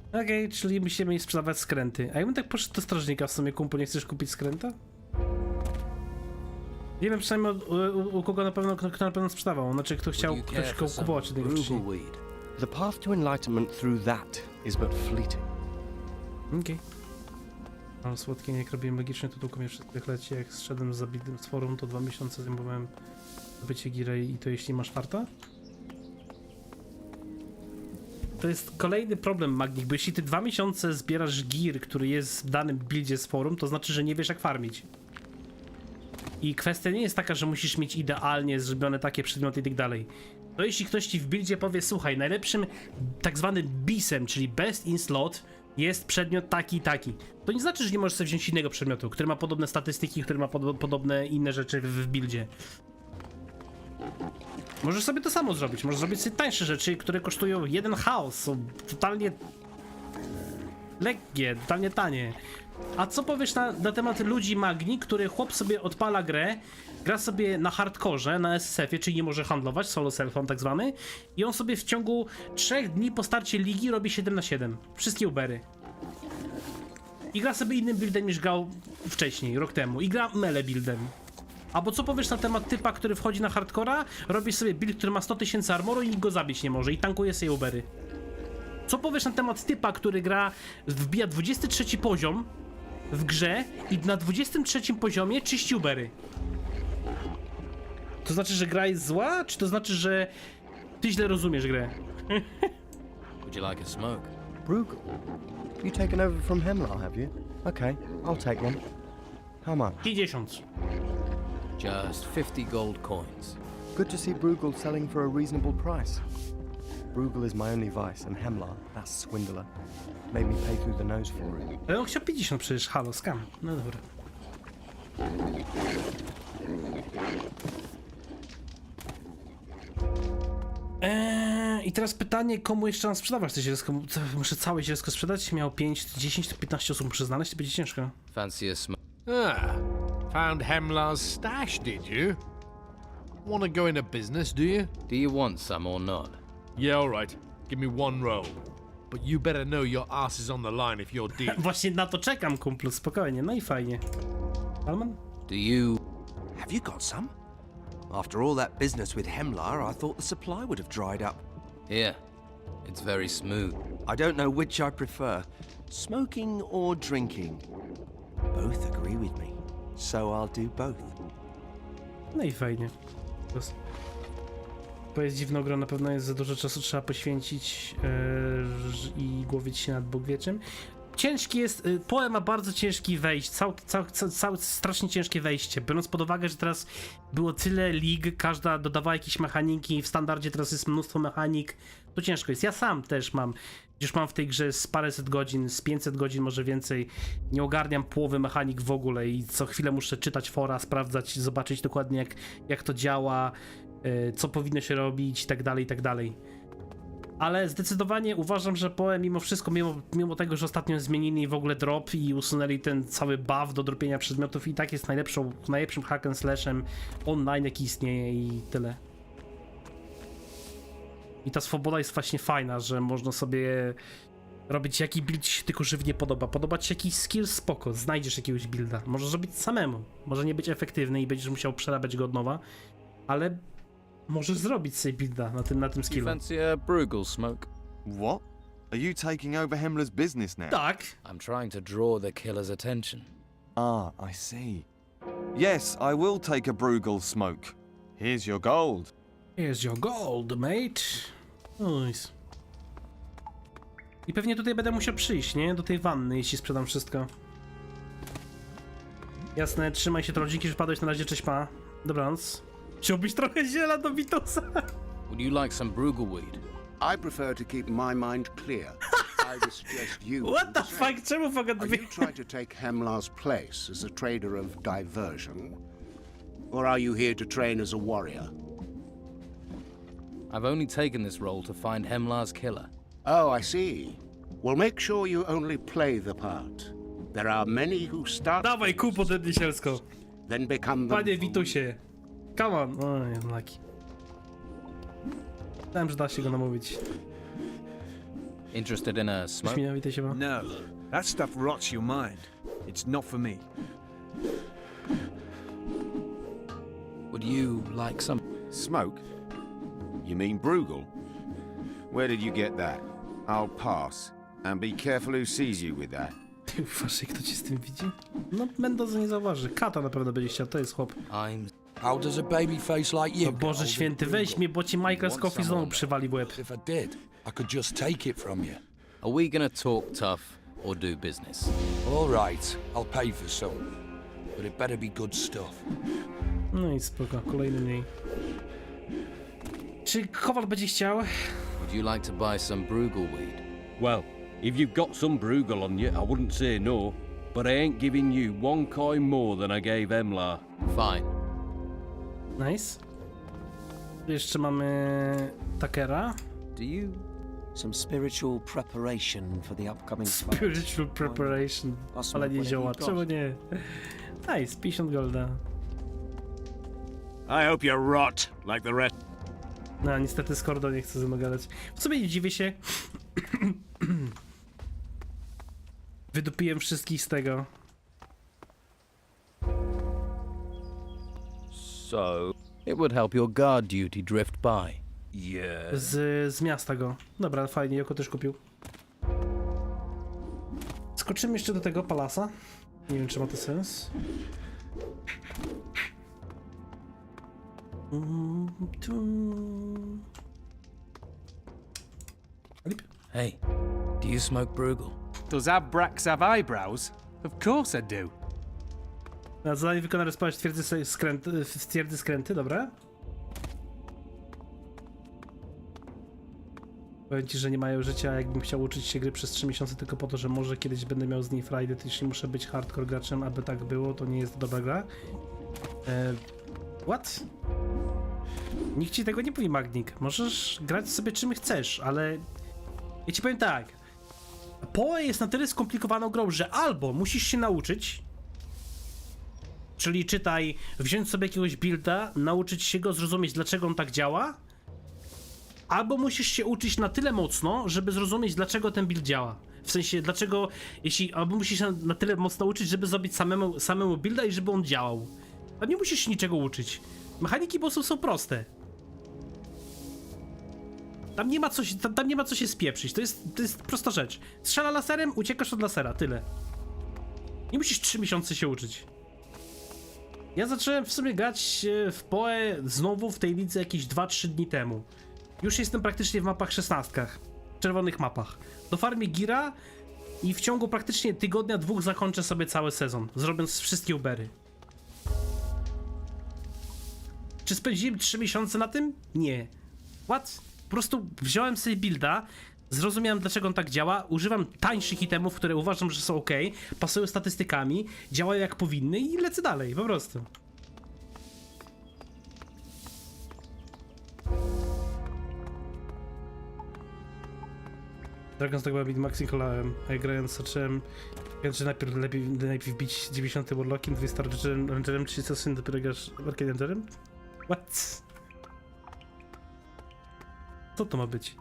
Okej, czyli musimy jej sprzedawać skręty. A jakbym tak poszedł do strażnika w sumie, kumpel, nie chcesz kupić skręta? Nie wiem przynajmniej u kogo na pewno, kto na pewno sprzedawał. Znaczy, kto chciał, ktoś kupować tego wcześniej. The path to enlightenment through that is but fleeting. Okej. Mam słodkie, jak robiłem magicznie, to tylko mnie wszystkich leci. Jak zszedłem z zabitym z forum, to 2 miesiące zajmowałem bycie girej i to jeśli masz farta? To jest kolejny problem, Magnik, bo jeśli ty 2 miesiące zbierasz gear, który jest w danym buildzie z forum, to znaczy, że nie wiesz jak farmić. I kwestia nie jest taka, że musisz mieć idealnie zrobione takie przedmioty i tak dalej. To jeśli ktoś ci w buildzie powie, słuchaj, najlepszym tak zwanym bisem, czyli best in slot, jest przedmiot taki i taki. To nie znaczy, że nie możesz sobie wziąć innego przedmiotu, który ma podobne statystyki, który ma podobne inne rzeczy w buildzie. Możesz sobie to samo zrobić, możesz zrobić sobie tańsze rzeczy, które kosztują jeden chaos, są totalnie lekkie, totalnie tanie. A co powiesz na temat ludzi magni, który chłop sobie odpala grę, gra sobie na hardkorze, na SSF-ie, czyli nie może handlować, solo self-on tak zwany, i on sobie w ciągu 3 dni po starcie ligi robi 7/7. Wszystkie Ubery. I gra sobie innym buildem niż grał wcześniej, rok temu. I gra melee buildem. Albo co powiesz na temat typa, który wchodzi na hardcora, robi sobie build, który ma 100 000 armoru i nikt go zabić nie może i tankuje sobie Ubery. Co powiesz na temat typa, który gra, wbija 23 poziom w grze i na 23 poziomie czyścił bery. To znaczy, że gra jest zła, czy to znaczy, że ty źle rozumiesz grę? Would you like a smoke? Bruegel? You taken over from Hemlar, have you? Okay, I'll take one. How much? 50. Just 50 gold coins. Good to see Bruegel selling for a reasonable price. Bruegel is my only vice, and Hemlar, that swindler, made me pay through the nose for it. Ale on chciał 50 przecież, halo, skam. No dobra. I teraz pytanie, komu jeszcze mam sprzedawać to zielsko? Muszę całe zielsko sprzedać? Miał 5, 10, 15 osób muszę znaleźć, to będzie ciężko. Fancy a smoke? Ah, found Hemlar's stash, did you? Want to go into business, do you? Do you want some or not? Yeah, all right. Give me one roll. But you better know your ass is on the line if you're deep. Właśnie na to czekam, kumplu, spokojnie, no i fajnie. Alman? Do you... Have you got some? After all that business with Hemlar, I thought the supply would have dried up. Here. It's very smooth. I don't know which I prefer, smoking or drinking. Both agree with me, so I'll do both. No i fajnie. To jest dziwną grą, na pewno jest za dużo czasu trzeba poświęcić i głowić się nad Bóg wie czym. Ciężki jest, Poe ma bardzo ciężki wejść, strasznie ciężkie wejście, biorąc pod uwagę, że teraz było tyle lig, każda dodawała jakieś mechaniki, w standardzie teraz jest mnóstwo mechanik, to ciężko jest. Ja sam też mam, już mam w tej grze z paręset godzin, z 500 godzin, może więcej, nie ogarniam połowy mechanik w ogóle i co chwilę muszę czytać fora, sprawdzać, zobaczyć dokładnie jak to działa, co powinno się robić i tak dalej, i tak dalej. Ale zdecydowanie uważam, że Poe mimo wszystko, mimo tego, że ostatnio zmienili w ogóle drop i usunęli ten cały buff do dropienia przedmiotów, i tak jest najlepszym hack and slashem online, jaki istnieje, i tyle. I ta swoboda jest właśnie fajna, że można sobie robić jaki build ci się tylko żywnie podoba ci się jakiś skill, spoko, znajdziesz jakiegoś builda, możesz zrobić samemu, może nie być efektywny i będziesz musiał przerabiać go od nowa, ale możesz zrobić sobie builda na tym skillu. You fancy a Bruegel smoke? What? Are you taking over Hemlar's business now? Tak. I'm trying to draw the killer's attention. Ah, I see. Yes, I will take a Bruegel smoke. Here's your gold. Here's your gold, mate. Nice. I pewnie tutaj będę musiał przyjść, nie? Do tej wanny, jeśli sprzedam wszystko. Jasne, trzymaj się trolldziki, że padłeś na razie, cześć pa. Dobranoc. Chciałbyś trochę ziela do Bitusa? Would you like some Bruegel weed? I prefer to keep my mind clear. I would suggest you... What the fuck? Czemu mogę... Are you trying to take Hemlar's place as a trader of diversion? Or are you here to train as a warrior? I've only taken this role to find Hemlar's killer. Oh, I see. Well, make sure you only play the part. There are many who start... Dawaj, kup ode mnie sielsko. Then become the... Panie Witusie. Come on. Oj, unlucky. Wiem, że da się go namówić. Interested in a smoke? No, that stuff rots your mind. It's not for me. Would you like some... Smoke? You mean Bruegel? Where did you get that? I'll pass. And be careful who sees you with that. Ty ufasz, kto ci z tym widzi? No, Mendoza nie zauważy. Kata na pewno będzie chciał, to jest chłop. How does a baby face like you? O Boże święty, weź mnie, bo ci Michael Scofield znowu przywali w łeb. If I did, I could just take it from you. Are we gonna talk tough or do business? All right, I'll pay for some. But it better be good stuff. No i spoko, kolejny mniej. Czy Kowal będzie chciał? Would you like to buy some Bruegel weed? Well, if you've got some Bruegel on you, I wouldn't say no. But I ain't giving you one coin more than I gave Hemlar. Fine. Nice. Jeszcze mamy Takera. Do you? Some spiritual preparation for the upcoming fight. Spiritual preparation. Ale nie zioła, czemu nie? Nice, 50 golda. I hope you rot like the rest. No, niestety Skordo nie chce ze mną gadać. W sumie nie dziwię się. Wydupiłem wszystkich z tego. So, it would help your guard duty drift by. Yeah. Z miasta go. Dobra, fajnie, Joko też kupił. Skoczymy jeszcze do tego palasa. Nie wiem, czy ma to sens. Hey, do you smoke Bruegel? Does Abrax have eyebrows? Of course I do. Na zadanie wykonane spać stwierdzy skręty, dobra? Powiem ci, że nie mają życia, jakbym chciał uczyć się gry przez 3 miesiące tylko po to, że może kiedyś będę miał z niej frajdę, to jeśli muszę być hardcore graczem, aby tak było, to nie jest to dobra gra. What? Nikt ci tego nie mówi, Magnik. Możesz grać sobie czym chcesz, ale ja ci powiem tak. PoE jest na tyle skomplikowaną grą, że albo musisz się nauczyć, czyli czytaj, wziąć sobie jakiegoś builda, nauczyć się go, zrozumieć, dlaczego on tak działa, albo musisz się uczyć na tyle mocno, żeby zrozumieć, dlaczego ten build działa. W sensie, dlaczego, albo musisz się na tyle mocno uczyć, żeby zrobić samemu builda i żeby on działał. Tam nie musisz się niczego uczyć. Mechaniki bossów są proste. Tam nie ma co się spieprzyć, to jest prosta rzecz. Strzela laserem, uciekasz od lasera, tyle. Nie musisz 3 miesiące się uczyć. Ja zacząłem w sumie grać w PoE znowu w tej lidze jakieś 2-3 dni temu. Już jestem praktycznie w mapach 16, czerwonych mapach. Do farmie gira i w ciągu praktycznie tygodnia, 2 zakończę sobie cały sezon, zrobiąc wszystkie ubery. Czy spędziłem 3 miesiące na tym? Nie. What? Po prostu wziąłem sobie builda, zrozumiałem, dlaczego on tak działa, używam tańszych itemów, które uważam, że są ok, pasują statystykami, działają jak powinny i lecę dalej, po prostu. Dragon's Dogma beat Maxi kolałem, a ja grając zacząłem, że najpierw bić 90 Warlockiem, 2 Star Rangerem, 30 Assassin, dopiero grasz Arcade Rangerem? What? Co to ma być?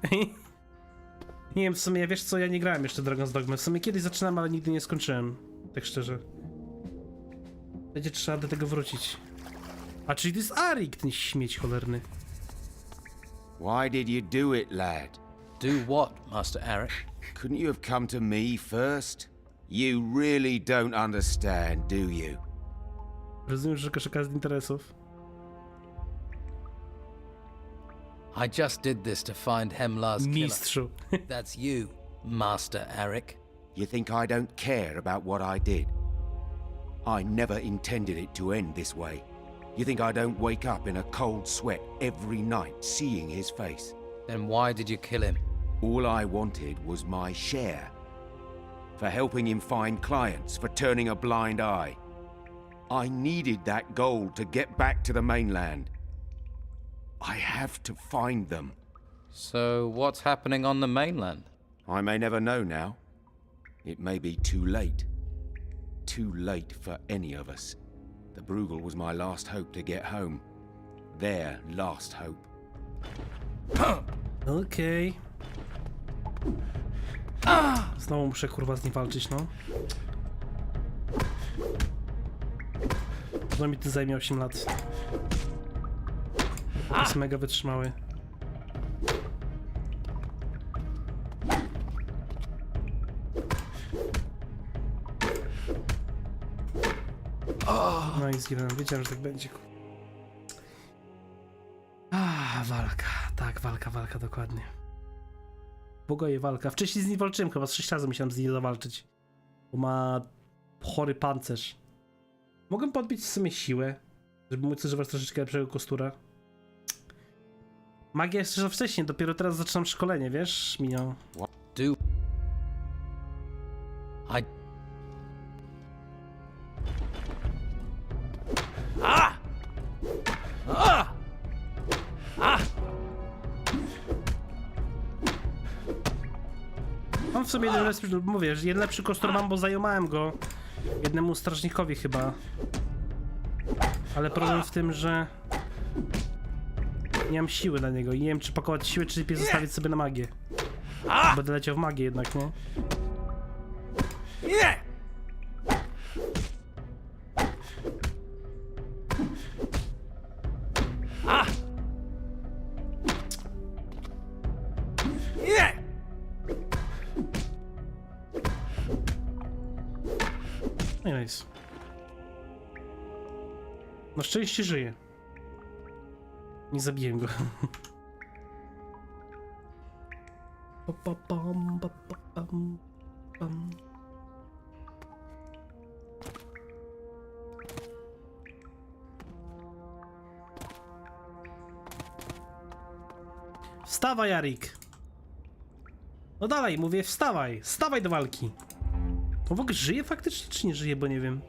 Nie wiem, w sumie, wiesz co, ja nie grałem jeszcze Dragon's Dogma. W sumie kiedyś zaczynałem, ale nigdy nie skończyłem. Tak szczerze. Będzie trzeba do tego wrócić. A czyli to jest Arik, ten śmieć cholerny. Why did you do it, lad? Do what, Master Eric? Couldn't you have come to me first? You really don't understand, do you? Rozumiem, że szukasz okazji interesów. I just did this to find Hemlar's killer. Mistrzu. That's you, Master Eric. You think I don't care about what I did? I never intended it to end this way. You think I don't wake up in a cold sweat every night seeing his face? Then why did you kill him? All I wanted was my share. For helping him find clients, for turning a blind eye. I needed that gold to get back to the mainland. I have to find them. So what's happening on the mainland? I may never know now. It may be too late. Too late for any of us. The Bruegel was my last hope to get home. Their last hope. Okej. Znowu muszę kurwa z nim walczyć, no. Znowu mi to zajmie 8 lat. Jest mega wytrzymały. No i zginąłem, wiedziałem, że tak będzie. Walka. Tak, walka, dokładnie. Bogoje walka. Wcześniej z nim walczyłem, chyba z 6 razy musiałem z nim zawalczyć. Bo ma chory pancerz. Mogę podbić w sumie siłę, żeby móc używać troszeczkę lepszego kostura. Magia jeszcze za wcześnie, dopiero teraz zaczynam szkolenie, wiesz, Minio? Mam w sobie jeden lepszy, mówię, że jeden lepszy kostur mam, bo zajomałem go jednemu strażnikowi chyba. Ale problem w tym, że nie mam siły na niego i nie wiem, czy pakować siłę, czy lepiej zostawić sobie na magię. Będę leciał w magię jednak, nie? No i nice. Na szczęście żyje. Nie zabiję go. Wstawaj, Arik. No dalej, mówię, wstawaj. Wstawaj do walki. On w ogóle żyje faktycznie, czy nie żyje, bo nie wiem.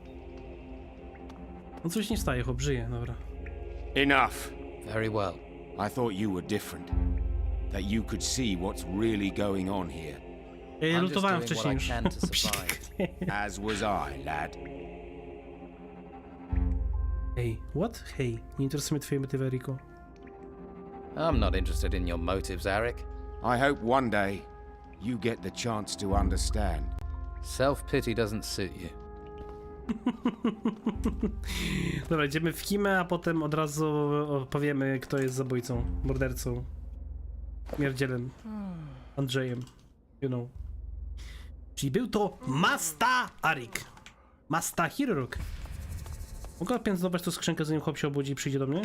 On coś nie staje, chłop, żyje, dobra. Enough. Very well. I thought you were different. That you could see what's really going on here. Lutowałem wcześniej już. As was I, lad. Hey, what? Hey, nie interesuje mnie twoje motywy, Rico. I'm not interested in your motives, Arik. I hope one day you get the chance to understand. Self-pity doesn't suit you. Dobra, idziemy w Kimę, a potem od razu powiemy, kto jest zabójcą, mordercą, śmierdzielem, Andrzejem, you know. Czyli był to Masta Arik. Masta Hrehoruk. Mogę lepiej zdobyć tą skrzynkę, zanim chłop się obudzi i przyjdzie do mnie?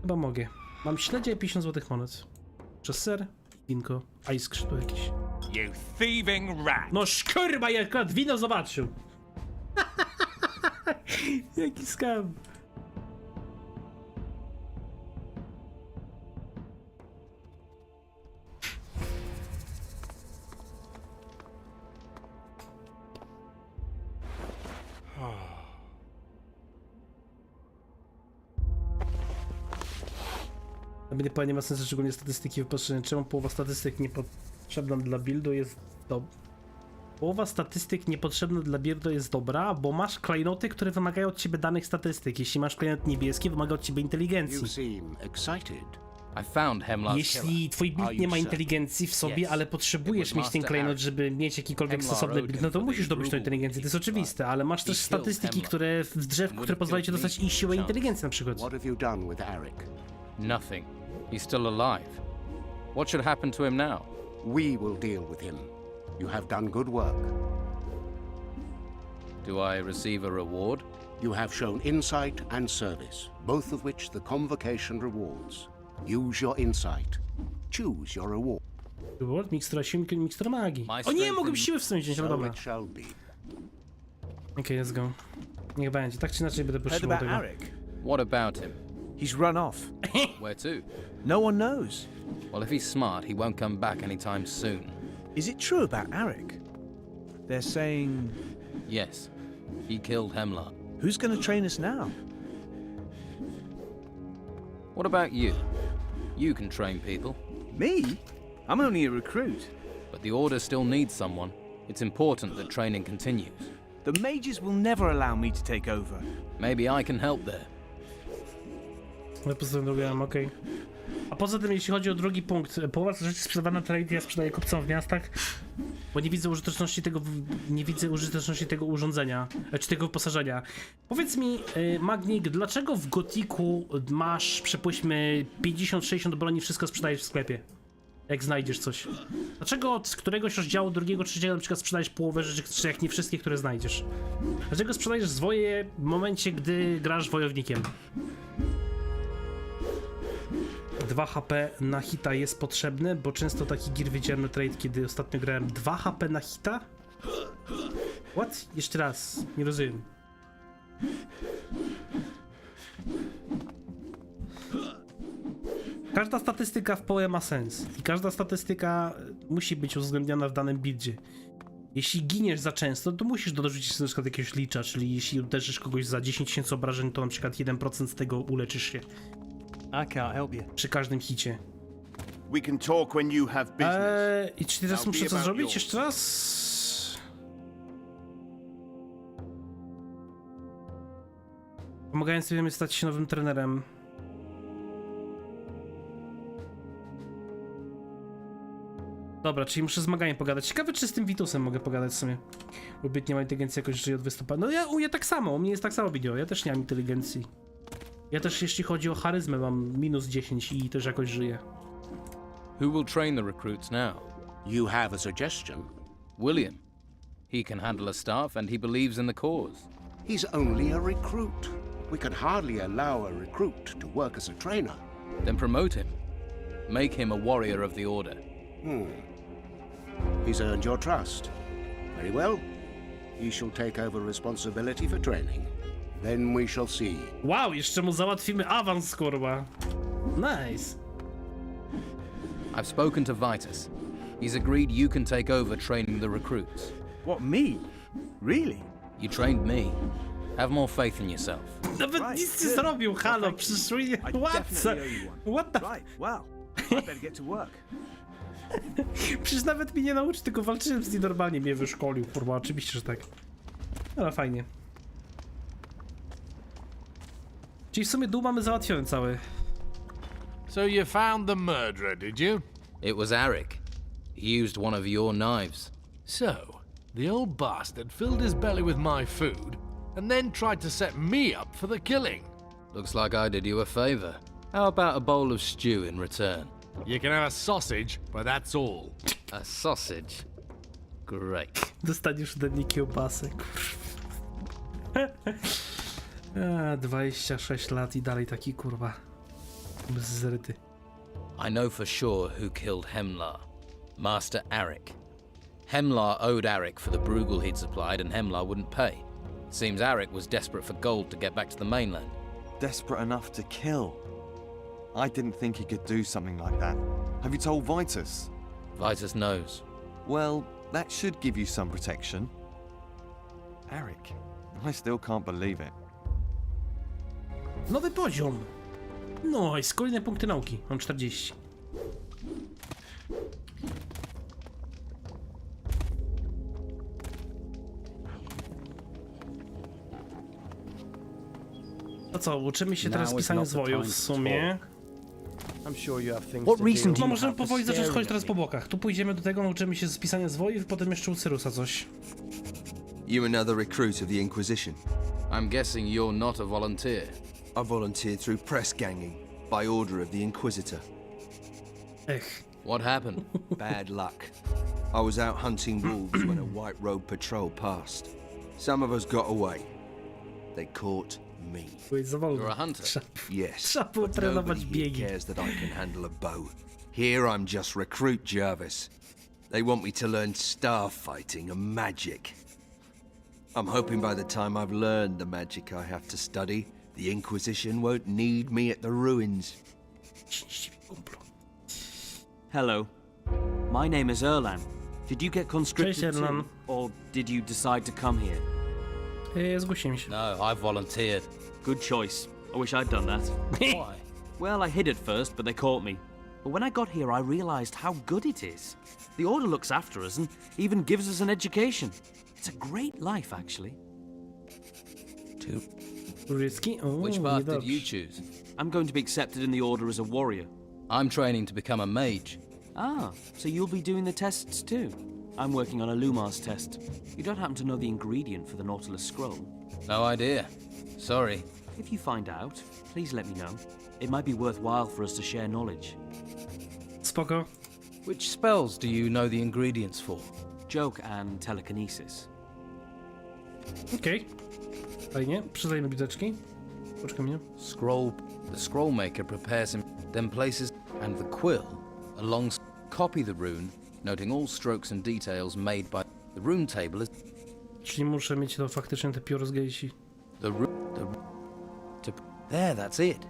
Chyba mogę. Mam śledzie i 50 złotych monet. Przez ser, winko, a i skrzydło jakieś. You thieving rat! No szkurba, jak akurat wino zobaczył. Jaki skam. Mnie nie ma sensu, szczególnie statystyki wypatrzenia. Czemu połowa statystyk niepotrzebna dla buildu jest Połowa statystyk niepotrzebna dla buildu jest dobra, bo masz klejnoty, które wymagają od ciebie danych statystyk. Jeśli masz klejnot niebieski, wymaga od ciebie inteligencji. Jeśli twój build nie ma inteligencji w sobie, ale potrzebujesz mieć ten klejnot, żeby mieć jakikolwiek stosowny build, no to musisz zdobyć tą inteligencję, to jest oczywiste, ale masz też statystyki, które w drzewku, które pozwalają ci dostać i siłę inteligencji na przykład. Nothing. He's still alive. What should happen to him now? We will deal with him. You have done good work. Do I receive a reward? You have shown insight and service, both of which the convocation rewards. Use your insight. Choose your reward. Reward? Mikstura siły, mikstura magii. O nie, mogłem siły wstrzymać, ale dobra. Okej, let's go. Niech będzie, tak czy inaczej będę potrzebował tego. What about him? He's run off. Where to? No one knows. Well, if he's smart, he won't come back anytime soon. Is it true about Arik? They're saying... Yes. He killed Hemlar. Who's going to train us now? What about you? You can train people. Me? I'm only a recruit. But the Order still needs someone. It's important that training continues. The mages will never allow me to take over. Maybe I can help there. Ja postanowiłem, okej. A poza tym, jeśli chodzi o drugi punkt, połowa rzeczy sprzedawana trade ja sprzedaję kupcom w miastach, bo nie widzę użyteczności tego urządzenia, czy tego wyposażenia. Powiedz mi, Magnik, dlaczego w Gotiku masz, przypuśćmy, 50-60 broni, wszystko sprzedajesz w sklepie? Jak znajdziesz coś. Dlaczego od któregoś rozdziału, drugiego, trzeciego na przykład sprzedajesz połowę rzeczy, czy jak nie wszystkie, które znajdziesz? Dlaczego sprzedajesz zwoje w momencie, gdy grasz wojownikiem? 2 HP na hita jest potrzebne, bo często taki gear widziałem na trade, kiedy ostatnio grałem. 2 HP na hita? What? Jeszcze raz, nie rozumiem. Każda statystyka w PoE ma sens i każda statystyka musi być uwzględniona w danym buildzie. Jeśli giniesz za często, to musisz dorzucić na przykład jakiegoś licza, czyli jeśli uderzysz kogoś za 10 000 obrażeń, to na przykład 1% z tego uleczysz się. I can't help you. Przy każdym hicie. We can talk when you have business. I czy teraz muszę co zrobić? Jeszcze raz? Pomagając sobie stać się nowym trenerem. Dobra, czyli muszę z Maganiem pogadać. Ciekawe, czy z tym Vitusem mogę pogadać w sumie. Bo byt nie ma inteligencji jakoś żyje od wystąpienia. No u mnie tak samo, u mnie jest tak samo video. Ja też nie mam inteligencji. Ja też, jeśli chodzi o charyzmę, mam -10 i też jakoś żyję. Who will train the recruits now? You have a suggestion? William. He can handle a staff and he believes in the cause. He's only a recruit. We could hardly allow a recruit to work as a trainer. Then promote him. Make him a warrior of the Order. He's earned your trust. Very well. He shall take over responsibility for training. Then we shall see. Wow, jeszcze mu załatwimy awans, kurwa. Nice. I've spoken to Vitus. He's agreed you can take over training the recruits. What, me? Really? You trained me. Have more faith in yourself. Nawet nic nie zrobił, halo, przyszły... What the... Right, well, I better get to work. Przecież nawet mnie nie nauczy, tylko walczyłem z nim normalnie, mnie wyszkolił, kurwa, oczywiście, że tak. Ale fajnie. Czyli w sumie dół mamy załatwiony cały. So you found the murderer, did you? It was Arik. He used one of your knives. So, the old bastard filled his belly with my food, and then tried to set me up for the killing. Looks like I did you a favor. How about a bowl of stew in return? You can have a sausage, but that's all. A sausage? Great. Dostaniesz ode mnie kiełbasę, kurwa. 26 lat i dalej taki, kurwa, zryty. I know for sure who killed Hemlar. Master Arik. Hemlar owed Arik for the Bruegel he'd supplied, and Hemlar wouldn't pay. Seems Arik was desperate for gold to get back to the mainland. Desperate enough to kill? I didn't think he could do something like that. Have you told Vitus? Vitus knows. Well, that should give you some protection. Arik, I still can't believe it. Nowy poziom. No, jest kolejne punkty nauki. Mam 40. To co, uczymy się teraz pisania zwojów w sumie. No możemy powoli zacząć chodzić teraz po bokach. Tu pójdziemy do tego, nauczymy się z pisania zwojów, potem jeszcze u Cyrusa coś. You another recruit of the Inquisition? I'm guessing you're not a volunteer. I volunteered through press ganging, by order of the Inquisitor. Ech. What happened? Bad luck. I was out hunting wolves when a white road patrol passed. Some of us got away. They caught me. You're a hunter? Yes, Trzeba było but trenować nobody here biegi. cares that I can handle a bow. Here I'm just recruit Jarvis. They want me to learn star fighting and magic. I'm hoping by the time I've learned the magic I have to study, the Inquisition won't need me at the ruins. Hello. My name is Erlan. Did you get conscripted Cześć, Erlan. too? Or did you decide to come here? Zgłosiłem się. No, I volunteered. Good choice. I wish I'd done that. Why? Well, I hid at first, but they caught me. But when I got here, I realized how good it is. The Order looks after us and even gives us an education. It's a great life, actually. Which path did you choose? I'm going to be accepted in the Order as a warrior. I'm training to become a mage. Ah, so you'll be doing the tests too? I'm working on a Lumars test. You don't happen to know the ingredient for the Nautilus Scroll? No idea. Sorry. If you find out, please let me know. It might be worthwhile for us to share knowledge. Spoko. Which spells do you know the ingredients for? Joke and telekinesis. Okej. Fajnie. Przydajmy biteczki. Poczekaj mnie. Scroll. The scroll maker prepares him, then places, and the quill along. Copy the rune, noting all strokes and details made by the rune table. Czyli muszę mieć to faktycznie te pióro z gejsi. There, that's it.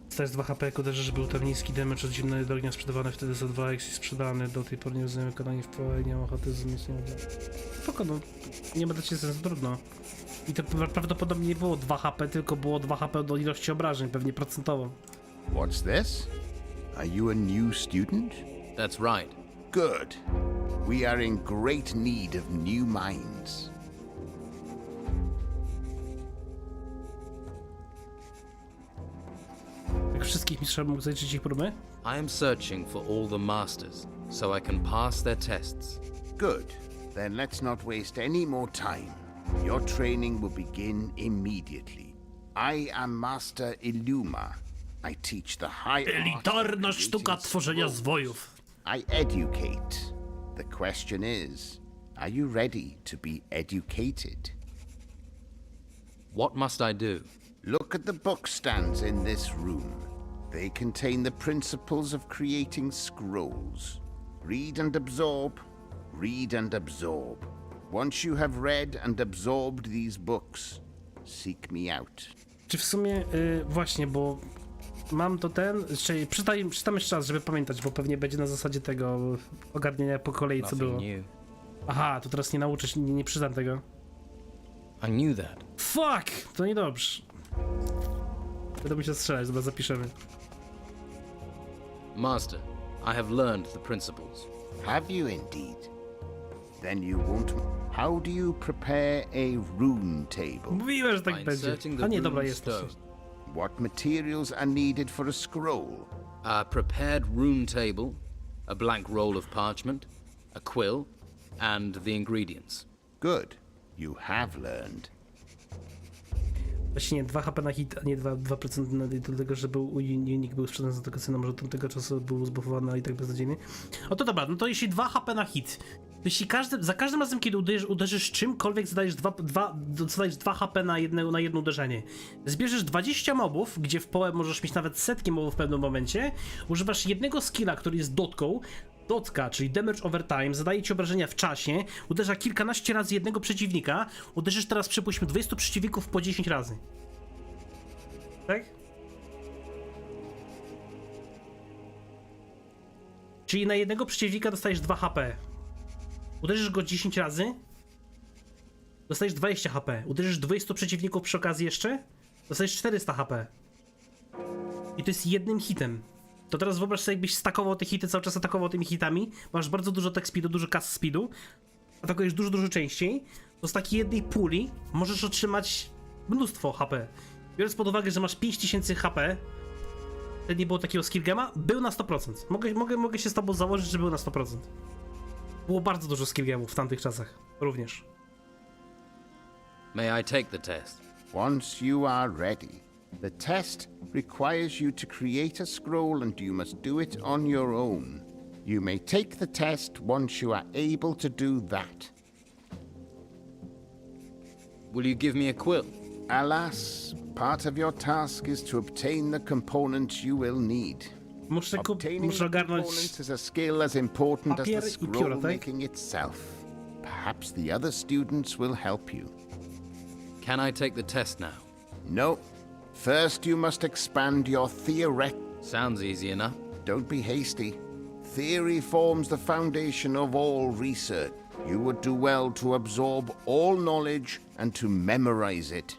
Stajesz 2 HP, jako też, że był tam niski damage od zimnego ognia sprzedawany wtedy za 2x i sprzedany. Do tej pory nie rozumiem wykonania w twojej, nie mam ochoty wzmocnienia. Spoko, no. Nie będę ci sensu trudno. I to prawdopodobnie nie było 2 HP, tylko było 2 HP do ilości obrażeń, pewnie procentowo. What's this? Are you a new student? That's right. Good. We are in great need of new minds. Jak wszystkich mistrzów mógł zaliczyć ich próby? I am searching for all the masters, so I can pass their tests. Good. Then let's not waste any more time. Your training will begin immediately. I am Master Illuma. I teach the high Elitarna art of sztuka creating tworzenia scrolls. zwojów. I educate. The question is, are you ready to be educated? What must I do? Look at the book stands in this room. They contain the principles of creating scrolls. Read and absorb, read and absorb. Once you have read and absorbed these books, seek me out. Czy w sumie, właśnie, bo mam to czyli czytam jeszcze raz, żeby pamiętać, bo pewnie będzie na zasadzie tego ogarnienia po kolei, co było. Aha, to teraz nie nauczę się, nie przyznam tego. I knew that. Fuck! To niedobrze. Będę musiał strzelać, dobra, zapiszemy. Master, I have learned the principles. Have you indeed? Then you won't. How do you prepare a rune table? Mówiłem, że tak będzie. A nie, dobra, jest to. What materials are needed for a scroll? A prepared rune table, a blank roll of parchment, a quill, and the ingredients. Good. You have learned. Właśnie 2 HP na hit, a nie 2% do tego, że był unik był sprzedany za tego cena, może od tamtego czasu był zbufowany, a i tak beznadziejny. O to dobra, no to jeśli 2 HP na hit, jeśli za każdym razem, kiedy uderzysz czymkolwiek, zadajesz 2 HP na jedno uderzenie. Zbierzesz 20 mobów, gdzie w połę możesz mieć nawet setki mobów w pewnym momencie, używasz jednego skilla, który jest dotką, dotka, czyli damage over time, zadaje ci obrażenia w czasie, uderza kilkanaście razy jednego przeciwnika, uderzysz teraz, przypuśćmy, 20 przeciwników po 10 razy. Tak? Czyli na jednego przeciwnika dostajesz 2 HP. Uderzysz go 10 razy, dostajesz 20 HP. Uderzysz 20 przeciwników przy okazji jeszcze, dostajesz 400 HP. I to jest jednym hitem. To teraz wyobraź sobie, jakbyś stakował te hity, cały czas atakował tymi hitami, masz bardzo dużo attack speedu, dużo cast speedu, atakujesz dużo częściej, to z takiej jednej puli możesz otrzymać mnóstwo HP. Biorąc pod uwagę, że masz 5000 HP, wtedy nie było takiego skill gema, był na 100%. Mogę się z tobą założyć, że był na 100%. Było bardzo dużo skill gemów w tamtych czasach, również. May I take the test? Once you are ready. The test requires you to create a scroll and you must do it on your own. You may take the test once you are able to do that. Will you give me a quill? Alas, part of your task is to obtain the components you will need. Muszę Obtaining the components is a skill as important as the papier i pióro, scroll tak? making itself. Perhaps the other students will help you. Can I take the test now? No. First, you must expand your theory. Sounds easy enough. Don't be hasty. Theory forms the foundation of all research. You would do well to absorb all knowledge and to memorize it.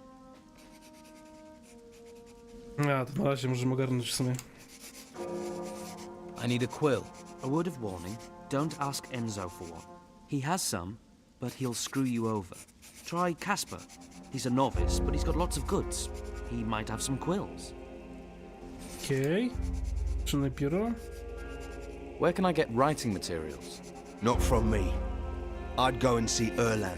A, to na razie możemy ogarnąć w sumie. I need a quill. A word of warning, don't ask Enzo for one. He has some, but he'll screw you over. Try Casper. He's a novice, but he's got lots of goods. He might have some quills. Okej. Czynne pióro. Where can I get writing materials? Not from me. I'd go and see Erlan.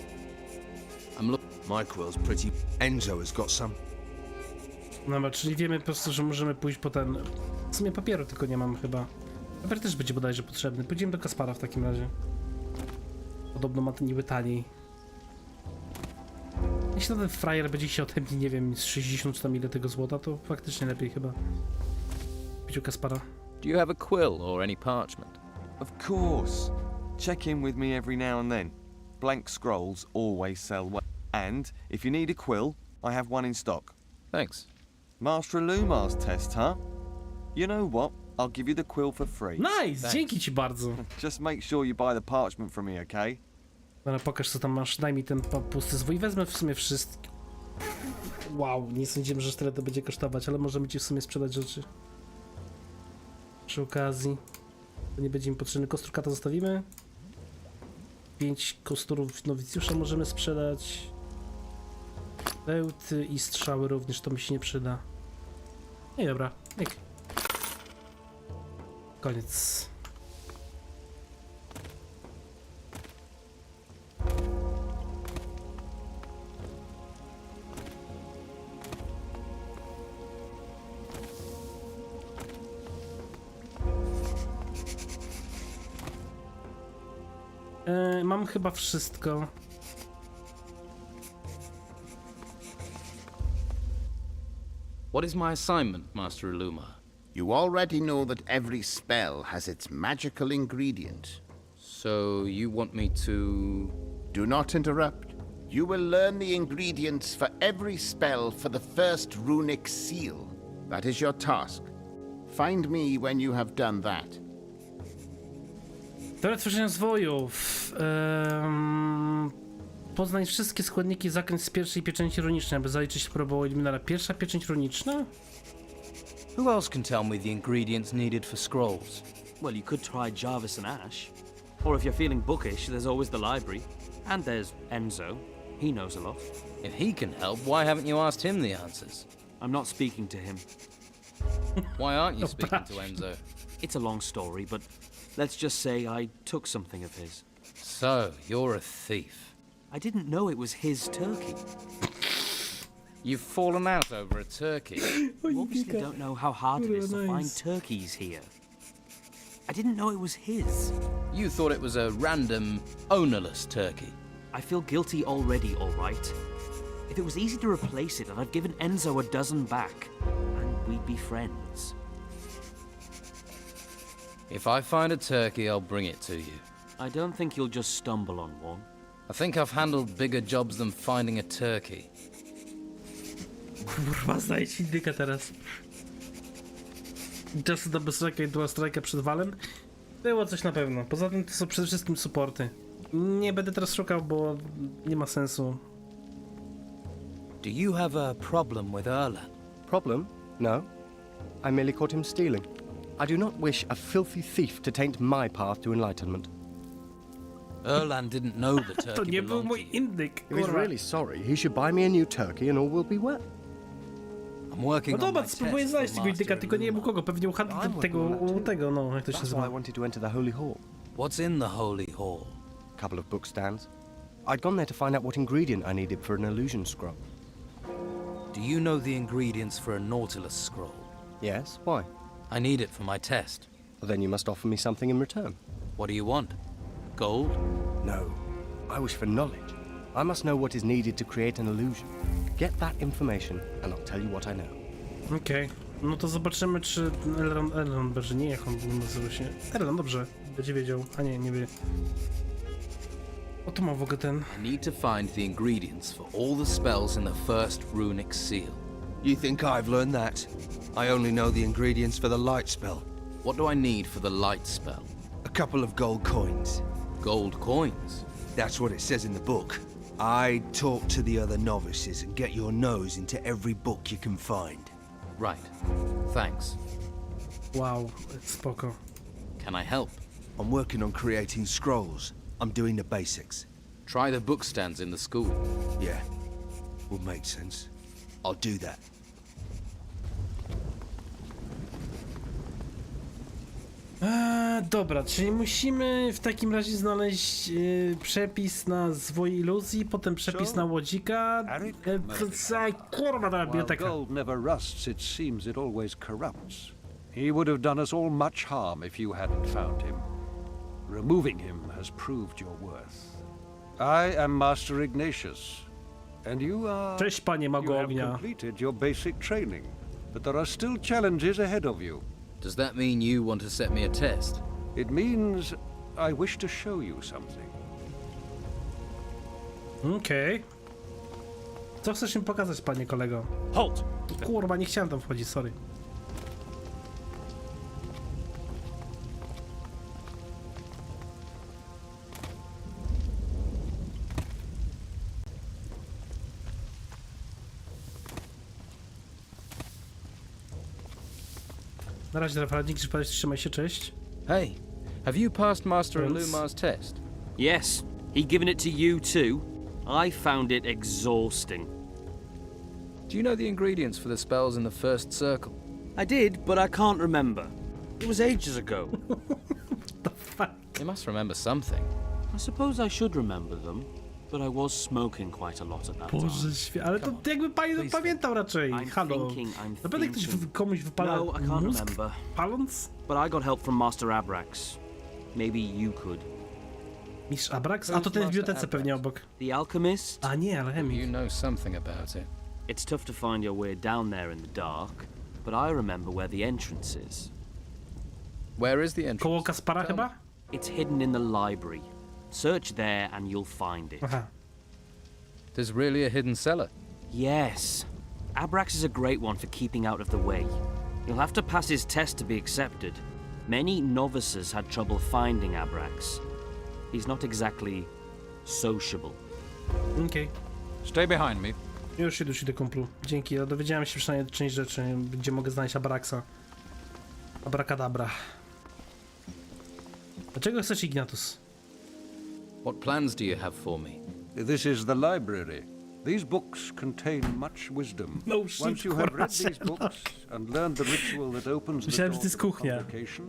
My quill's pretty. Enzo has got some. Dobra, czyli wiemy po prostu, że możemy pójść po ten... W sumie papieru tylko nie mam chyba. Papier też będzie bodajże potrzebny. Pójdziemy do Kaspara w takim razie. Podobno ma ten niby taniej. Jeśli ten frajer będzie się ode mnie, nie wiem, z 60 czy tam ile tego złota, to faktycznie lepiej chyba. Pójdź u Kaspara. Do you have a quill or any parchment? Of course. Check in with me every now and then. Blank scrolls always sell well. And if you need a quill, I have one in stock. Thanks. Master Lumar's test, huh? You know what? I'll give you the quill for free. Nice! Dzięki ci bardzo. Just make sure you buy the parchment from me, okay? Dobra, pokaż co tam masz. Daj mi ten pusty zwój. Wezmę w sumie wszystkie. Wow, nie sądziłem, że tyle to będzie kosztować, ale możemy ci w sumie sprzedać rzeczy. Przy okazji. To nie będzie mi potrzebny. Kostrukata zostawimy. 5 kosturów nowicjusza możemy sprzedać. Bełty i strzały również, to mi się nie przyda. No i dobra, koniec. Mam chyba wszystko. What is my assignment, Master Illuma? You already know that every spell has its magical ingredient. So you want me to... Do not interrupt. You will learn the ingredients for every spell for the first runic seal. That is your task. Find me when you have done that. Teoria tworzenia zwojów. Poznaj wszystkie składniki zakręt z pierwszej pieczęci runicznej, aby zaliczyć próbę eliminara. Pierwsza pieczęć runiczna? Who else can tell me the ingredients needed for scrolls? Well, you could try Jarvis and Ash. Or if you're feeling bookish, there's always the library. And there's Enzo. He knows a lot. If he can help, why haven't you asked him the answers? I'm not speaking to him. Why aren't you speaking to Enzo? It's a long story, but let's just say I took something of his. So, you're a thief. I didn't know it was his turkey. You've fallen out over a turkey. You obviously don't know how hard it is to find turkeys here. I didn't know it was his. You thought it was a random, ownerless turkey. I feel guilty already, all right. If it was easy to replace it, I'd have given Enzo a dozen back, and we'd be friends. If I find a turkey, I'll bring it to you. I don't think you'll just stumble on one. I think I've handled bigger jobs than finding a turkey. Kurwa, znajdź indyka teraz. Czasu do bezstrajka i była strajka przed walem. Było coś na pewno. Poza tym to są przede wszystkim supporty. Nie będę teraz szukał, bo nie ma sensu. Do you have a problem with Erlen? Problem? No. I merely caught him stealing. I do not wish a filthy thief to taint my path to enlightenment. Erlen didn't know the To turkey nie był belonged to mój indyk, If he's kurwa. really sorry, he should buy me a new turkey and all will be well. I'm working No on dobra, my spróbuję test znaleźć for tego indyka, Master tylko nie wiem u Illuma. kogo. Pewnie u tego, no, jak to się That's why I nazywa. wanted to enter the Holy Hall. What's in the Holy Hall? A couple of book stands. I'd gone there to find out what ingredient I needed for an illusion scroll. Do you know the ingredients for a Nautilus Scroll? Yes, why? I need it for my test. Well, then you must offer me something in return. What do you want? Gold? No. I wish for knowledge. I must know what is needed to create an illusion. Get that information, and I'll tell you what I know. Okej. No to zobaczymy, czy Elrond będzie, nie jak on nazywa się. Elrond, dobrze. Będzie wiedział. A nie, nie wie. O, tu mam w ogóle ten. I need to find the ingredients for all the spells in the first runic seal. You think I've learned that? I only know the ingredients for the light spell. What do I need for the light spell? A couple of gold coins. Gold coins? That's what it says in the book. I talk to the other novices and get your nose into every book you can find. Right. Thanks. Wow, spoko. Can I help? I'm working on creating scrolls. I'm doing the basics. Try the book stands in the school. Yeah, will make sense. I'll do that. Dobra, czyli musimy w takim razie znaleźć przepis na zwój iluzji, potem przepis na łodzika. Kurwa, ta biblioteka. While gold never rusts, it seems it always corrupts. He would have done us all much harm if you hadn't found him. Removing him has proved your worth. I am Master Ignatius, and you are... Cześć, panie mago You have ognia. completed your basic training, but there are still challenges ahead of you. Does that mean you want to set me a test? It means I wish to show you something. Okej. Co chcesz mi pokazać, panie kolego? Halt! Kurwa, nie chciałem tam wchodzić, sorry. Na razie, Rafał, dzięki, że trzymaj się, cześć. Hey, have you passed Master Yes. Illuma's test? Yes, he given it to you too. I found it exhausting. Do you know the ingredients for the spells in the first circle? I did, but I can't remember. It was ages ago. You must remember something. I suppose I should remember them, but I was smoking quite a lot at that time. Boże ale to jakby pani to pamiętał raczej. Halo. Naprawdę ktoś komuś wypala No, I can't mózg remember. paląc? But I got help from Master Abrax. Maybe you could. Mistrz Abrax? A to ten w bibliotece pewnie obok. The alchemist? A nie, alchemik. You know something about it. It's tough to find your way down there in the dark, but I remember where the entrance is. Where is the entrance? Koło Kaspara chyba? It's hidden in the library. Search there and you'll find it. Aha. There's really a hidden cellar. Yes. Abrax is a great one for keeping out of the way. You'll have to pass his test to be accepted. Many novices had trouble finding Abrax. He's not exactly sociable. Okej. Stay behind me. Już idę kumplu. Dzięki, ja dowiedziałem się przynajmniej część rzeczy, gdzie mogę znaleźć Abraxa. Abracadabra. Dlaczego chcesz Ignatus? What plans do you have for me? This is the library. These books contain much wisdom. No shit, Once you have read kurwa, these books and learned the ritual that opens the Myślałem, door że to jest to kuchnia. convocation,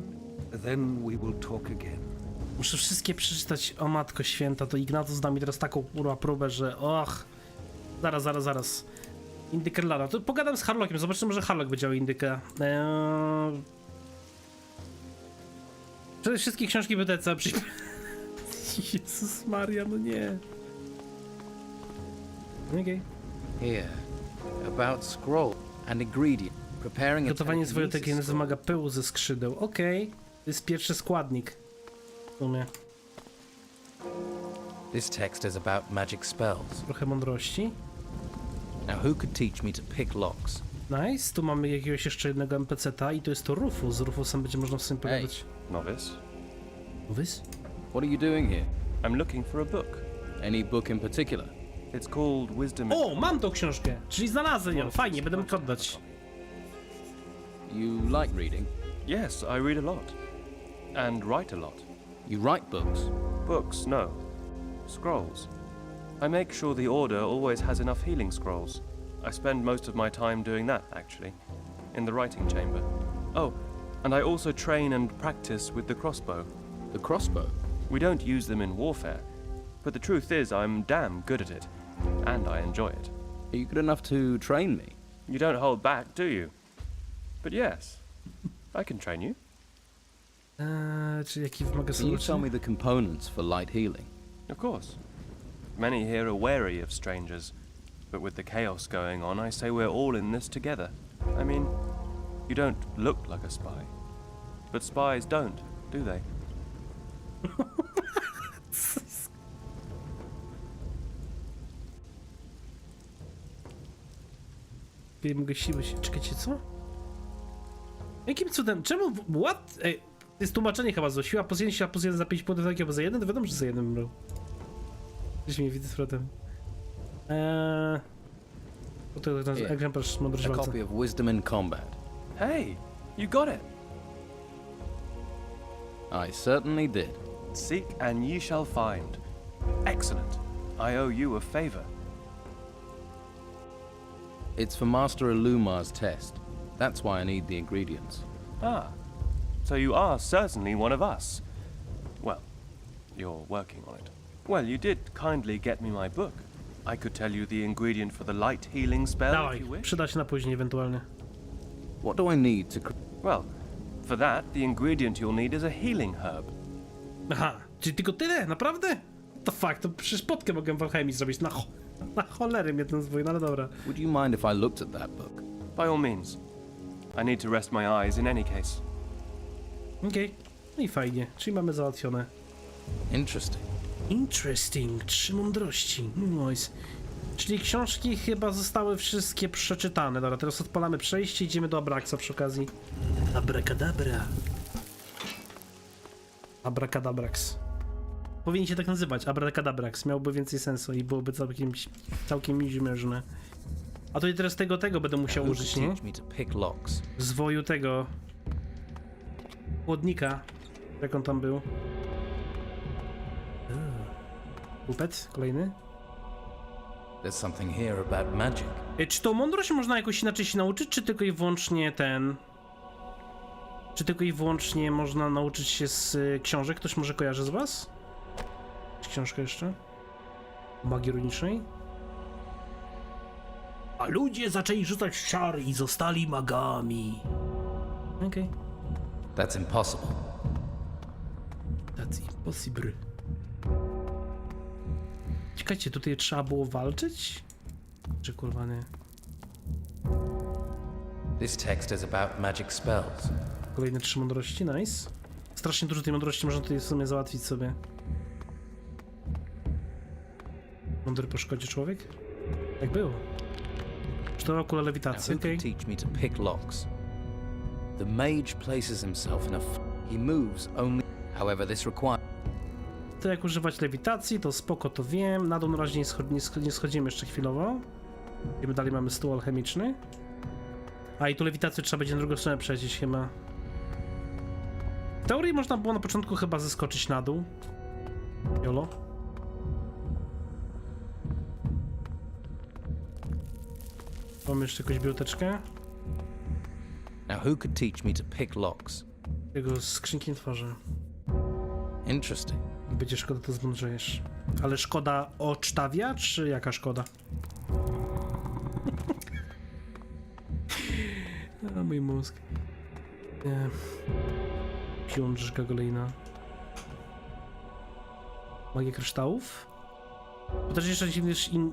then we will talk again. Muszę wszystkie przeczytać, o matko święta, to Ignatus da mi teraz taką kurwa próbę, że och. Zaraz. Indyker Lara. To pogadam z Harlockiem, zobaczymy, może Harlock będzie miał indykę. Przede wszystkie książki BTC Jezus Maria, no nie. Okay. Here, about scroll and ingredient. Preparing a Gotowanie swojej telekinesis tekieny scroll. wymaga pyłu ze skrzydeł. Okej. To jest pierwszy składnik. W sumie. This text is about magic spells. Trochę mądrości. Now who could teach me to pick locks? Nice. Tu mamy jakiegoś jeszcze jednego NPC-ta i to jest to Rufus. Z Rufusem będzie można w sumie pogadać. Novice. Novice? What are you doing here? I'm looking for a book. Any book in particular? It's called Wisdom. O, mam tą książkę! Czyli znalazłem ją. Fajnie, będę mógł oddać. You like reading? Yes, I read a lot. And write a lot. You write books? Books, no. Scrolls. I make sure the Order always has enough healing scrolls. I spend most of my time doing that, actually. In the writing chamber. Oh, and I also train and practice with the crossbow. The crossbow? We don't use them in warfare. But the truth is, I'm damn good at it. And I enjoy it. Are you good enough to train me? You don't hold back, do you? But yes, I can train you. Czy jaki wymaga Can you tell me the components for light healing? Of course. Many here are wary of strangers, but with the chaos going on, I say we're all in this together. I mean, you don't look like a spy. But spies don't, do they? Mogę siły się... Czekajcie, co? Jakim cudem? Czemu... What? Ej, to jest tłumaczenie chyba zo. Siła plus 1 za 5 punktów, takiego za 1? To wiadomo, że za 1 był. Gdzieś mnie widzę z powrotem. To ten egzemplarz mądrość A walca. copy of Wisdom in Combat. Hey, you got it. I certainly did. Seek and ye shall find. Excellent. I owe you a favor. It's for Master Illumar's test. That's why I need the ingredients. Ah, so you are certainly one of us. Well, you're working on it. Well, you did kindly get me my book. I could tell you the ingredient for the light healing spell Dawaj, if you wish. przyda się na później ewentualnie. What do I need to... Well, for that, the ingredient you'll need is a healing herb. Aha, czyli tylko tyle? Naprawdę? To fuck, to przecież potkę mogę w alchemii zrobić. Na cholery mnie ten zwój, no ale dobra. Would you mind if I looked at that book? By all means. I need to rest my eyes in any case. Okej, no i fajnie, czyli mamy załatwione. Interesting. Interesting, 3 mądrości, nice. Czyli książki chyba zostały wszystkie przeczytane. Dobra, teraz odpalamy przejście i idziemy do Abraxa przy okazji. Abracadabra. Abracadabrax. Powinien się tak nazywać, Abracadabrax. Miałby więcej sensu i byłoby całkiem śmieszne. A to i teraz tego będę musiał użyć, nie? Zwoju tego... Chłodnika. Jak on tam był? Upet, kolejny. There's something here about magic. Czy tą mądrość można jakoś inaczej się nauczyć, czy tylko i wyłącznie ten... Czy tylko i wyłącznie można nauczyć się z książek? Ktoś może kojarzy z was? Czy książkę jeszcze? Magii runicznej? A ludzie zaczęli rzucać czary i zostali magami. Okej. That's impossible. That's impossible. Czekajcie, tutaj trzeba było walczyć? Czy kurwa nie? This text is about magic spells. Kolejne 3 mądrości, nice. Strasznie dużo tej mądrości można tutaj w sumie załatwić sobie. Mądry po szkodzie człowiek? Jak było? Sztowa kula lewitacji, okej. Teach me to pick locks. The mage places himself in a he moves only. However, this requires. To jak używać lewitacji, to spoko, to wiem. Na dół na razie nie schodzimy jeszcze chwilowo. I my dalej mamy stół alchemiczny. A i tu lewitację trzeba będzie na drugą stronę przejść chyba. W teorii można było na początku chyba zeskoczyć na dół. Jolo. Mamy jeszcze jakąś biblioteczkę. Now who could teach me to pick locks? Jego skrzynki nie tworzę. Interesting. Będzie szkoda, to zmądrzejesz. Ale szkoda odcztawia, czy jaka szkoda? A mój mózg. Nie. Piądrzka kolejna. Magia kryształów? To też jeszcze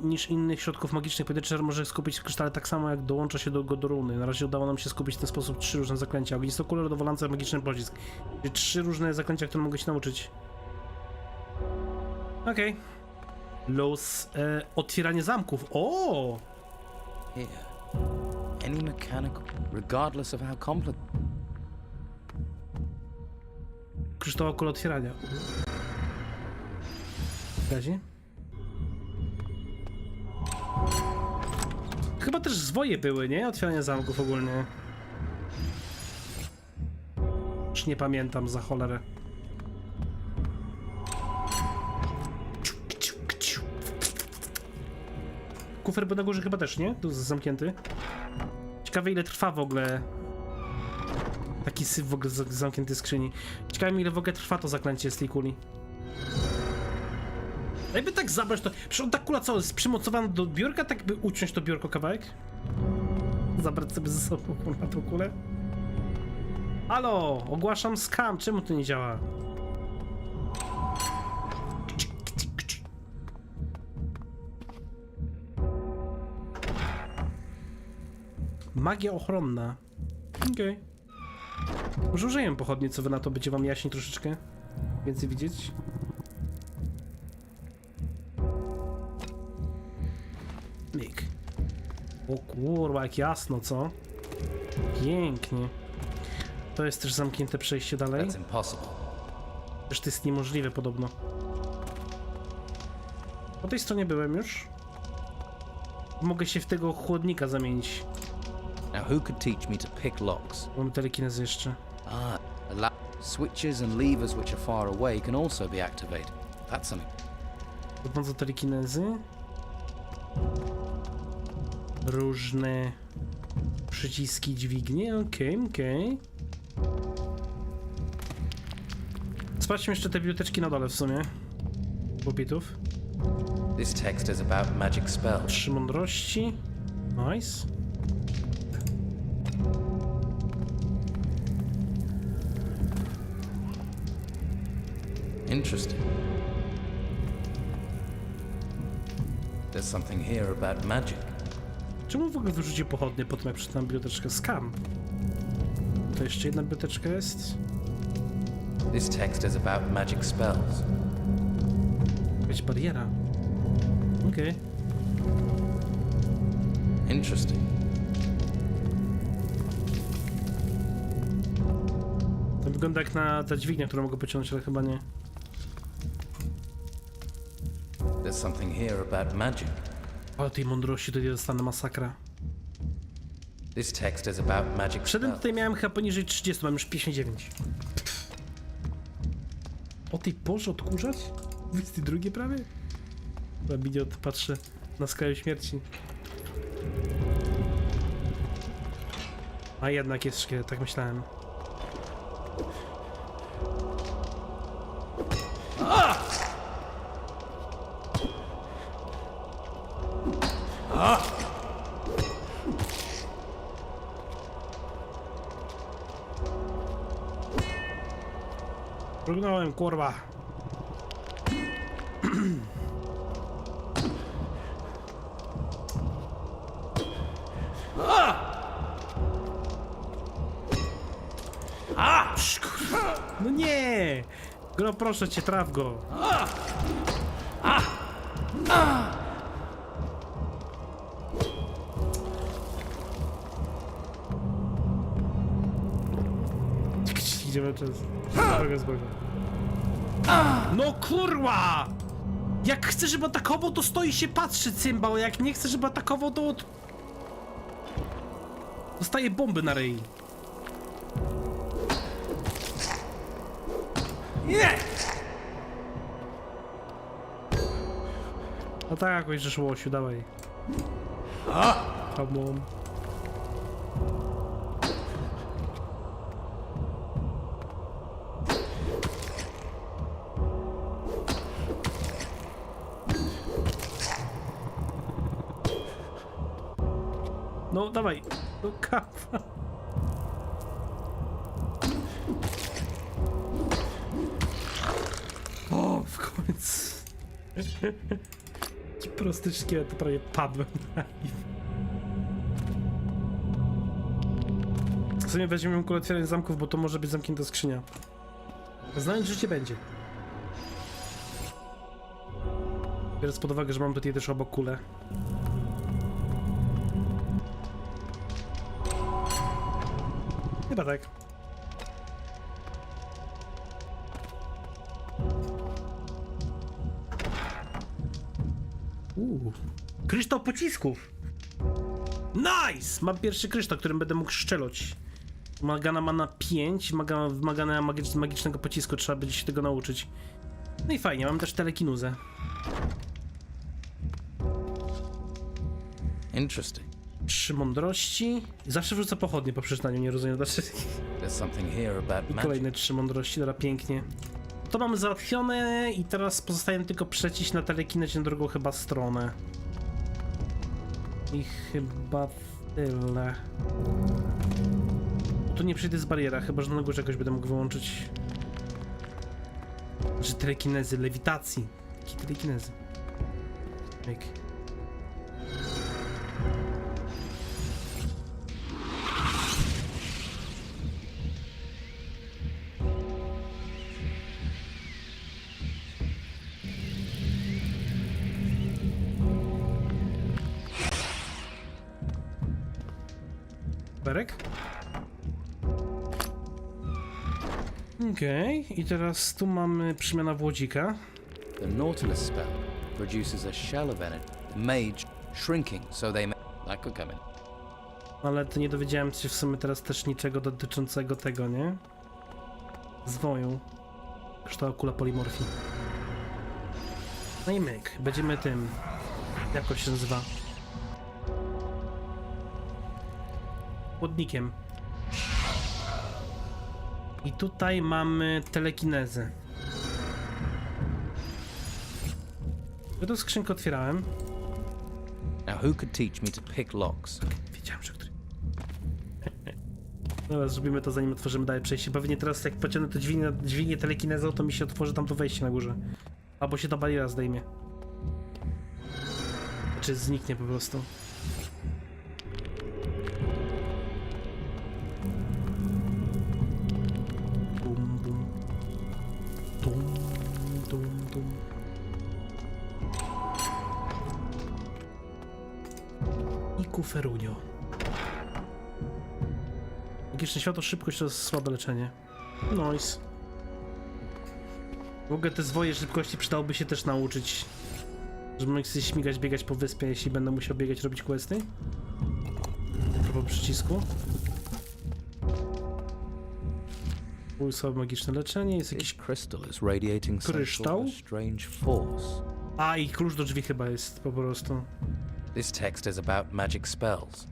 niż innych środków magicznych Pojedynczy może skupić krysztale tak samo jak dołącza się do runy. Na razie udało nam się skupić w ten sposób 3 różne zaklęcia. Ognistą kulę, rodowolance, magiczny pocisk. Czyli 3 różne zaklęcia, które mogę się nauczyć. Okej. Los otwieranie zamków. O! Here. Any mechanical, regardless of how complex. Kryształowa kula otwierania. Gazi? Chyba też zwoje były, nie? Otwieranie zamków ogólnie. Już nie pamiętam za cholerę. Kufer był na górze chyba też, nie? Tu jest zamknięty. Ciekawe ile trwa w ogóle taki syf w ogóle zamknięty skrzyni. Ciekawe ile w ogóle trwa to zaklęcie z tej kuli. Jakby tak zabrać to... Przecież ta kula co, jest przymocowana do biurka, tak by uciąć to biurko kawałek? Zabrać sobie ze sobą na tą kulę? Halo, ogłaszam scam, czemu to nie działa? Magia ochronna. Okej. Może użyję pochodni, co wy na to będzie wam jaśniej troszeczkę więcej widzieć. Mik. O kurwa, jak jasno, co? Pięknie. To jest też zamknięte przejście dalej. Przecież to jest niemożliwe podobno. Po tej stronie byłem już. Mogę się w tego chłodnika zamienić. Now who could teach me to pick locks? Mamy telekinezę jeszcze. Switches and levers which are far away can also be activated. That's something. Za pomocą telekinezy. Różne przyciski, dźwignie. Okej. Sprawdźmy jeszcze te biblioteczki na dole w sumie. Popitów. This text is about magic spells. 3 mądrości. Nice. Interesting. There's something here about magic. Czemu w ogóle wyrzucił pochodnie po tym, jak przeczytałem biblioteczkę? Scam. To jeszcze jedna biblioteczka jest. This text is about magic spells. Jakaś bariera. Okej. Interesting. To wygląda jak na ta dźwignia, którą mogę pociągnąć, ale chyba nie. There's something here about magic. Ale tej mądrości to nie dostanę, masakra. This text is about magic. Przedtem tutaj miałem chyba poniżej 30, mam już 59. O tej porze odkurzać? 22 prawie? Chyba idiot, patrzę na skraju śmierci. A jednak jest szkielet, tak myślałem. Prógnąłem, kurwa. No nie! Gro, proszę cię, traf go. Idziemy czas. No kurwa! Jak chce, żeby atakował, to stoi się patrzy, cymbał. Jak nie chce, żeby atakował, to dostaje bomby na ryj. Nie! No tak, jakoś że łosiu, dawaj. Come on. No dawaj, no kawa. O, w końcu. Taki prosty szkielet, to prawie padłem na nim. W sumie weźmiemy kulę otwierania zamków, bo to może być zamknięta skrzynia. Znając życie będzie. Biorąc pod uwagę, że mam tutaj też obok kulę. Chyba tak. Kryształ pocisków! Nice! Mam pierwszy kryształ, którym będę mógł strzelać. Magana ma na 5, wymagania magicznego pocisku, trzeba będzie się tego nauczyć. No i fajnie, mam też telekinuzę. Interesting. 3 mądrości. Zawsze wrzucę pochodnie po przeczytaniu, nie rozumiem dlaczego. I kolejne 3 mądrości, dobra, pięknie. To mamy załatwione i teraz pozostaje tylko przeciść na telekinezie na drugą chyba stronę. I chyba tyle. Tu nie przejdę z bariera, chyba że na górze jakoś będę mógł wyłączyć. Znaczy telekinezy, lewitacji. Jakie telekinezy? Jak? Okej, i teraz tu mamy przemiana w łodzika. The Nautilus spell produces a shell of energy. Mage shrinking, so they that could come in. Ale to nie dowiedziałem się w sumie teraz też niczego dotyczącego tego, nie? Zwoju. Kształt kula polimorfii. No i myk, będziemy tym. Jak to się nazywa? Chłodnikiem. I tutaj mamy telekinezę. Ja tą skrzynkę otwierałem. Now who could teach me to pick locks? Wiedziałem, że który. Dobra, zrobimy to zanim otworzymy dalej przejście. Pewnie teraz jak pociągnę to dźwignię telekinezą, to mi się otworzy tam to wejście na górze. Albo się ta bariera zdejmie. Czy zniknie po prostu. I kuferunio. Magiczne światło, szybkość to jest słabe leczenie. Nice. W ogóle te zwoje szybkości przydałoby się też nauczyć. Żeby mógł sobie śmigać, biegać po wyspie, jeśli będę musiał biegać, robić questy. Po przycisku. Słabe magiczne leczenie, jest jakiś kryształ. A i klucz do drzwi chyba jest po prostu. This text is about magic spells.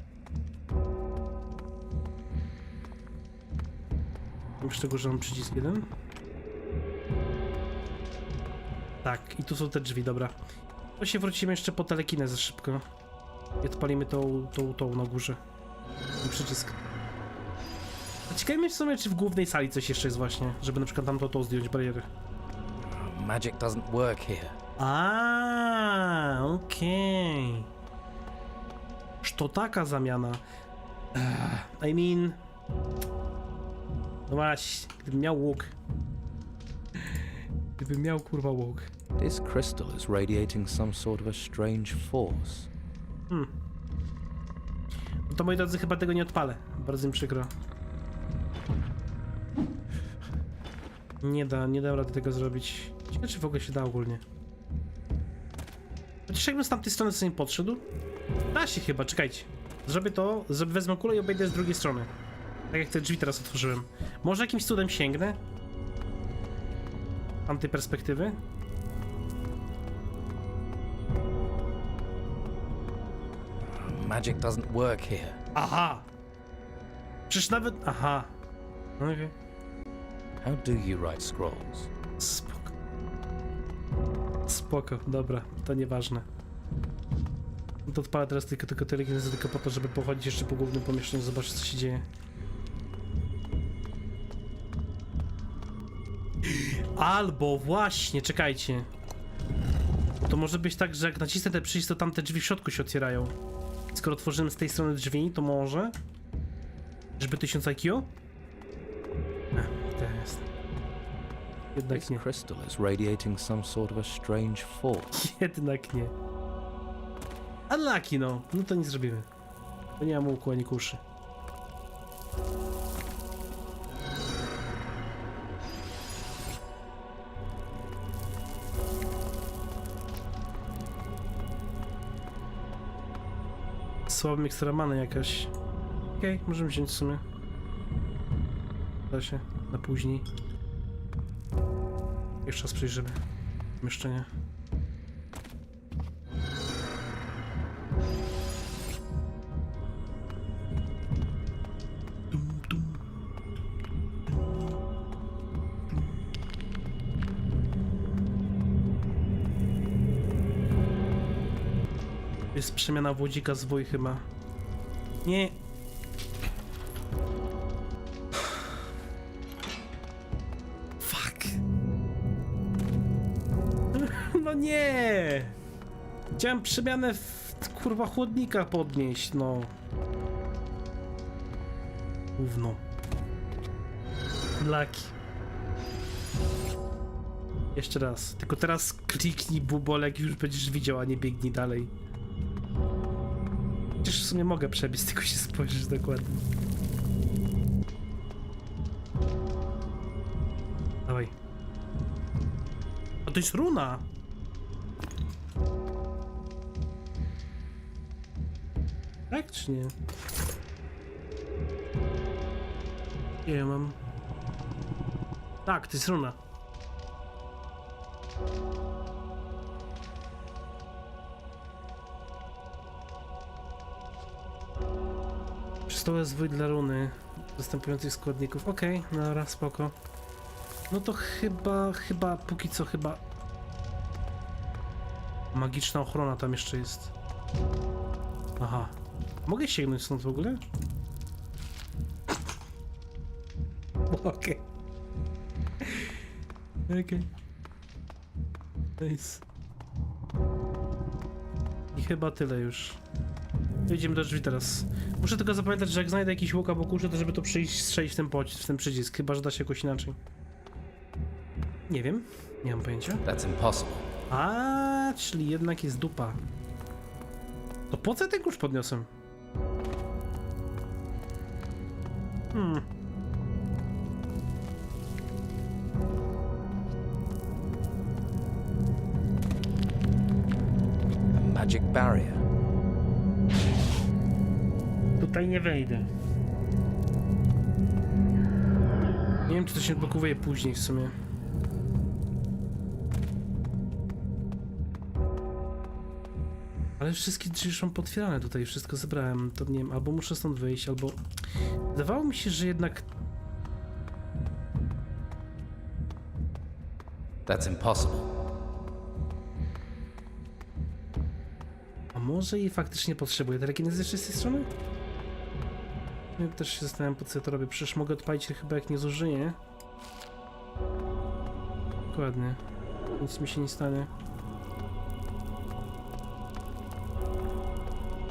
Oprócz tego, że mam przycisk jeden. Tak, i tu są te drzwi, dobra. To się wrócimy jeszcze po telekinezę szybko. I odpalimy tą na górze. Ten przycisk. A ciekawe mnie w sumie, czy w głównej sali coś jeszcze jest właśnie, żeby na przykład tamto zdjąć bariery. Magic doesn't work here. Okej. To taka zamiana. I mean... No właśnie, gdybym miał łuk. Gdybym miał kurwa łuk. This crystal is radiating some sort of a strange force. No to moi drodzy, chyba tego nie odpalę. Bardzo mi przykro. Nie dam rady tego zrobić. Ciekawe, czy w ogóle się da ogólnie. Chociaż jakbym z tamtej strony sobie nie podszedł? Da się chyba, czekajcie. Zrobię to, wezmę kulę i obejdę z drugiej strony. Tak jak te drzwi teraz otworzyłem. Może jakimś cudem sięgnę? Tamtej perspektywy? Magic doesn't work here. Aha! Przecież nawet... Aha. Okay. How do you write scrolls? Spoko. Spoko, dobra, to nieważne. No to odpalę teraz tylko telekinezę tylko po to, żeby pochodzić jeszcze po głównym pomieszczeniu, zobaczyć co się dzieje. Albo właśnie, czekajcie. To może być tak, że jak nacisnę ten przycisk, to tamte drzwi w środku się otwierają. Skoro otworzyłem z tej strony drzwi, to może... Żeby 1000 IQ? To jest... Jednak nie. Crystal is radiating some sort of a strange force. Jednak nie. Unlucky, no. No to nic zrobimy. Bo nie mam łuku ani kuszy. Słaba mikstura many jakaś. Okej, możemy wziąć w sumie. Da się. Na później. Jeszcze raz przejrzymy pomieszczenie. Jest przemiana wodzika z woj chyba. Nie. Fuck. No nie. Chciałem przemianę w kurwa chłodnika podnieść, no. Gówno. Laki. Jeszcze raz. Tylko teraz kliknij bubolek i już będziesz widział, a nie biegnij dalej. Przecież w sumie mogę przebiec, tylko się spojrzysz dokładnie. Dawaj. A to jest runa! Tak czy nie? Nie, ja mam... Tak, to jest runa. Przystołe zwój dla runy występujących składników. Okej, dobra, spoko. No to chyba, póki co chyba... Magiczna ochrona tam jeszcze jest. Aha. Mogę sięgnąć stąd w ogóle? Okej. Okej. Nice. I chyba tyle już. Idziemy do drzwi teraz. Muszę tylko zapamiętać, że jak znajdę jakiś łuk albo kuszę, to żeby to przyjść, strzelić w ten przycisk, chyba że da się jakoś inaczej. Nie wiem, nie mam pojęcia. That's impossible. A, czyli jednak jest dupa. To po co ja ten kurz podniosłem? A magic barrier. Tutaj nie wejdę. Nie wiem, czy to się blokuje później w sumie. Ale wszystkie drzwi są potwierane tutaj, wszystko zebrałem. To nie wiem, albo muszę stąd wyjść, albo... Wydawało mi się, że jednak... That's impossible. A może i faktycznie potrzebuję telekinezy jeszcze z tej strony? Ja też się zastanawiam, po co ja to robię. Przecież mogę odpalić chyba jak nie zużyję. Dokładnie. Nic mi się nie stanie.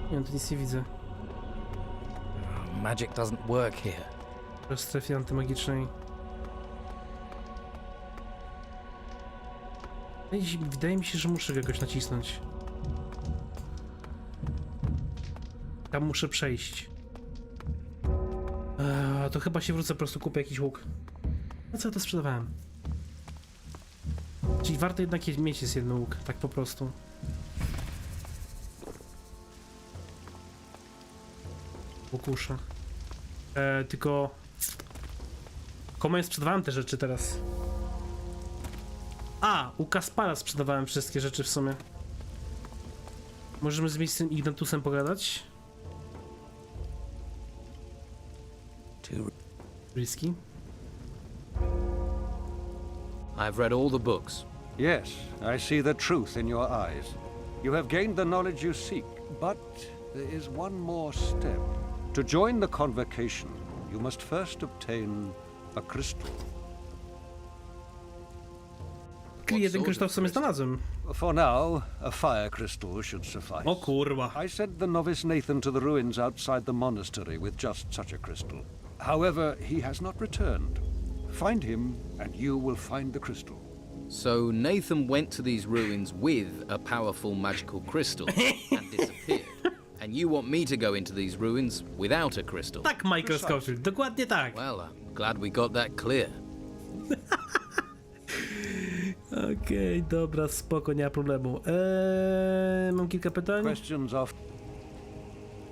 Nie wiem, to nic nie widzę. Magic doesn't work here. W strefie antymagicznej. Wydaje mi się, że muszę jakoś nacisnąć. Tam muszę przejść. To chyba się wrócę, po prostu kupię jakiś łuk. A co ja to sprzedawałem? Czyli warto jednak mieć jest jeden łuk, tak po prostu. Łukusza. Tylko... Komu ja sprzedawałem te rzeczy teraz? A! U Kaspara sprzedawałem wszystkie rzeczy w sumie. Możemy z miejscem Ignatusem pogadać? Risky? I've read all the books. Yes, I see the truth in your eyes. You have gained the knowledge you seek, but there is one more step. To join the convocation, you must first obtain a crystal. Jeden kryształ w sumie znalazłem. For now, a fire crystal should suffice. O kurwa. I sent the novice Nathan to the ruins outside the monastery with just such a crystal. However, he has not returned. Find him, and you will find the crystal. So Nathan went to these ruins with a powerful magical crystal and disappeared. And you want me to go into these ruins without a crystal? Tak, Michael Scofield, dokładnie tak. Well, I'm glad we got that clear. Okej, dobra, spoko, nie ma problemu. Mam kilka pytań. Questions of...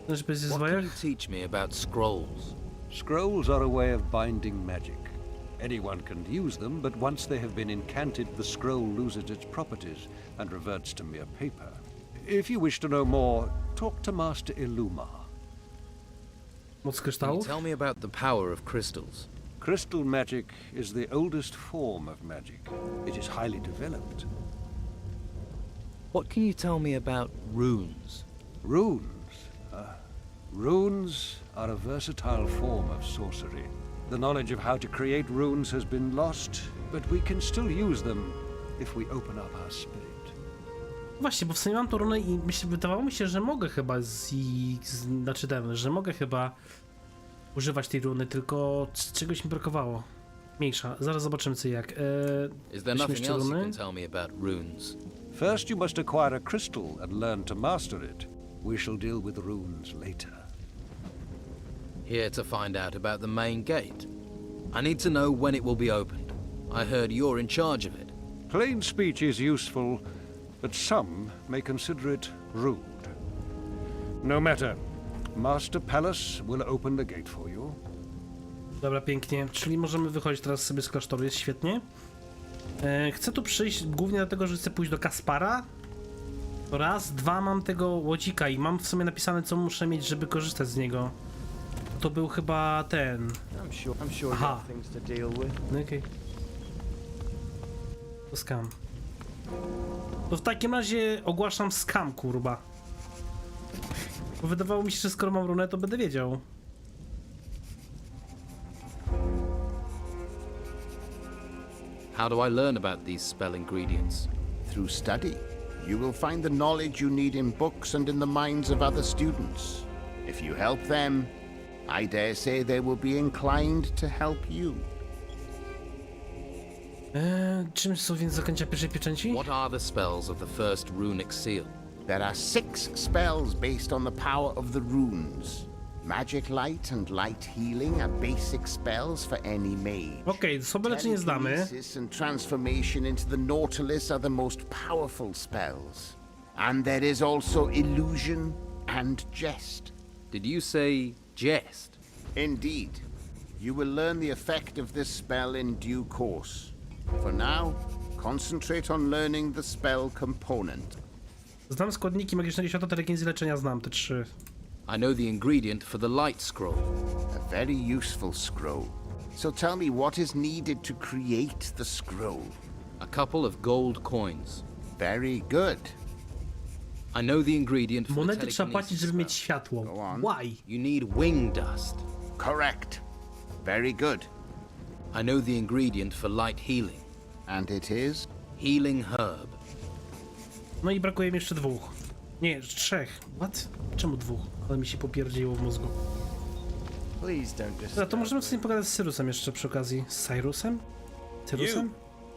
What can you teach me about scrolls? Scrolls are a way of binding magic. Anyone can use them, but once they have been incanted, the scroll loses its properties and reverts to mere paper. If you wish to know more, talk to Master Illuma. Moc Can you kryształów? tell me about the power of crystals? Crystal magic is the oldest form of magic. It is highly developed. What can you tell me about runes? Runes? Runes are a versatile form of sorcery. The knowledge of how to create runes has been lost, but we can still use them if we open up our spirit. Właśnie, bo w sumie mam tą runę i wydawało mi się, że mogę chyba że mogę chyba używać tej runy, tylko czegoś mi brakowało. Mniejsza, zaraz zobaczymy co i jak. Is there nothing else you can tell me about runes? First you must acquire a crystal and learn to master it. We shall deal with runes later. Here to find out about the main gate. I need to know when it will be opened. I heard you're in charge of it. Plain speech is useful, but some may consider it rude. No matter. Master Palace will open the gate for you. Dobra, pięknie. Czyli możemy wychodzić teraz sobie z klasztoru, jest świetnie. Chcę tu przyjść głównie dlatego, że chcę pójść do Kaspara. Raz, dwa, mam tego łodzika i mam w sumie napisane, co muszę mieć, żeby korzystać z niego. To był chyba ten. I'm sure Aha. you have things to deal with. Okej. To scam. To w takim razie ogłaszam scam, kurwa. Bo wydawało mi się, że skoro mam runę, to będę wiedział. How do I learn about these spell ingredients? Through study. You will find the knowledge you need in books and in the minds of other students. If you help them, I dare say they will be inclined to help you. Czym są więc zaklęcia pierwszej pieczęci? What are the spells of the first runic seal? There are 6 spells based on the power of the runes. Magic Light and Light Healing are basic spells for any mage. Okej, słabe leczenie znamy. Telekinesis and Transformation into the Nautilus are the most powerful spells. And there is also Illusion and Jest. Did you say jest? Indeed. You will learn the effect of this spell in due course. For now, concentrate on learning the spell component. Znam składniki magicznego świata, telekinezji, leczenia znam, te 3. I know the ingredient for the light scroll. A very useful scroll. So tell me what is needed to create the scroll. A couple of gold coins. Very good. I know the ingredient for Monety the trzeba płacić, żeby mieć spell. światło. Go on. Why? You need wing dust. Correct. Very good. I know the ingredient for light healing. And it is? Healing herb. No i brakuje mi jeszcze 2. Nie, 3. What? Czemu 2? Ale mi się popierdziło w mózgu. Please don't Dobra, to możemy sobie pogadać z Cyrusem jeszcze przy okazji. Z Cyrusem? Cyrusem?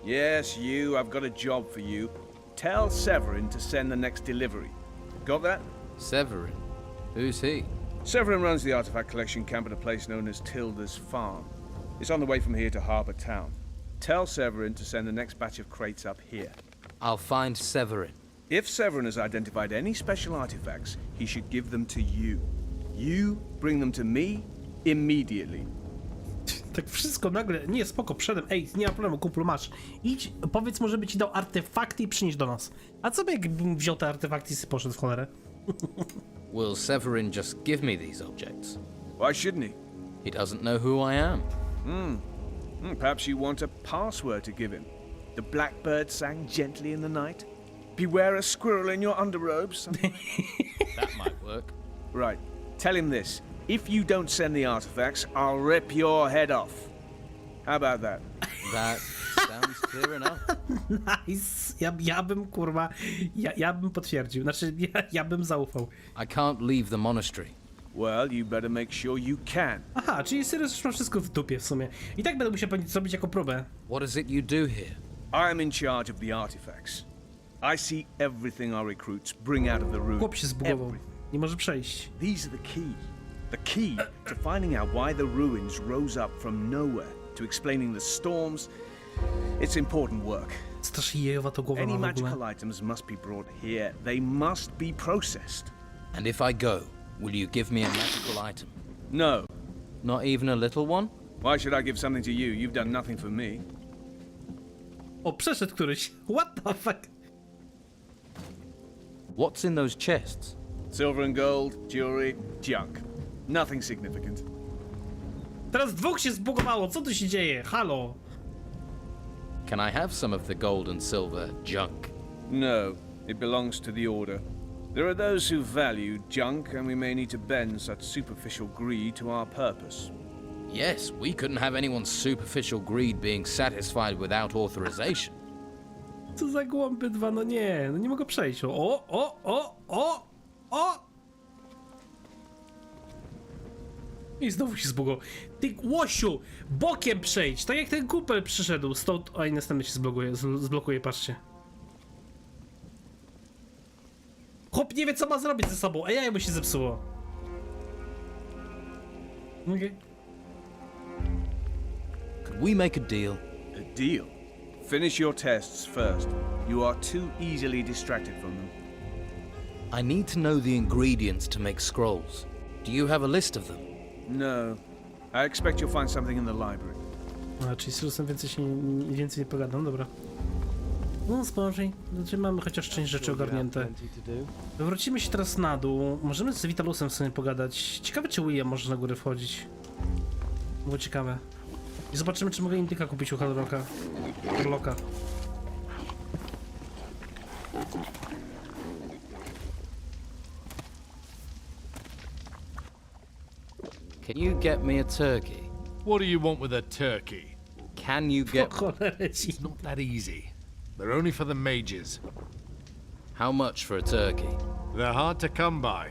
Yes, you. I've got a job for you. Tell Severin to send the next delivery. Got that? Severin? Who's he? Severin runs the artifact collection camp at a place known as Tilda's Farm. It's on the way from here to Harbour Town. Tell Severin to send the next batch of crates up here. I'll find Severin. If Severin has identified any special artifacts, he should give them to you. You bring them to me immediately. Tak wszystko nagle, nie, spoko, przedem, ej, nie ma problemu, kumplu, masz. Idź, powiedz mu, żeby ci dał artefakty i przynieś do nas. A co by jakbym wziął te artefakty i poszedł w cholerę? Will Severin just give me these objects? Why shouldn't he? He doesn't know who I am. Perhaps you want a password to give him. The blackbird sang gently in the night. Beware a squirrel in your underrobes. That might work. Right. Tell him this. If you don't send the artifacts, I'll rip your head off. How about that? That sounds clear enough. Nice. Ja bym, kurwa, ja bym potwierdził. Znaczy, ja bym zaufał. I can't leave the monastery. Well, you better make sure you can. Aha, czyli Cyrus już ma wszystko w dupie w sumie. I tak będę musiał powiedzieć zrobić jako próbę. What is it you do here? I am in charge of the artifacts. I see everything our recruits bring out of the room. Chłop się zbugował. Nie może przejść. These are the key. The key to finding out why the ruins rose up from nowhere, to explaining the storms. It's important work. Strasznie jejowa to głowa Any ma w ogóle. magical items must be brought here. They must be processed. And if I go, will you give me a magical item? No. Not even a little one? Why should I give something to you? You've done nothing for me. O, przeszedł któryś. What the fuck? What's in those chests? Silver and gold, jewelry, junk. Nothing significant. Teraz dwóch się zbugowało. Co tu się dzieje? Halo? Can I have some of the gold and silver junk? No, it belongs to the Order. There are those who value junk, and we may need to bend such superficial greed to our purpose. Yes, we couldn't have anyone's superficial greed being satisfied without authorization. Co za głąby dwa, no nie mogę przejść. O! I znowu się zbugował. Ty łosiu, bokiem przejdź, tak jak ten kupel przyszedł stąd. Oj, następny się zblokuje, patrzcie. Chłop nie wie, co ma zrobić ze sobą, a jaja mu się zepsuło. Okay. Could we make a deal? A deal? Finish your tests first. You are too easily distracted from them. I need to know the ingredients to make scrolls. Do you have a list of them? No. I expect you'll find something in the library. A, czyli z Rusem więcej nie pogadam, dobra. No spożej, znaczy mamy chociaż część rzeczy ogarnięte. Wrócimy się teraz na dół. Możemy z Vitalusem sobie pogadać. Ciekawe, czy William może na górę wchodzić. Było ciekawe. I zobaczymy, czy mogę indyka kupić u Hardrocka. Urloka. Can you get me a turkey? What do you want with a turkey? Can you get... It's not that easy. They're only for the mages. How much for a turkey? They're hard to come by.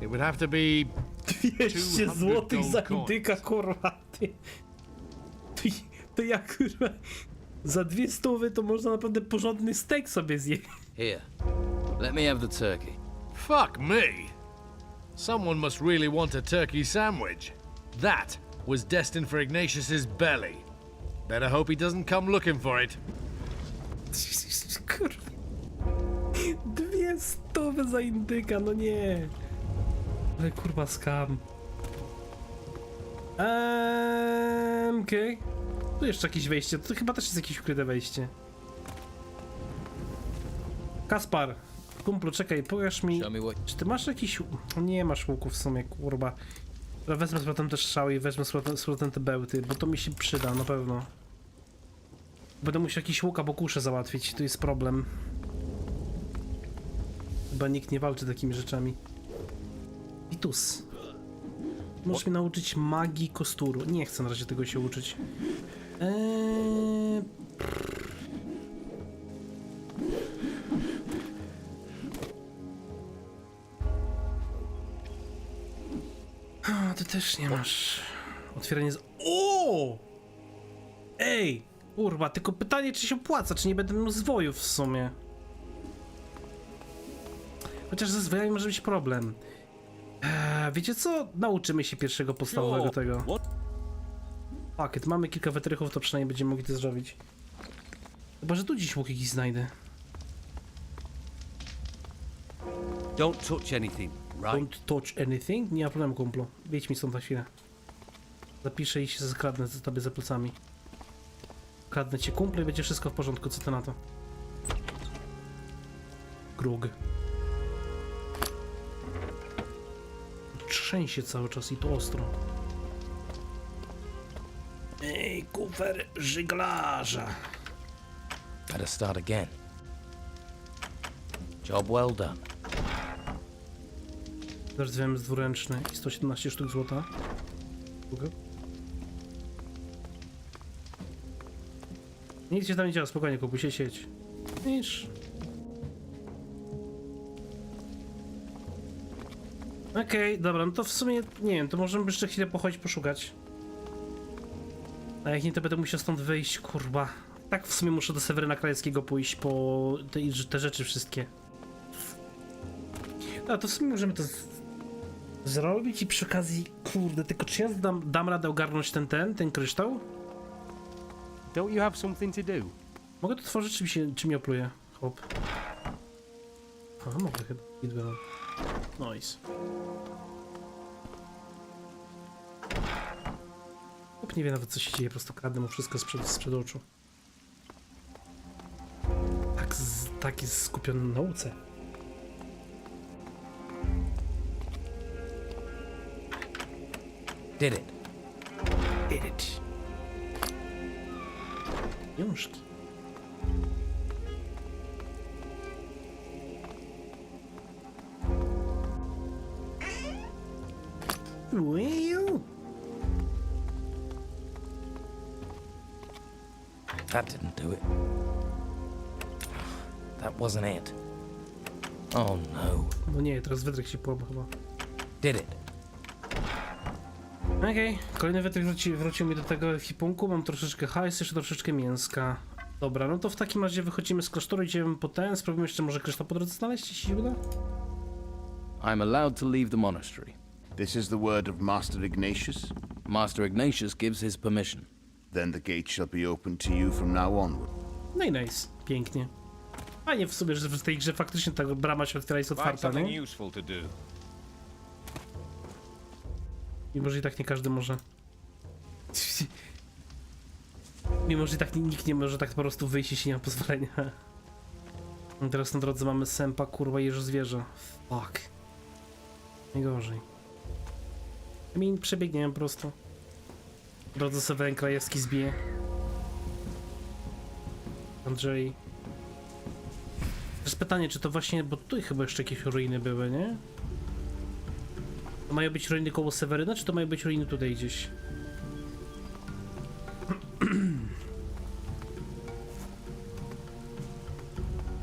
It would have to be 200 złotych za indyka, kurwa. To ja, kurwa, za 200 to można naprawdę porządny steak sobie zjeść. Here, let me have the turkey. Fuck me! Someone must really want a turkey sandwich. That was destined for Ignatius's belly. Better hope he doesn't come looking for it. Kurwa. 200 za indyka, no nie. Ale kurwa skam. Okej. Tu jeszcze jakieś wejście, to chyba też jest jakieś ukryte wejście. Kaspar, kumplu, czekaj, pokaż mi, czy ty masz jakiś... Nie masz łuków w sumie, kurwa. Wezmę z powrotem te strzały i wezmę z powrotem te bełty, bo to mi się przyda, na pewno. Będę musiał jakiś łuk albo kuszę załatwić, to jest problem. Chyba nikt nie walczy takimi rzeczami. Vitus. Możesz mnie nauczyć magii Kosturu. Nie chcę na razie tego się uczyć. ty też nie masz. Otwieranie z... O! Ej! Kurwa, tylko pytanie, czy się opłaca, czy nie będę miał zwojów w sumie. Chociaż ze zwojami może być problem. Wiecie co? Nauczymy się pierwszego podstawowego tego. Pakiet, mamy kilka wytrychów, to przynajmniej będziemy mogli to zrobić. Chyba, że tu dziś łuk jakiś znajdę. Don't touch anything, right? Don't touch anything? Nie ma problemu, kumplu. Wyjdź mi stąd na chwilę. Zapiszę i się skradnę z tobie za plecami. Kradnę cię, kumple, i będzie wszystko w porządku, co ty na to? Grug. Trzęsie cały czas i to ostro. Ej, kufer żeglarza. Better start again. Job well done. Zerwałem z dwuręczny i 117 sztuk złota. Długo? Nic się tam nie działa, spokojnie, kupuj się sieć. Widzisz? Okej, dobra, no to w sumie, nie wiem, to możemy jeszcze chwilę pochodzić, poszukać. A jak nie, to będę musiał stąd wyjść, kurwa. Tak w sumie muszę do Seweryna Krajewskiego pójść po te rzeczy wszystkie. No to w sumie możemy to zrobić i przy okazji, kurde, tylko czy ja dam radę ogarnąć ten kryształ? Don't you have something to do? Mogę to tworzyć, czy mi opluje? Hop. A, mogę chyba. Nice. Hop, nie wie nawet co się dzieje, po prostu kradnę mu wszystko sprzed oczu. Tak jest skupiony na nauce. Did it. Did it. Książki. That didn't do it. That wasn't it. Oh no. No nie, teraz wytrych się połama chyba. Did it. Okej, kolejny wytrych wrócił mi do tego ekwipunku, mam troszeczkę hajsu, jeszcze troszeczkę mięska. Dobra, no to w takim razie wychodzimy z klasztoru, idziemy po ten, spróbujemy jeszcze może kryształ po drodze znaleźć, jeśli się uda. I'm allowed to leave the monastery. This is the word of Master Ignatius? Master Ignatius gives his permission. Then the gate shall be open to you from now onward. No i nice, pięknie. Fajnie w sobie, że w tej grze faktycznie ta brama się otwiera i jest otwarta, nie? Mimo, że i tak nie każdy może. Mimo, że i tak nikt nie może tak po prostu wyjść, jeśli nie ma pozwolenia. I teraz na drodze mamy sępa, kurwa, jeżo zwierzę. Fuck. Najgorzej. Przebiegniemy po prostu. W drodze Seweryn Krajewski zbije. Andrzej. Teraz pytanie, czy to właśnie, bo tutaj chyba jeszcze jakieś ruiny były, nie? To mają być ruiny koło Seweryna, czy to mają być ruiny tutaj gdzieś?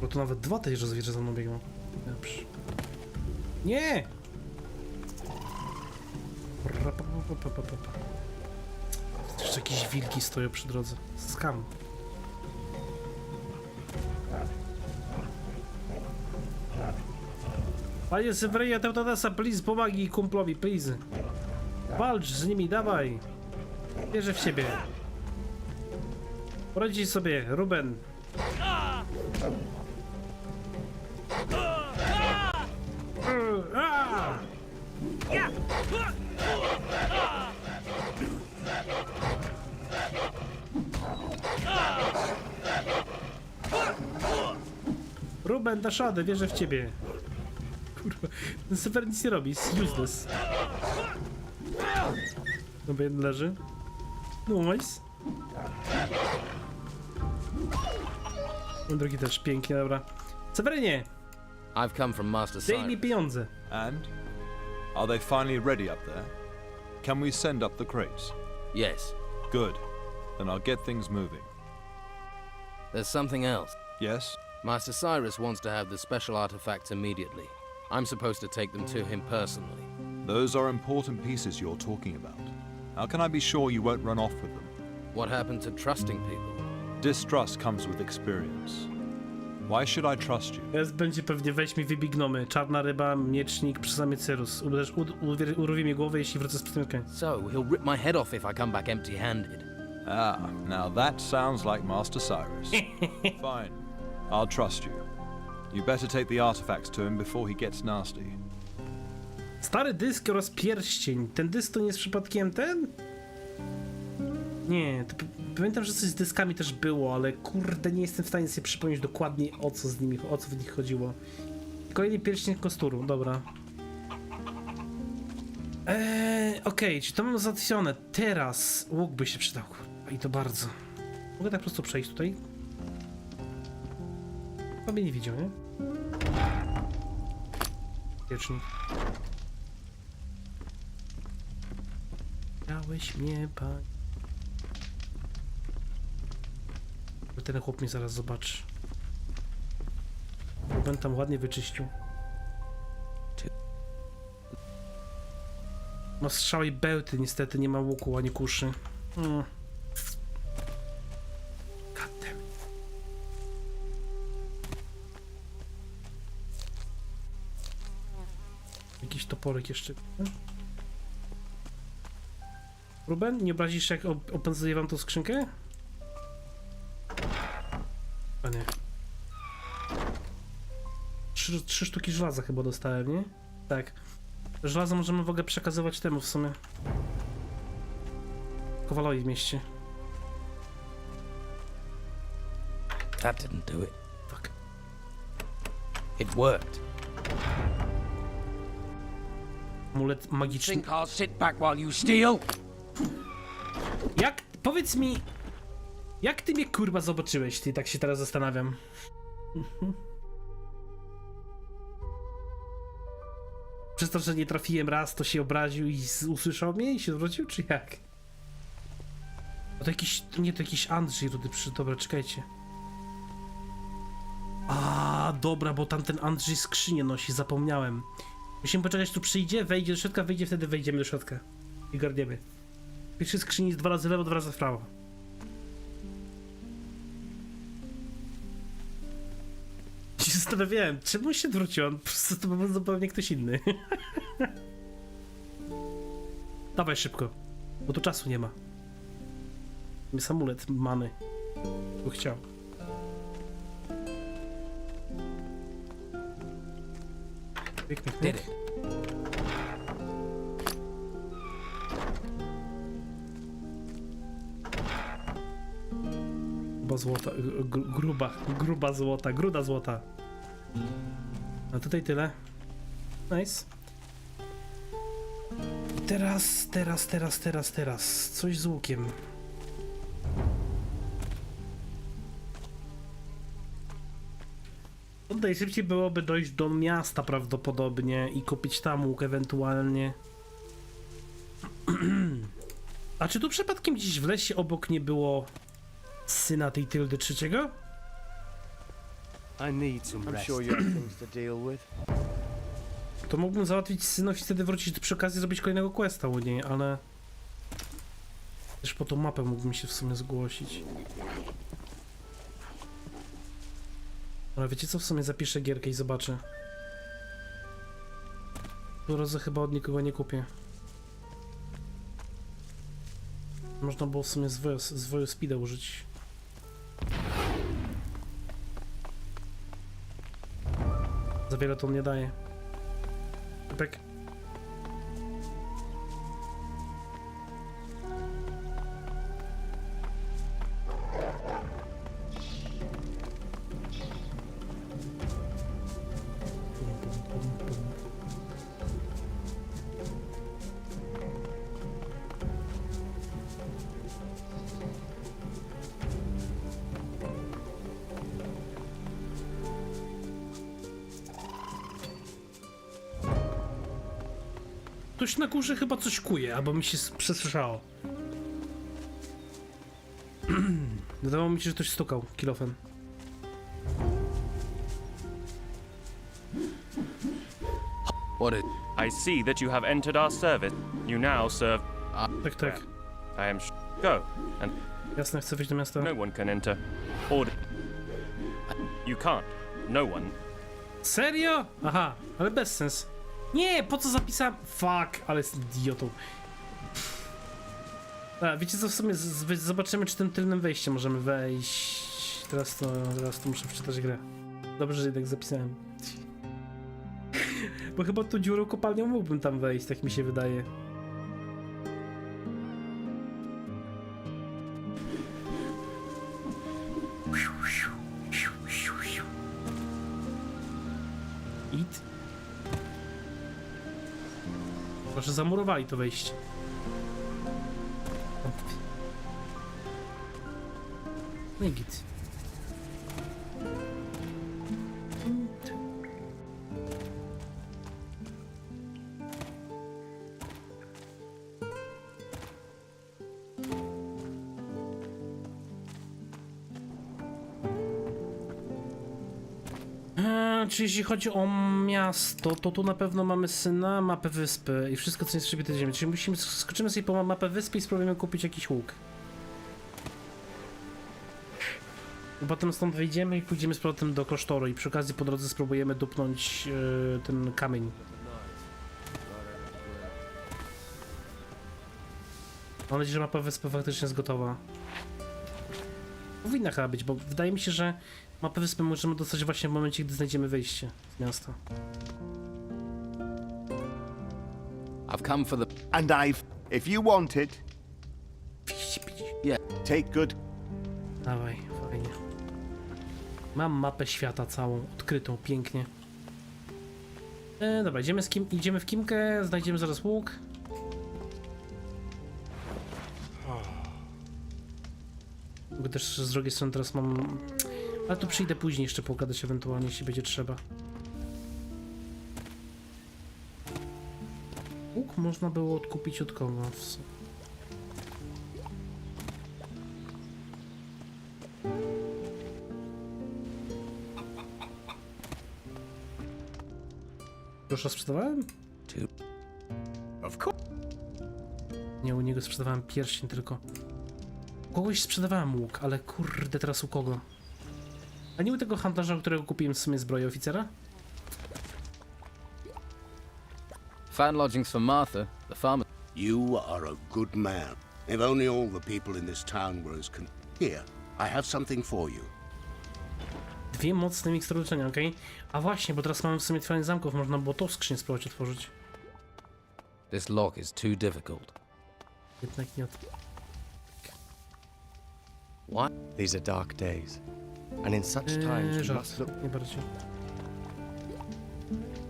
Bo to nawet dwa te zwierzę za mną biegną. Dobrze. Nie! Jeszcze jakieś wilki stoją przy drodze. Skam. Panie Sewerynie, Teutodasa, please, pomagi kumplowi, please. Walcz z nimi, dawaj. Wierzę w siebie. Poradźcie sobie, Ruben. Ruben, dasz radę, wierzę w ciebie. Kurwa, ten Sewer nic nie robi, jest useless. Dobra, jeden leży. Nice. Drugi też, pięknie, dobra. Sewerynie! I've come from Master Cyrus. Daj mi pieniądze. And? Are they finally ready up there? Can we send up the crates? Yes. Good. Then I'll get things moving. There's something else. Yes? Master Cyrus wants to have the special artifacts immediately. I'm supposed to take them to him personally. Those are important pieces you're talking about. How can I be sure you won't run off with them? What happened to trusting people? Distrust comes with experience. Why should I trust you? Teraz będzie pewnie weź mi wybignomy. Czarna ryba, miecznik, przysamy Cyrus. Urwie mi głowę, jeśli wrócę z przedmiotkiem. So, he'll rip my head off if I come back empty-handed. Ah, now that sounds like Master Cyrus. Fine. I'll trust you. You better take the artifacts to him before he gets nasty. Stary dysk oraz pierścień. Ten dysk to nie jest przypadkiem ten? Nie, to pamiętam, że coś z dyskami też było, ale kurde, nie jestem w stanie sobie przypomnieć dokładnie o co w nich chodziło. Kolejny pierścień Kosturu, dobra. Okej, czy to mam załatwione. Teraz łuk by się przydał. I to bardzo. Mogę tak po prostu przejść tutaj? Chyba mnie nie widział, nie? Piecznik. Dałeś mnie, panie. Ten chłop mnie zaraz zobaczy. Będę tam ładnie wyczyścił. Ma strzały i bełty, niestety nie ma łuku ani kuszy. Goddammit. Jakiś toporek jeszcze. Ruben, nie obrazisz się, jak opędzuję wam tą skrzynkę? A nie. Trzy sztuki żelaza chyba dostałem, nie? Tak. Żelazo możemy w ogóle przekazywać temu w sumie. Kowalowi w mieście. That didn't do it. Fuck. It worked. Amulet magiczny. Think I'll sit back while you steal? Jak? Powiedz mi... Jak ty mnie kurwa zobaczyłeś? Ty tak się teraz zastanawiam. Przez to, że nie trafiłem raz, to się obraził i usłyszał mnie i się zwrócił, czy jak? A to jakiś... Nie, to jakiś Andrzej rudy przy... Dobra, czekajcie. A, dobra, bo tamten Andrzej skrzynię nosi, zapomniałem. Musimy poczekać, tu przyjdzie, wejdzie do środka, wyjdzie, wtedy wejdziemy do środka. I garniemy. Pierwszy skrzyni jest 2 razy lewo, 2 razy w prawo. Się zastanawiałem, czemu się odwrócił? On po prostu to był zupełnie ktoś inny. Dawaj szybko, bo tu czasu nie ma. Jest amulet many. Bo chciał. Myk, myk, myk. Gruba złota, gruba złota, gruda złota. A tutaj tyle. Nice. I teraz. Coś z łukiem. Najszybciej byłoby dojść do miasta prawdopodobnie i kupić tam łuk ewentualnie. A czy tu przypadkiem gdzieś w lesie obok nie było syna tej Tyldy trzeciego? I'm sure you have things to deal with. To mógłbym załatwić synów i wtedy wrócić przy okazji zrobić kolejnego questa u niej, ale... Też po tą mapę mógłbym się w sumie zgłosić. Ale wiecie co? W sumie zapiszę gierkę i zobaczę. Po razu chyba od nikogo nie kupię. Można było w sumie zwoju speeda użyć. Za wiele to on nie daje. Typek. Ktoś na górze chyba coś kuje, albo mi się przesłyszało. Wydawało mi się, że ktoś stukał kilofem. What I see that you have entered our service. You now serve... Tak, tak. I am go, and... Jasne, chcę wyjść do miasta. No one can enter. Order. You can't. No one. Serio? Aha, ale bez sens. Nie, po co zapisałem? Fuck, ale jest idiotą. A, wiecie co, w sumie zobaczymy, czy tym tylnym wejściem możemy wejść. Teraz to muszę przeczytać grę. Dobrze, że jednak zapisałem. Bo chyba tu dziurą kopalnią mógłbym tam wejść, tak mi się wydaje. It. Może zamurowali to wejście. No i git. Czy jeśli chodzi o miasto, to tu na pewno mamy syna, mapę wyspy i wszystko, co jest w szybie tej ziemi. Czyli skoczymy sobie po mapę wyspy i spróbujemy kupić jakiś łuk. I potem stąd wyjdziemy i pójdziemy z powrotem do klasztoru i przy okazji po drodze spróbujemy dupnąć ten kamień. Mam nadzieję, że mapa wyspy faktycznie jest gotowa. Powinna chyba być, bo wydaje mi się, że mapę wyspy możemy dostać właśnie w momencie, gdy znajdziemy wyjście z miasta. I've come for the... And if you want it... Yeah, take good... Dawaj, fajnie. Mam mapę świata całą, odkrytą, pięknie. Dobra, idziemy w Kimkę, znajdziemy zaraz łuk. Bo też z drugiej strony teraz mam... Ale tu przyjdę później jeszcze pogadać ewentualnie, jeśli będzie trzeba. Łuk można było odkupić od kogo? Proszę, sprzedawałem? Nie, u niego sprzedawałem pierścień tylko. U kogoś sprzedawałem łuk, ale kurde, teraz u kogo? A nie u tego handlarza, u którego kupiłem w sumie zbroję oficera? Found lodgings for Martha, the farmer. You are a good man. If only all the people in this town were as Here, I have something for you. Dwie mocne mikstury leczenia, okej? A właśnie, bo teraz mamy w sumie otwieranie zamków, można było tą skrzynię spróbować otworzyć. This lock is too difficult. Jednak nie What? These are dark days. And in such times we żart, must look... najbardziej.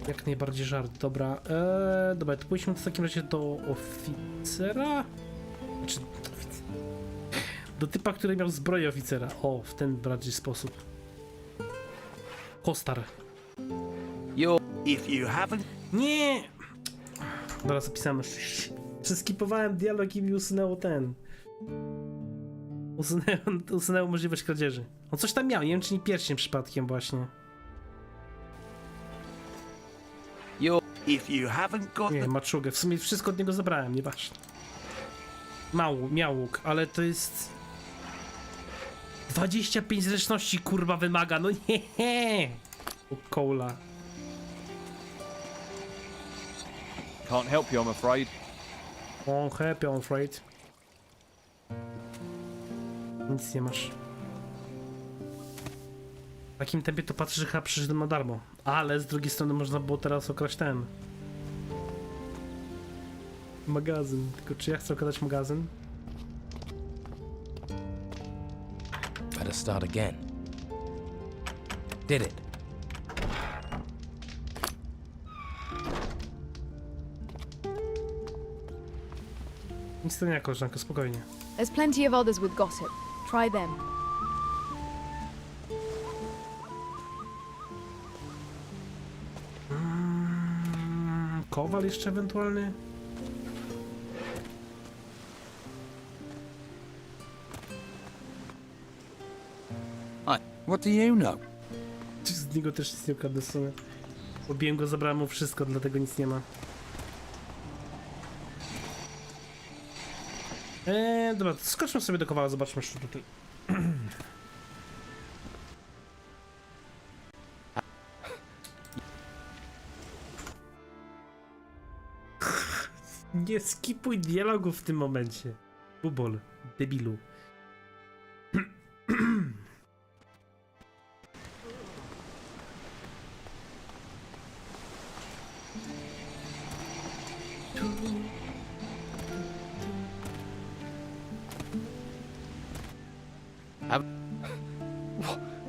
Jak najbardziej żart, dobra. Dobra, to pójdźmy w takim razie do oficera? Znaczy, do typa, który miał zbroję oficera. O, w ten bardziej sposób. Kostar. If you haven't... Nie! Dobra, zapisałem. Przeskipowałem dialog i mi usunęło ten. Usunęło możliwość kradzieży. On coś tam miał, nie wiem czy nie pierścień przypadkiem właśnie. If you haven't got... Nie, maczugę. W sumie wszystko od niego zabrałem, nieważne. Miał łuk, ale to jest... 25 zręczności kurwa wymaga, no nie! Koula. Can't help you, I'm afraid. Won't help you, I'm afraid. Nic nie masz. W takim tempie to patrzysz, że chyba przyszedłem na darmo. Ale z drugiej strony można było teraz okraść ten magazyn. Tylko czy ja chcę okradać magazyn? Better start again. Did it. Nic to nie, koleżanko, spokojnie. There's plenty of others with gossip. Try them. Kowal jeszcze ewentualny? What do you know? Z niego też nic nie ukradnę w sumie. Pobiłem go, zabrałem mu wszystko, dlatego nic nie ma. Dobra, skoczmy sobie do kowala, zobaczmy jeszcze tutaj. Nie skipuj dialogu w tym momencie. Bubol, debilu.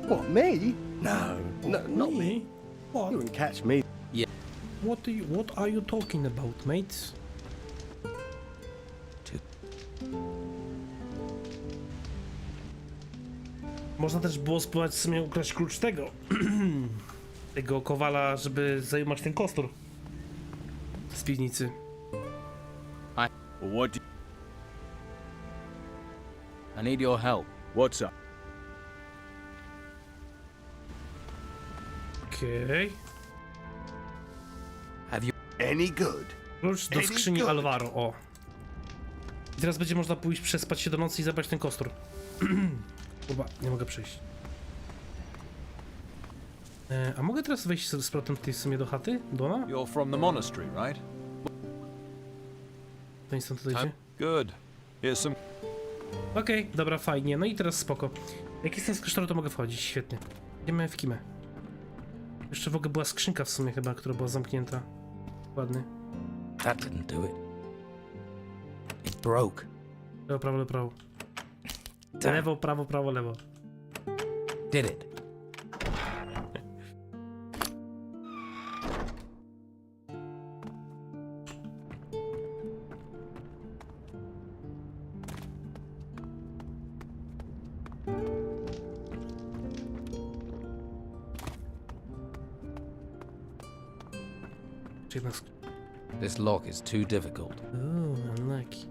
What, me? No, not me. What? You wouldn't catch me. Yeah. What are you talking about, mate? Można też było spróbować w sumie ukraść klucz tego kowala, żeby zajmować ten kostur z piwnicy. I need your help. What's up? Okej. Have you Any good? Klucz do skrzyni Alvaro, o. I teraz będzie można pójść przespać się do nocy i zabrać ten kostur. Kurwa, nie mogę przejść. A mogę teraz wejść z powrotem tutaj w sumie do chaty? Dona? You're from the monastery, right? To nic stąd tutaj idzie? Good. Here's some... Okej, dobra, fajnie. No i teraz spoko. Jak jestem z klasztoru, to mogę wchodzić. Świetnie. Idziemy w kimę. Jeszcze w ogóle była skrzynka w sumie chyba, która była zamknięta. Ładny. That didn't do it. It broke. Lewo, prawo, lewo, prawo. Lewo, prawo, prawo, lewo. Did it? This lock is too difficult. Ooh, unlucky.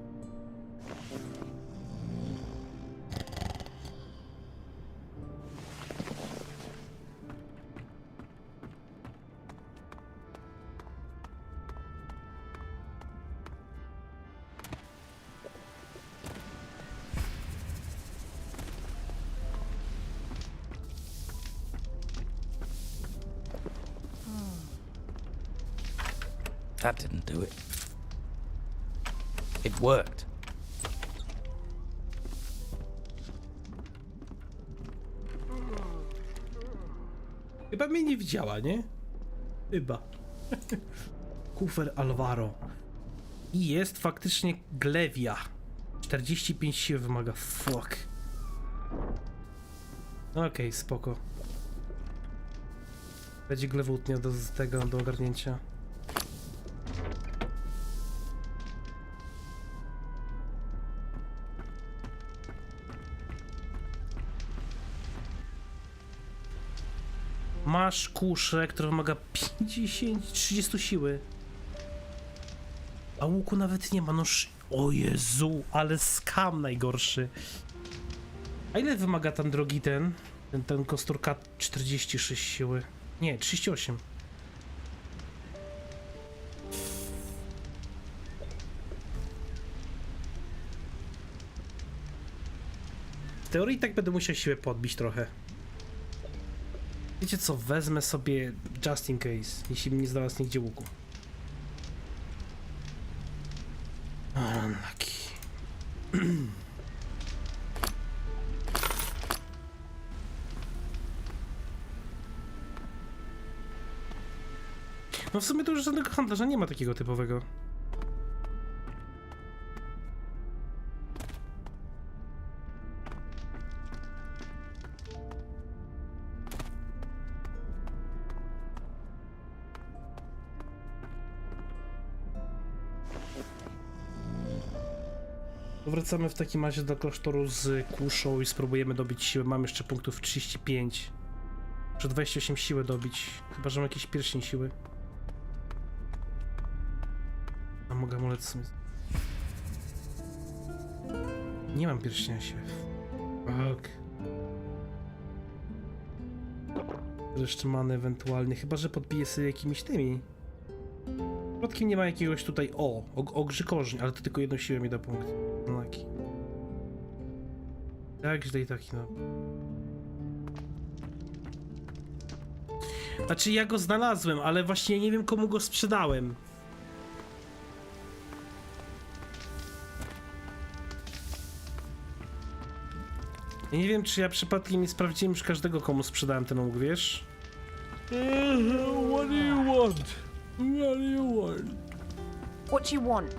That didn't do it. It worked. Chyba mnie nie widziała, nie? Chyba. Kufer Alvaro. I jest faktycznie glewia. 45 sił wymaga. Fuck. Okej, spoko. Będzie glewutnia do tego, do ogarnięcia. Masz kuszę, która wymaga 30 siły. A łuku nawet nie ma, no o Jezu, ale skam najgorszy. A ile wymaga ten drogi ten Corsair K 46 siły? Nie, 38. W teorii tak będę musiał siłę podbić trochę. Wiecie co, wezmę sobie just in case, jeśli mi nie znalazł nigdzie łuku. Unlucky. No w sumie to już żadnego handlarza nie ma takiego typowego. Wracamy w takim razie do klasztoru z kuszą i spróbujemy dobić siłę. Mam jeszcze punktów 35. Muszę 28 siły dobić. Chyba, że mam jakieś pierścień siły. A mogę amulet sobie... Nie mam pierścienia siły. Ok. Jeszcze many ewentualnie. Chyba, że podbiję sobie jakimiś tymi. Przypadkiem nie ma jakiegoś tutaj... O! Ogrzykorzeń, ale to tylko jedną siłę mi da punkt. No taki. Tak źle i taki, no. Znaczy ja go znalazłem, ale właśnie nie wiem komu go sprzedałem. Ja nie wiem, czy ja przypadkiem nie sprawdziłem już każdego, komu sprzedałem ten łuk, wiesz? What do you want? What do you want? What do you want?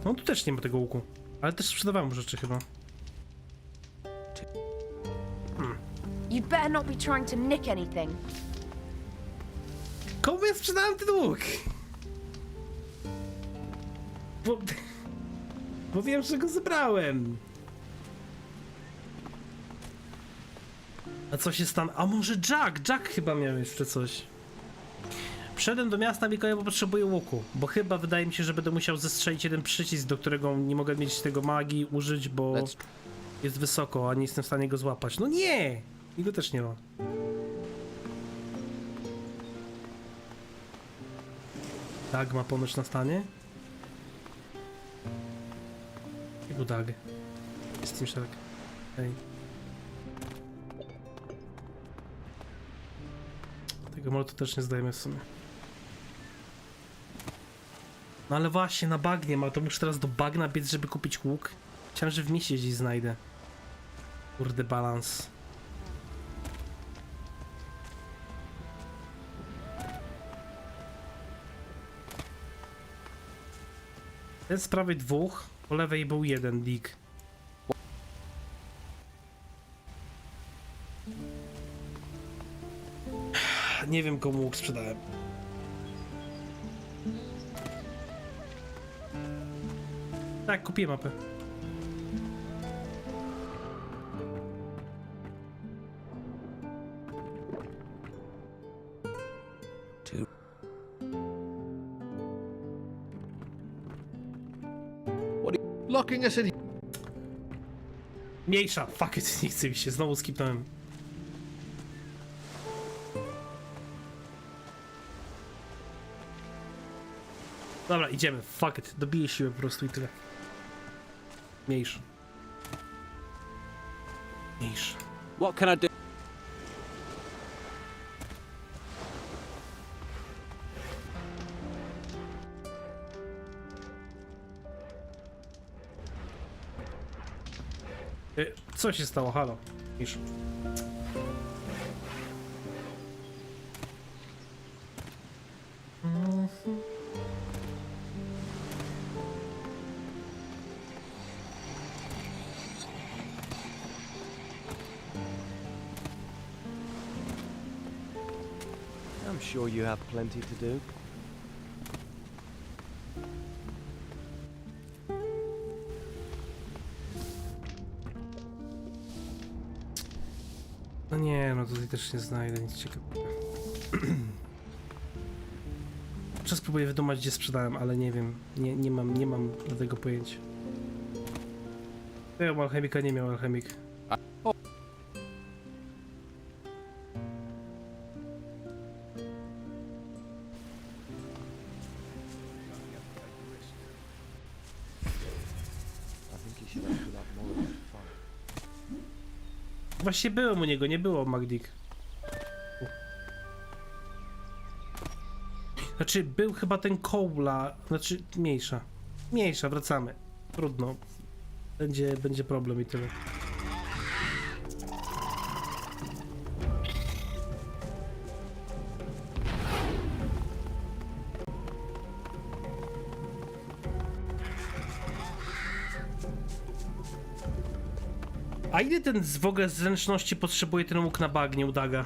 No tu też nie ma tego łuku, ale też sprzedawałem mu rzeczy chyba. You'd better not be trying to nick anything. Komu ja sprzedałem ten łuk? Bo wiem, że go zebrałem. A co się stało? A może Jack chyba miał jeszcze coś. Wszedłem do miasta Mikołaja, bo potrzebuję łuku. Bo chyba wydaje mi się, że będę musiał zestrzelić jeden przycisk, do którego nie mogę mieć tego magii użyć, bo jest wysoko, a nie jestem w stanie go złapać. No nie! I go też nie ma. Tak, ma ponoć na stanie. Jego Dag. Jest tym tak. Hej. Tego molotu też nie zdajemy w sumie. No ale właśnie, na bagnie ma, to muszę teraz do bagna biec, żeby kupić łuk. Chciałem, że w mieście gdzieś znajdę. Kurde, balans. Ten z prawej dwóch, po lewej był jeden dig. Nie wiem, komu łuk sprzedałem. Tak, kupiłem mapę. Locking us in. Mniejsza, fuck it, nie chce mi się, znowu skipnąłem. Dobra, idziemy, fuck it, dobiję siłę po prostu i tyle. Mniejszy. Mniejszy. What can I do? Co się stało? Halo? Mniejszy. I'm sure you have plenty to do. No nie, no tutaj też nie znajdę nic ciekawego. Czas próbuję wydumać, gdzie sprzedałem, ale nie wiem. Nie mam tego pojęcia. Miał alchemika, nie miał alchemik. Właśnie byłem u niego, nie było Magdik. Znaczy, był chyba ten kołla, znaczy mniejsza. Mniejsza, wracamy. Trudno. Będzie problem i tyle. A ile ten w ogóle zręczności potrzebuje ten łuk na bagnie u Daga?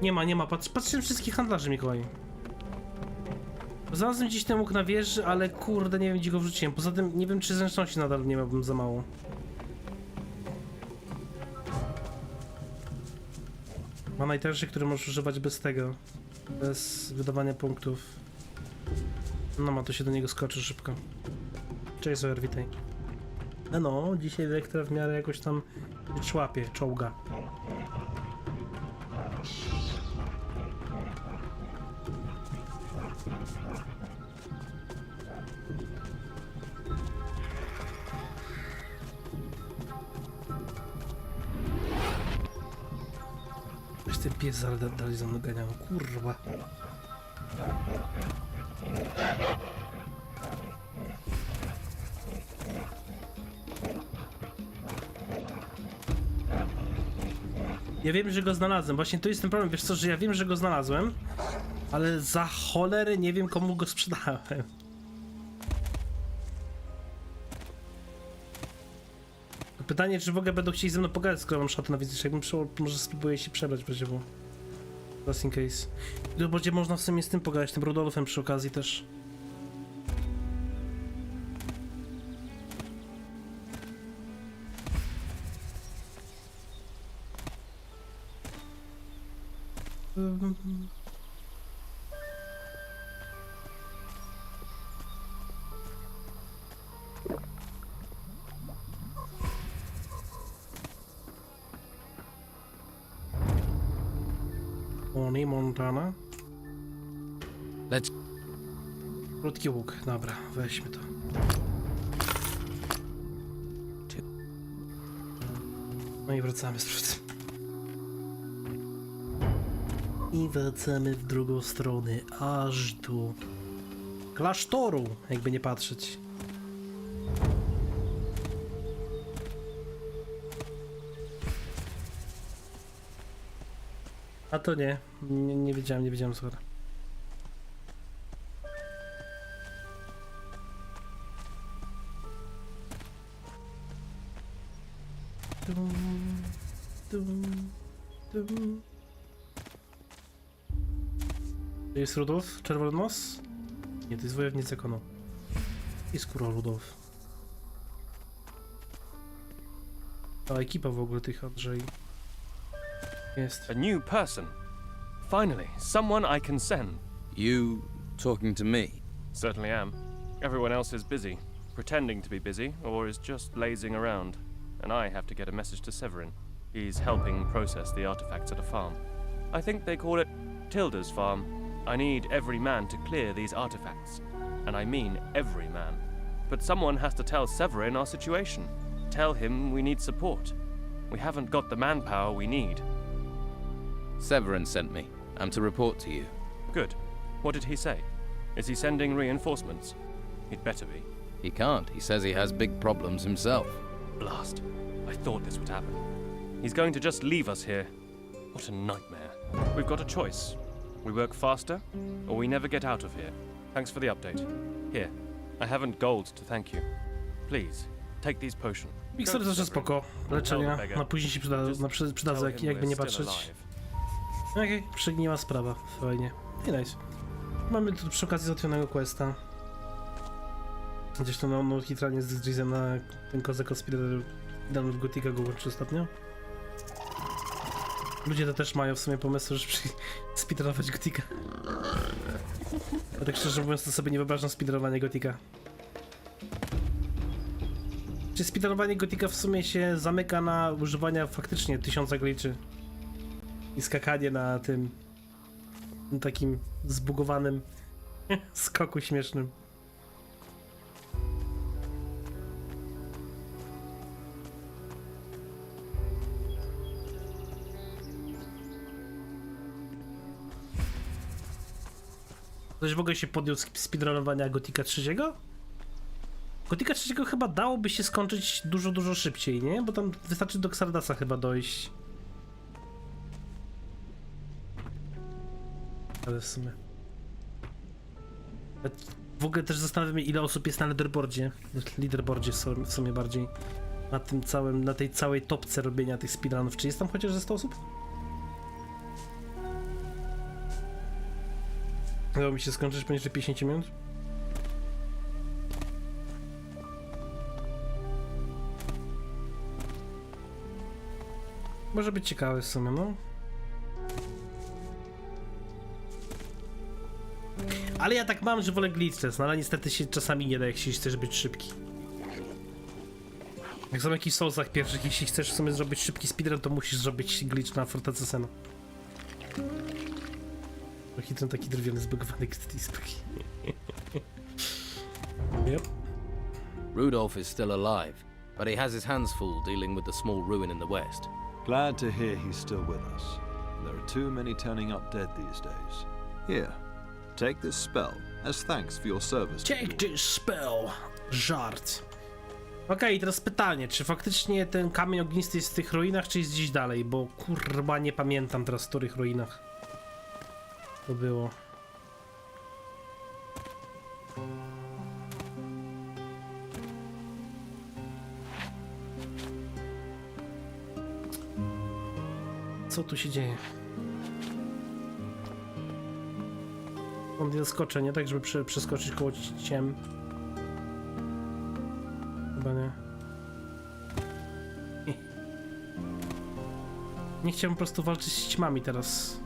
Nie ma. Patrzę wszystkich handlarzy, Mikołaj. Znalazłem gdzieś ten łuk na wieży, ale kurde, nie wiem, gdzie go wrzuciłem. Poza tym nie wiem, czy zręczności nadal nie miałbym za mało. Ma najtańszy, który możesz używać bez tego. Bez wydawania punktów. No, to się do niego skoczy szybko. Cześć, Zoer, witaj. No, dzisiaj dyrektor w miarę jakoś tam człapie, czołga. Weź ten pies dalej za mną ganiał, kurwa. Ja wiem, że go znalazłem, właśnie to jest ten problem, wiesz co, że ja wiem, że go znalazłem, ale za cholerę nie wiem, komu go sprzedałem. Pytanie, czy w ogóle będą chcieli ze mną pogadać, skoro mam szatę na wizycie, jakbym może spróbuję się przebrać, będzie było. Just in case. I będzie można w sumie z tym pogadać, tym Rudolfem przy okazji też. Montana. Krótki łuk, dobra, weźmy to. No i wracamy z przód. I wracamy w drugą stronę, aż do klasztoru, jakby nie patrzeć. A to nie wiedziałem skoro. To jest Rudolf? Czerwony nos? Nie, to jest wojownik zakonu. I skóra Rudolf. Ta ekipa w ogóle tych Andrzej. Jest. A new person. Finally, someone I can send. You talking to me? Certainly am. Everyone else is busy, pretending to be busy, or is just lazing around. And I have to get a message to Severin. He's helping process the artifacts at a farm. I think they call it Tilda's farm. I need every man to clear these artifacts. And I mean every man. But someone has to tell Severin our situation. Tell him we need support. We haven't got the manpower we need. Severin sent me. I'm to report to you. Good. What did he say? Is he sending reinforcements? He'd better be. He can't. He says he has big problems himself. Blast. I thought this would happen. He's going to just leave us here. What a nightmare. We've got a choice. We work faster, or we never get out of here. Thanks for the update. Here, I haven't gold to thank you. Please, take these potions. Mikstury też jest spoko. Leczenia. No później się przydadzą, jakby nie patrzeć. Okej, przegniła sprawa. Fajnie. I nice. Mamy tu przy okazji załatwionego questa. Gdzieś to no hitralnie z Gizem na ten CozaQ speedrun w Gotika go łączy ostatnio. Ludzie to też mają w sumie pomysły, żeby speedrunować Gotika. A tak szczerze mówiąc, to sobie nie wyobrażam speedrunowania Gotika. Czy speedrunowanie Gotika w sumie się zamyka na używania faktycznie 1000 glitchy i skakanie na tym takim zbugowanym skoku śmiesznym. Ktoś w ogóle się podjął speedrunowania Gotika 3? Gotika 3 chyba dałoby się skończyć dużo szybciej, nie? Bo tam wystarczy do Xardasa chyba dojść. Ale w sumie... W ogóle też zastanawiam się, ile osób jest na leaderboardzie w sumie bardziej. Na tej całej topce robienia tych speedrunów. Czy jest tam chociaż ze 100 osób? Udało mi się skończyć poniżej 50 minut? Może być ciekawe w sumie, no. Ale ja tak mam, że wolę glitches, no ale niestety się czasami nie da, jak się chcesz być szybki. Jak są w jakichś Soulsach pierwszych, jeśli chcesz w sumie zrobić szybki speedrun, to musisz zrobić glitch na Fortece Sena. Trochę ten taki drewniany zbugowany display. Yep. Rudolph is still alive, but he has his hands full dealing with the small ruin in the west. Glad to hear he's still with us. There are too many turning up dead these days. Here, take this spell as thanks for your service. Take this spell. Żart. Okej, teraz pytanie, czy faktycznie ten kamień ognisty jest w tych ruinach, czy jest gdzieś dalej? Bo kurwa nie pamiętam teraz, w których ruinach to było. Co tu się dzieje? On nie skoczę, nie tak, żeby przeskoczyć koło ciem. Chyba nie. Nie chciałem po prostu walczyć z ćmami teraz.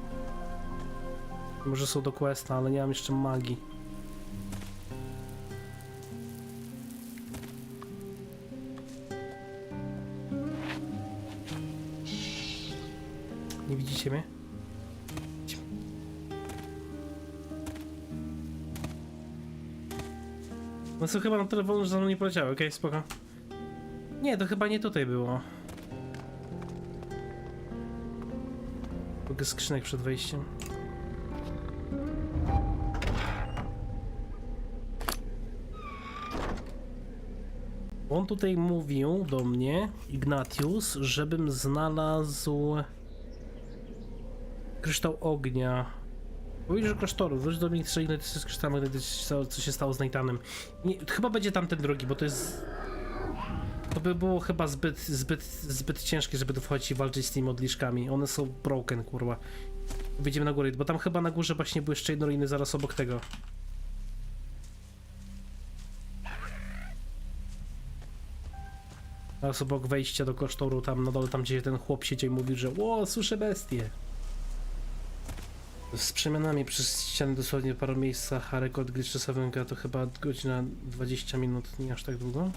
Może są do questa, ale nie mam jeszcze magii. Nie widzicie mnie? No są chyba na tyle wolno, że za mną nie poleciały, okej, spoko. Nie, to chyba nie tutaj było. Mogę skrzynek przed wejściem. On tutaj mówił do mnie, Ignatius, żebym znalazł kryształ ognia. Powiedział, że klasztoru, wróć do mnie, ile to jest kryształ, co się stało z Nathanem. Chyba będzie tamten drugi, bo to jest... To by było chyba zbyt ciężkie, żeby tu wchodzić i walczyć z tymi modliszkami. One są broken, kurwa. Wyjdziemy na górę, bo tam chyba na górze właśnie były jeszcze jedno ruiny zaraz obok tego. Zaraz obok wejścia do klasztoru, tam na dole, tam gdzie ten chłop siedział i mówił, że ło, słyszę bestię. Z przemianami przez ściany dosłownie w paru miejscach, a rekord gry czasowego to chyba godzina 20 minut, nie aż tak długo.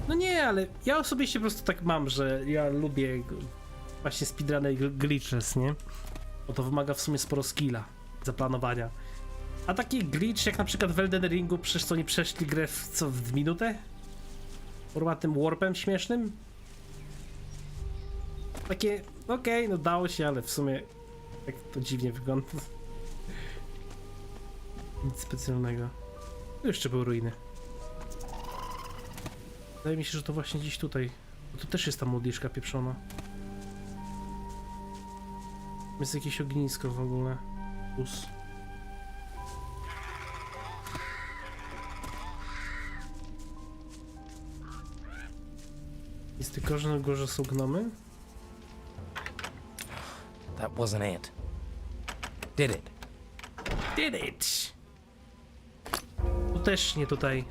No nie, ale ja osobiście po prostu tak mam, że ja lubię właśnie speedruny glitches, nie? Bo to wymaga w sumie sporo skilla, zaplanowania. A taki glitch jak na przykład w Elden Ringu, przecież co oni przeszli grę w minutę? Kurwa tym warpem śmiesznym? Takie, okej, no dało się, ale w sumie jak to dziwnie wygląda. Nic specjalnego. Tu jeszcze były ruiny. Wydaje mi się, że to właśnie gdzieś tutaj. Bo tu też jest ta modliszka pieprzona. Jest jakieś ognisko w ogóle. Plus. Jest tylko, że na górze są gnomy? That wasn't it. Did it? Did it! Tu też nie tutaj.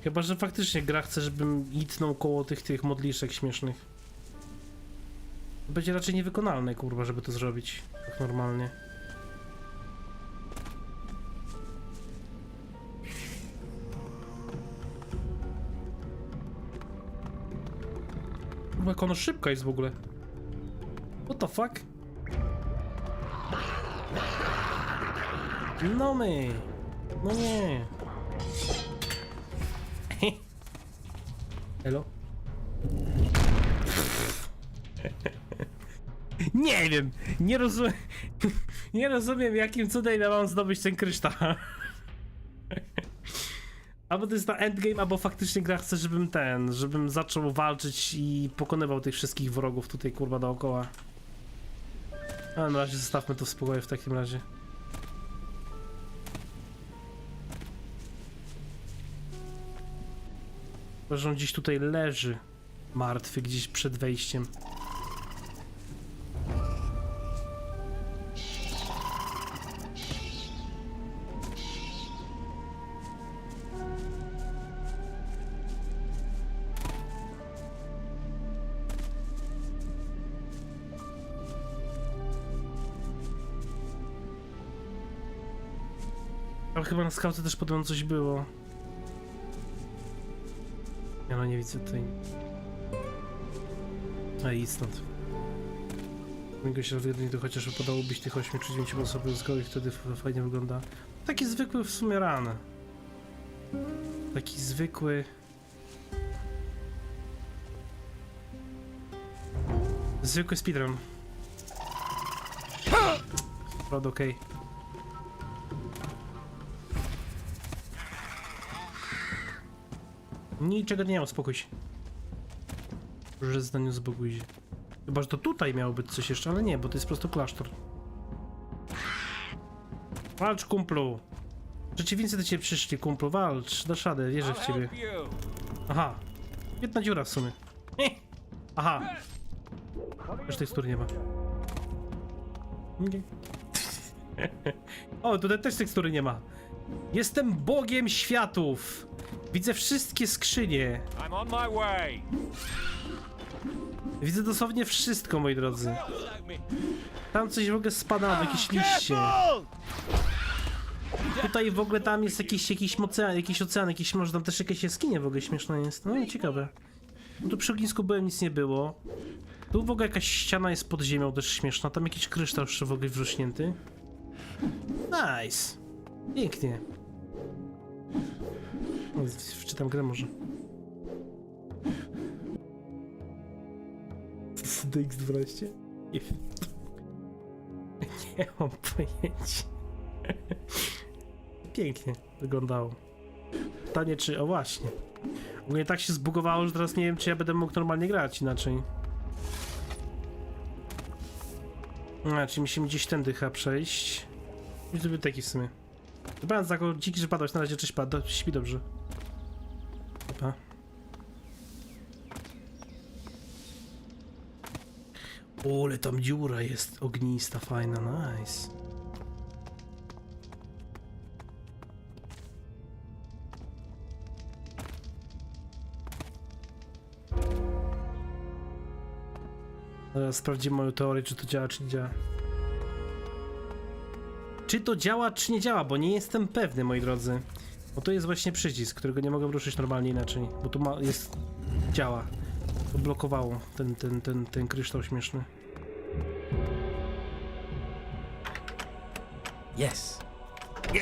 Chyba, że faktycznie gra chce, żebym itnął koło tych modliszek śmiesznych. To będzie raczej niewykonalne, kurwa, żeby to zrobić tak normalnie. Kurwa, jak ona szybka jest w ogóle. What the fuck? No my! No nie! Hello? Nie wiem! Nie rozumiem... Nie rozumiem, jakim cudem ja mam zdobyć ten kryształ. Albo to jest na endgame, albo faktycznie gra chce, żebym zaczął walczyć i pokonywał tych wszystkich wrogów tutaj, kurwa, dookoła. Ale na razie zostawmy to w spokoju w takim razie. Chyba, że on gdzieś tutaj leży, martwy, gdzieś przed wejściem. Ale chyba na skałce też podobno coś było. Ja no nie widzę tutaj. A i stąd. Mojego środka to chociaż wypadało być tych 8 czy 9 osób z i wtedy fajnie wygląda. Taki zwykły w sumie ran. Taki zwykły... Zwykły speedrun. Prawda, okej. Niczego nie mam, spokój się. Że zdaniu zbogój się. Chyba, że to tutaj miało być coś jeszcze, ale nie, bo to jest po prostu klasztor. Walcz, kumplu! Przeciwnicy do ciebie przyszli, kumplu, walcz, dasz radę, wierzę w ciebie. Aha, jedna dziura w sumie. Aha. Już tekstury nie ma. Nie. O, tutaj też tekstury nie ma. Jestem Bogiem światów. Widzę wszystkie skrzynie. Widzę dosłownie wszystko, moi drodzy. Tam coś w ogóle spada w jakieś liście. Tutaj w ogóle tam jest jakiś ocean, może tam też jakieś jaskinie w ogóle śmieszne jest. No ciekawe. No tu przy ognisku byłem, nic nie było. Tu w ogóle jakaś ściana jest pod ziemią, też śmieszna. Tam jakiś kryształ jeszcze w ogóle wrośnięty. Nice. Pięknie. Wczytam grę może. DX12? Nie mam pojęcia. Pięknie wyglądało. Pytanie czy... O właśnie. Ogólnie tak się zbugowało, że teraz nie wiem, czy ja będę mógł normalnie grać inaczej. Czy musimy gdzieś tędy chyba przejść. I to był taki w sumie. Dobranoc, jako dziki, że padłeś. Na razie, cześć, śpi dobrze. Opa. O, ale tam dziura jest ognista, fajna, nice. Teraz sprawdzimy moją teorię, czy to działa, czy nie działa. Czy to działa, czy nie działa, bo nie jestem pewny, moi drodzy. Bo to jest właśnie przycisk, którego nie mogę ruszyć normalnie inaczej. Bo tu jest... działa. To blokowało ten kryształ śmieszny. Yes!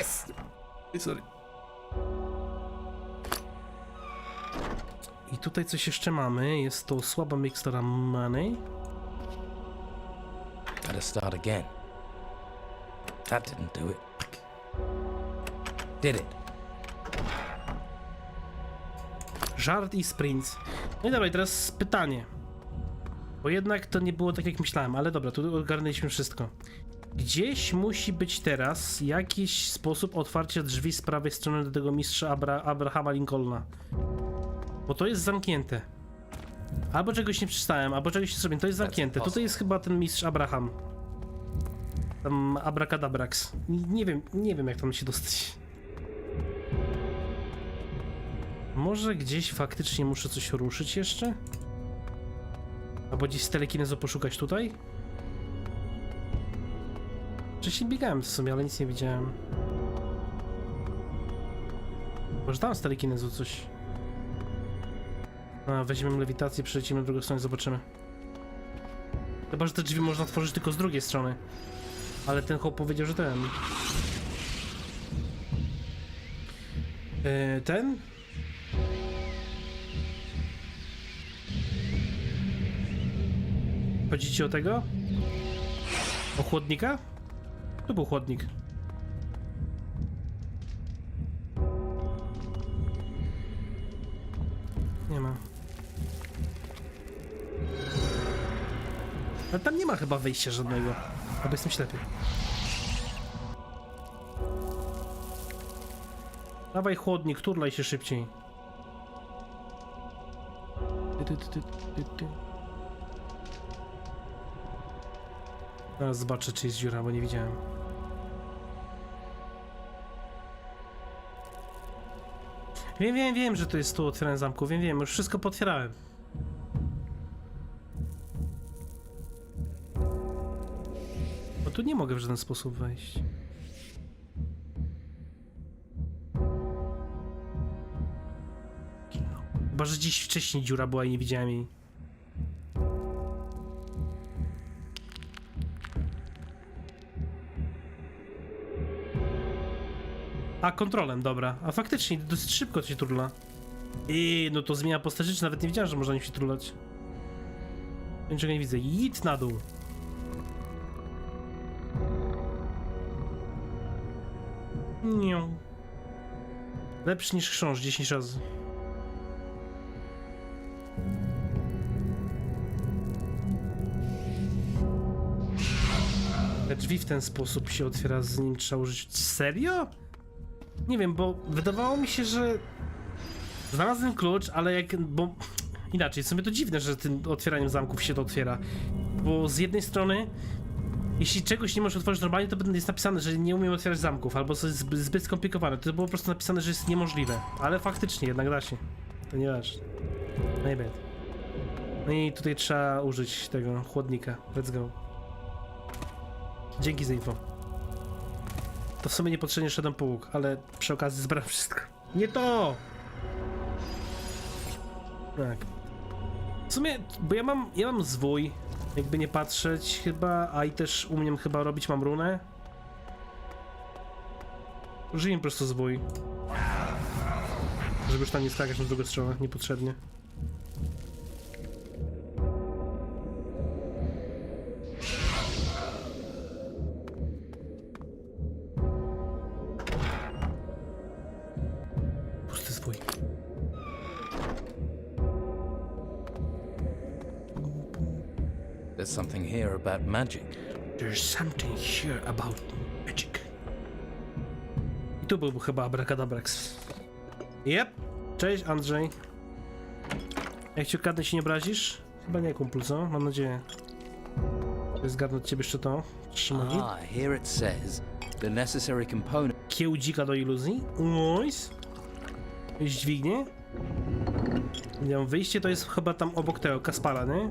Yes! Sorry. I tutaj coś jeszcze mamy. Jest to słaba mikstura money. Gotta start again. That didn't do it. Did it? Żart i sprint. No i dobra, i teraz pytanie. Bo jednak to nie było tak, jak myślałem, ale dobra, tu ogarnęliśmy wszystko. Gdzieś musi być teraz jakiś sposób otwarcia drzwi z prawej strony do tego mistrza Abrahama Lincolna. Bo to jest zamknięte. Albo czegoś nie przeczytałem, albo czegoś nie zrobiłem. To jest zamknięte. Tutaj jest chyba ten mistrz Abraham. Tam Abracadabrax. Nie wiem jak tam się dostać. Może gdzieś faktycznie muszę coś ruszyć jeszcze? Albo gdzieś z telekinezu poszukać tutaj? Wcześniej biegałem w sumie, ale nic nie widziałem. Może tam z telekinezu coś. A, weźmiemy lewitację, przelecimy na drugą stronę, zobaczymy. Chyba, że te drzwi można otworzyć tylko z drugiej strony. Ale ten chłop powiedział, że ten... ten? Chodzicie o tego? O chłodnika? Tu był chłodnik. Nie ma. Ale tam nie ma chyba wejścia żadnego. Albo jestem ślepy. Dawaj chłodnik, turlaj się szybciej. Teraz zobaczę, czy jest dziura, bo nie widziałem. Wiem, że to jest tu otwieranie zamku. Wiem, już wszystko potwierałem. Bo tu nie mogę w żaden sposób wejść. Chyba, że dziś wcześniej dziura była i nie widziałem jej. A, kontrolem, dobra. A faktycznie, dosyć szybko to się turla. No to zmienia postać rzeczy, nawet nie wiedziałem, że można nim się turlać. Niczego nie widzę. Idź na dół. Nie. Lepszy niż chrząszcz 10 razy. Te drzwi w ten sposób się otwiera, z nim trzeba użyć. Serio? Nie wiem, bo wydawało mi się, że znalazłem klucz, ale bo inaczej, w sumie to dziwne, że tym otwieraniem zamków się to otwiera. Bo z jednej strony, jeśli czegoś nie możesz otworzyć normalnie, to jest napisane, że nie umiem otwierać zamków, albo to jest zbyt skomplikowane. To było po prostu napisane, że jest niemożliwe. Ale faktycznie, jednak da się. To nieważne. Najbęd. No i tutaj trzeba użyć tego chłodnika. Let's go. Dzięki za info. To w sumie niepotrzebnie szedłem po łuk, ale przy okazji zbrałem wszystko. Nie to! Tak. W sumie, bo ja mam zwój, jakby nie patrzeć chyba, a i też umiem chyba robić, mam runę. Użyję po prostu zwój. Żeby już tam nie skakać na drugą stronę, niepotrzebnie. Pusty zwój. There's something here about magic. There's something here about magic. I tu był chyba Abracadabrax. Yep. Cześć, Andrzej. Jak ci okradnę, się nie obrazisz? Chyba nie, kumplu, co? Mam nadzieję. Zgadnę od ciebie jeszcze to. Trzymaj. Here it says the necessary component. Kiełdzika do iluzji. Nice. Jakieś dźwignie. Nie wiem, wyjście to jest chyba tam obok tego Kaspara, nie?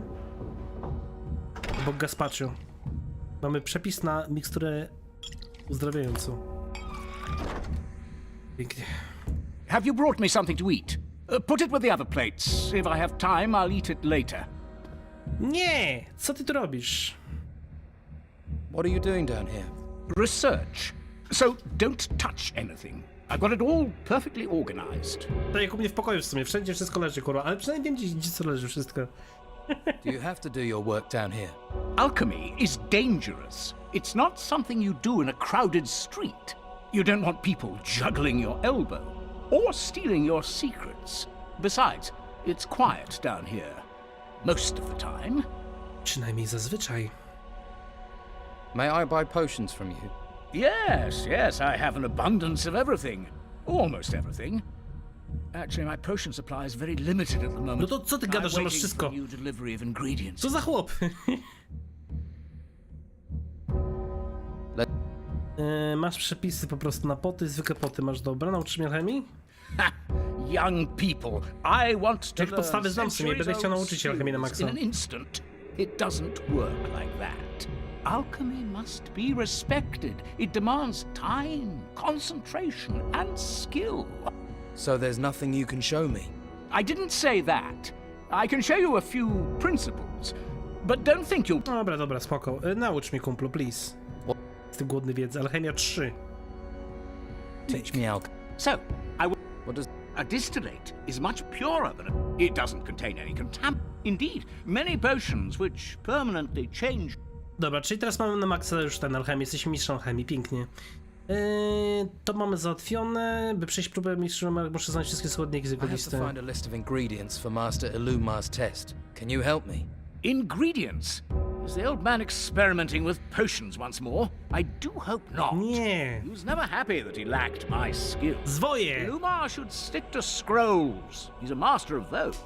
Obok gazpacho. Mamy przepis na miksturę uzdrawiającą. Pięknie. Have you brought me something to eat? Put it with the other plates. If I have time, I'll eat it later. Nie! Co ty tu robisz? What are you doing down here? Research. So don't touch anything. I've got it all perfectly organized. To jak u mnie w pokoju w sumie, wszędzie wszystko leży, kurwa, ale przynajmniej wiem, gdzie co leży wszystko. Do you have to do your work down here? Alchemy is dangerous. It's not something you do in a crowded street. You don't want people juggling your elbow or stealing your secrets. Besides, it's quiet down here. Most of the time. Przynajmniej zazwyczaj. May I buy potions from you? Yes, I have an abundance of everything. Almost everything. Actually, my potion supply is very limited at the moment. No to co ty gadasz, że masz wszystko? Co za chłop? Masz przepisy po prostu na poty, zwykłe poty masz, dobra? Nauczysz mnie alchemii? Young people, I want to Jak podstawy znam sobie, będę chciał nauczyć się alchemii na maksa. In an instant. It doesn't work like that. Alchemy must be respected. It demands time, concentration, and skill. So there's nothing you can show me? I didn't say that. I can show you a few principles, but don't think you'll... Dobra, spoko. Naucz mnie, kumplu, please. Jestem głodny wiedzy. Alchemia 3. Teach me alchemy. So, what does... A distillate is much purer than it doesn't contain any Indeed, many potions which permanently change... Dobra, czyli teraz mamy na maksa już ten alchemię. Jesteśmy mistrzem alchemii, pięknie. To mamy załatwione. By przejść próbę mistrzem, muszę znaleźć wszystkie składniki z jego listy. I have to find a list of ingredients for Master Illumar's test. Can you help me? Ingredients? Is the old man experimenting with potions once more? I do hope not. Nie. He was never happy that he lacked my skill. Zwoje! Illumar should stick to scrolls. He's a master of those.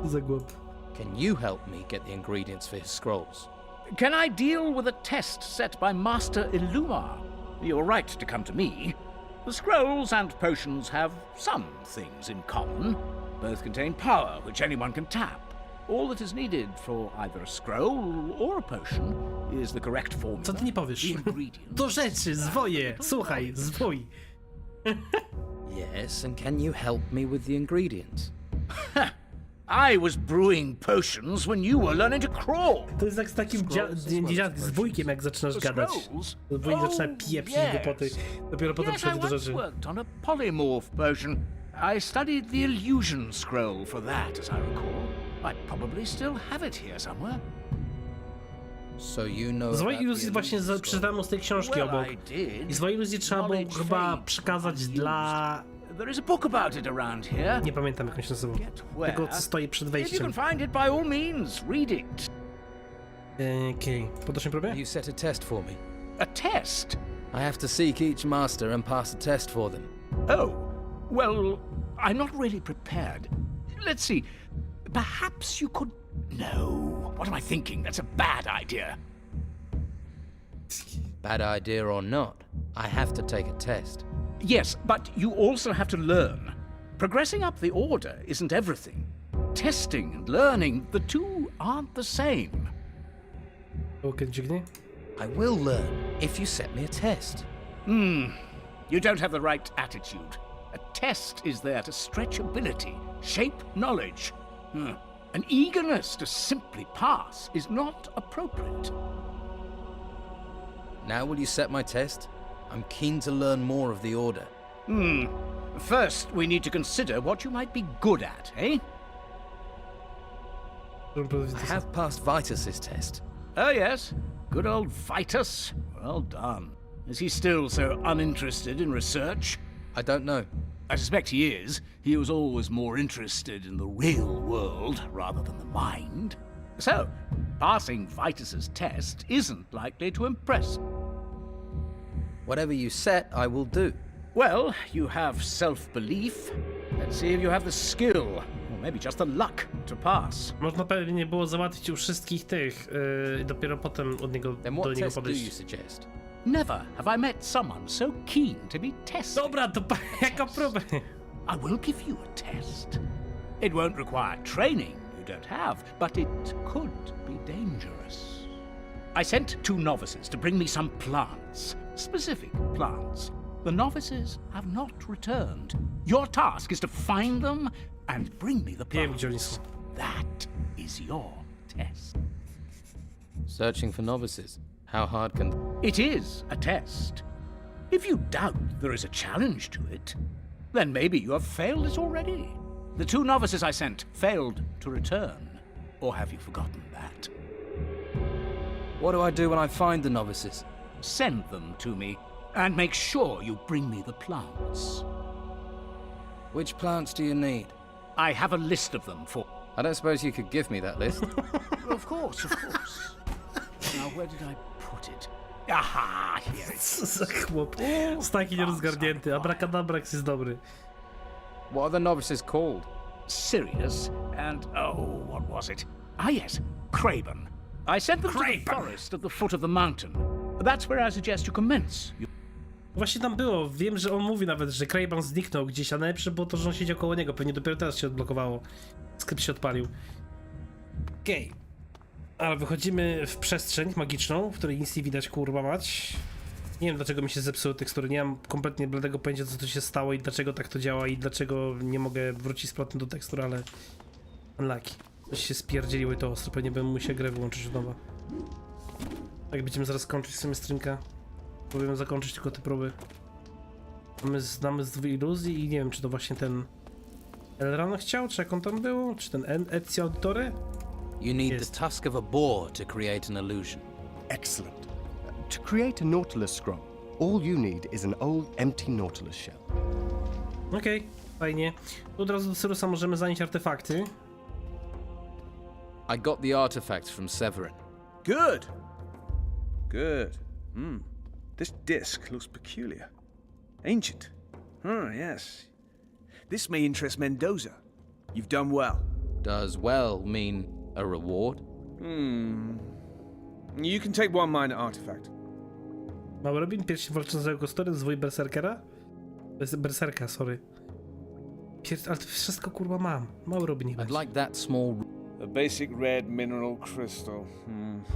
Co za głup. Can you help me get the ingredients for his scrolls? Can I deal with a test set by Master Illumar? You're right to come to me. The scrolls and potions have some things in common. Both contain power, which anyone can tap. All that is needed for either a scroll or a potion is the correct formula. Co ty nie powiesz? Do rzeczy, zwoje! Słuchaj, zwój! Yes, and can you help me with the ingredients? I was brewing potions when you were learning to crawl. To jest jak z takim z wujkiem, jak zaczynasz gadać. Wujek zaczyna pieprzyć głupoty. Dopiero potem przychodzi do rzeczy. I worked on a polymorph potion. I studied the illusion scroll for that, as I recall. I probably still have it here somewhere. So you know Złe iluzje właśnie przeczytałem z tej książki obok. I złe iluzje trzeba było chyba przekazać dla... There is a book about it around here. Nie pamiętam jak on się nazywa. Tego co stoi przed If you wejściem. can find it, by all means, read it. Okej, podnoszę próbę? You set a test for me. A test? I have to seek each master and pass a test for them. Oh, well, I'm not really prepared. Let's see. Perhaps you could... No. What am I thinking? That's a bad idea. Bad idea or not, I have to take a test. Yes, but you also have to learn. Progressing up the order isn't everything. Testing and learning, the two aren't the same. I will learn if you set me a test. You don't have the right attitude. A test is there to stretch ability, shape knowledge. An eagerness to simply pass is not appropriate. Now will you set my test? I'm keen to learn more of the order. First, we need to consider what you might be good at, eh? I have passed Vitus's test. Oh, yes. Good old Vitus. Well done. Is he still so uninterested in research? I don't know. I suspect he is. He was always more interested in the real world rather than the mind. So, passing Vitus's test isn't likely to impress. Whatever you set, I will do. Well, you have self-belief. Let's see if you have the skill, or maybe just the luck, to pass. Można pewnie było załatwić u wszystkich tych, dopiero potem od niego, Then do what niego test do podejść. you suggest? Never have I met someone so keen to be tested. Dobra, to jaka próba? I will give you a test. It won't require training you don't have, but it could be dangerous. I sent 2 novices to bring me some plants, specific plants. The novices have not returned. Your task is to find them and bring me the plants. That is your test. Searching for novices. How hard can... It is a test. If you doubt there is a challenge to it, then maybe you have failed it already. The 2 novices I sent failed to return. Or have you forgotten that? What do I do when I find the novices? Send them to me, and make sure you bring me the plants. Which plants do you need? I have a list of them for... I don't suppose you could give me that list? Of course, of course. Now, where did I put it? Aha, here it Co za chłop. Jest taki nierozgarnięty. Abracadabra jest dobry. What are the novices called? Sirius and... oh, what was it? Ah, yes, Craben. I sent them to the forest at the foot of the mountain. That's where I suggest you commence. Właśnie tam było. Wiem, że on mówi nawet, że Craben zniknął gdzieś, a najlepsze było to, że on siedział koło niego. Pewnie dopiero teraz się odblokowało. Skrypt się odpalił. Okej. Ale wychodzimy w przestrzeń magiczną, w której nic nie widać, kurwa mać. Nie wiem, dlaczego mi się zepsuły tekstury. Nie mam kompletnie bladego pojęcia, co tu się stało i dlaczego tak to działa i dlaczego nie mogę wrócić z powrotem do tekstur, ale... Unlucky. Coś się spierdzieliło i to ostro. Pewnie bym musiał grę wyłączyć od nowa. Tak, będziemy zaraz kończyć sobie streamka. Próbujemy zakończyć tylko te próby. Znamy z 2 iluzji i nie wiem, czy to właśnie ten... Elrond chciał, czy jak on tam był? Czy ten Ezio Auditore? You need the tusk of a boar to create an illusion. Excellent. To create a Nautilus Scroll, all you need is an old, empty Nautilus shell. Okej, fajnie. Tu od razu do Cyrusa możemy zanieść artefakty. I got the artifacts from Severin. Good. Good. This disc looks peculiar. Ancient. Yes. This may interest Mendoza. You've done well. Does well mean a reward? You can take 1 minor artifact. Mały Robin, pierścień walczącego Kostury, zwój berserkera? Berserka, sorry. Ale to wszystko kurwa mam. Mały Robin chyba. I'd like that small... A basic red mineral crystal.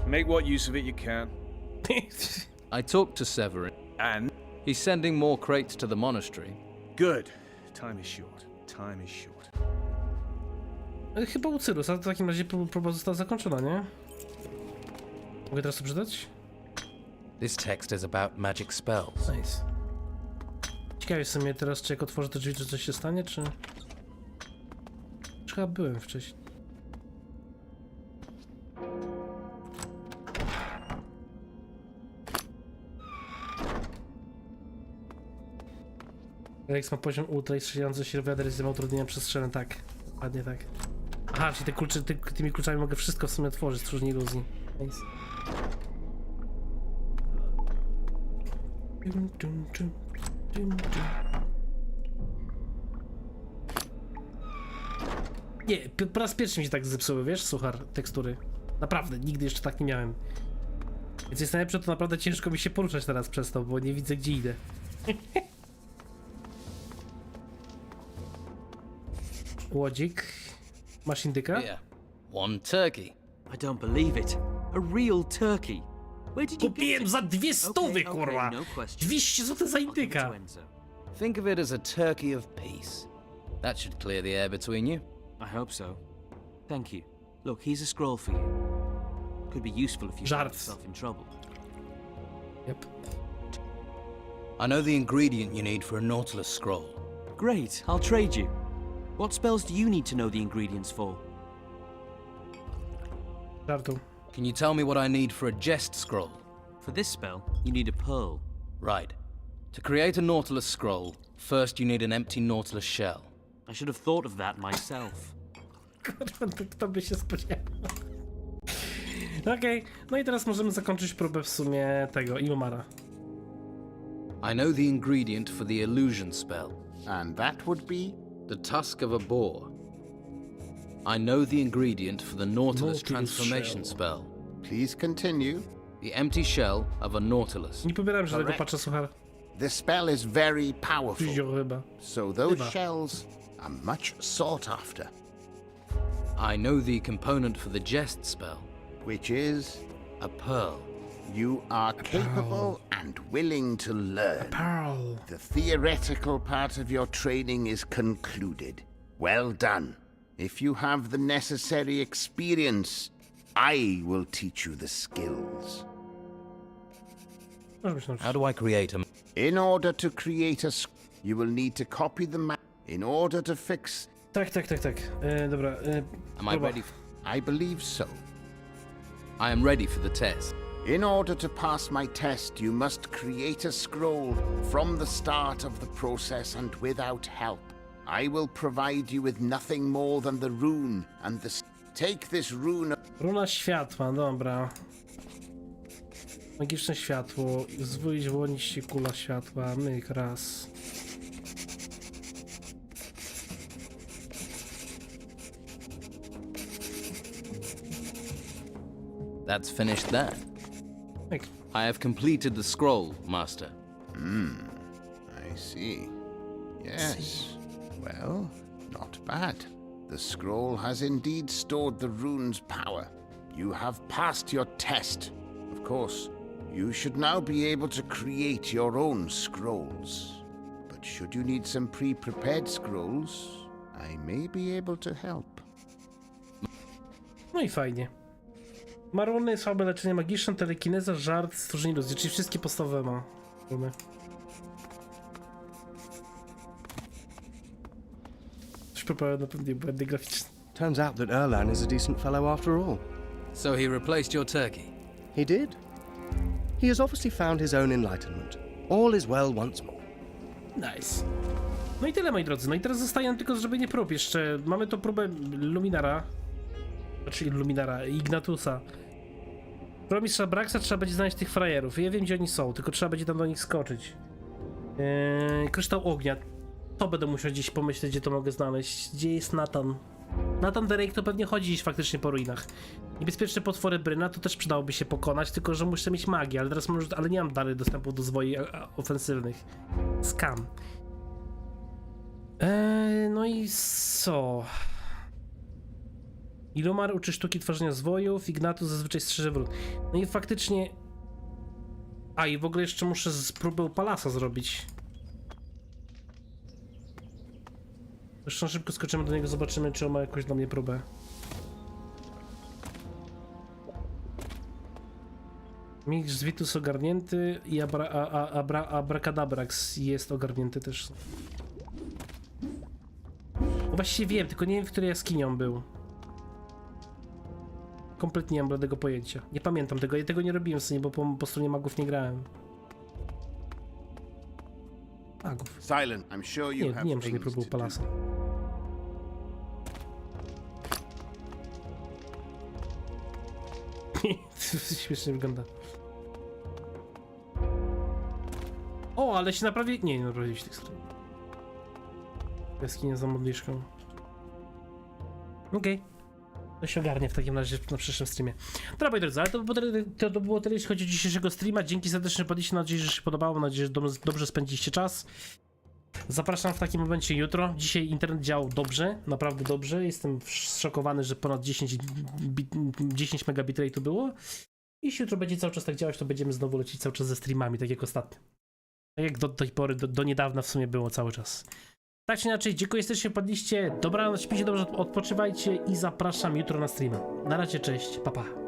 Make what use of it you can. I talked to Severin. And? He's sending more crates to the monastery. Good. Time is short. Time is short. Chyba u Cyrus, a w takim razie próba została zakończona, nie? Mogę teraz to przeczytać? This text is about magic spells. Nice. Ciekawe w sumie teraz, czy jak otworzę te drzwi, czy coś się stanie, czy... Chyba byłem wcześniej. Rex ma poziom ultra i strzelający się wiader z utrudnieniem przestrzennym, tak. Ładnie tak. Aha, czyli te klucze, tymi kluczami mogę wszystko w sumie otworzyć, stworzenie iluzji. Nice. Nie, po raz pierwszy mi się tak zepsuły, wiesz, suchar, tekstury. Naprawdę, nigdy jeszcze tak nie miałem. Więc jest najlepsze, to naprawdę ciężko mi się poruszać teraz przez to, bo nie widzę, gdzie idę. Łodzik. Masz indyka? Here. One turkey. I don't believe it. A real turkey. Where did you Kupiłem za 200, kurwa! no question. 200 zł za indyka! Think of it as a turkey of peace. That should clear the air between you. I hope so. Thank you. Look, here's a scroll for you. Could be useful if you find yourself in trouble. Yep. I know the ingredient you need for a Nautilus Scroll. Great, I'll trade you. What spells do you need to know the ingredients for? Żartu. Can you tell me what I need for a Jest Scroll? For this spell, you need a pearl. Right. To create a Nautilus Scroll, first you need an empty Nautilus shell. I should have thought of that myself. Kurwa, to kto by się spodziewał? Okej, no i teraz możemy zakończyć próbę w sumie tego, Ilumara. I know the ingredient for the illusion spell. And that would be? The tusk of a boar. I know the ingredient for the Nautilus transformation spell. Please continue. The empty shell of a Nautilus. Nie pobierałem żadnego patcha, słuchaj. The spell is very powerful. Chyba. So those shells are much sought after. I know the component for the Jest spell. Which is? A pearl. You are capable and willing to learn. Pearl. The theoretical part of your training is concluded. Well done. If you have the necessary experience, I will teach you the skills. How do I create a... In order to create you will need to copy the map. In order to fix... Tak. Dobra. Am I ready? I believe so. I am ready for the test. In order to pass my test, you must create a scroll from the start of the process and without help. I will provide you with nothing more than the rune and the... Take this rune... Runa światła, dobra. Magiczne światło. Wyłonić się kula światła. Myk, raz. That's finished that. Myk. I have completed the scroll, Master. I see. Yes. Well, not bad. The scroll has indeed stored the rune's power. You have passed your test. Of course, you should now be able to create your own scrolls. But should you need some pre-prepared scrolls, I may be able to help. No i fajnie. Maruny, słabe leczenie magiczne, telekineza, żart, stworzenie iluzji, czyli wszystkie podstawowe ma. Coś poprawię na pewno błędy graficzne. Turns out that Erlan is a decent fellow after all. So he replaced your turkey? He did. He has obviously found his own enlightenment. All is well once more. Nice. No i tyle, moi drodzy. No i teraz zostaje nam tylko zrobienie prób. Jeszcze mamy tą próbę Luminara. Znaczy Luminara, Ignatusa. Mistrza Braxa trzeba będzie znaleźć tych frajerów. Ja wiem, gdzie oni są, tylko trzeba będzie tam do nich skoczyć. Kryształ ognia. To będę musiał gdzieś pomyśleć, gdzie to mogę znaleźć. Gdzie jest Nathan? Nathan Drake to pewnie chodzi gdzieś faktycznie po ruinach. Niebezpieczne potwory Bryna to też przydałoby się pokonać, tylko że muszę mieć magię, ale teraz ale nie mam dalej dostępu do zwoi ofensywnych. Skam. No i co? Ilumar uczy sztuki tworzenia zwojów, Ignatus zazwyczaj strzeże wrót. No i faktycznie... A i w ogóle jeszcze muszę z próby Palasa zrobić. Zresztą szybko skoczymy do niego, zobaczymy, czy on ma jakąś dla mnie próbę. Mistrz Vitus ogarnięty i Abracadabrax jest ogarnięty też. No właściwie wiem, tylko nie wiem, w której jaskini on był. Kompletnie nie mam bladego pojęcia. Nie pamiętam tego, ja tego nie robiłem sobie, bo po stronie magów nie grałem. Magów. Silent, I'm sure you have Nie wiem, że nie things próbował to do. palasa. Śmiesznie wygląda. O, ale się naprawi... Nie naprawi się tych stron. Jaskinia za modliszką. Okej. To się ogarnie w takim razie na przyszłym streamie. Dobra, moi drodzy, ale to było tyle, jeśli chodzi o dzisiejszego streama. Dzięki serdecznie, podliście, mam nadzieję, że się podobało, mam nadzieję, że dobrze spędziliście czas. Zapraszam w takim momencie jutro. Dzisiaj internet działał dobrze, naprawdę dobrze. Jestem zszokowany, że ponad 10 megabitrate'u było. Jeśli jutro będzie cały czas tak działać, to będziemy znowu lecieć cały czas ze streamami, tak jak ostatnio. Tak jak do tej pory, do niedawna w sumie było cały czas. Tak czy inaczej, dziękuję serdecznie, padliście. Dobranoc, śpijcie dobrze, odpoczywajcie i zapraszam jutro na streama. Na razie, cześć, pa pa.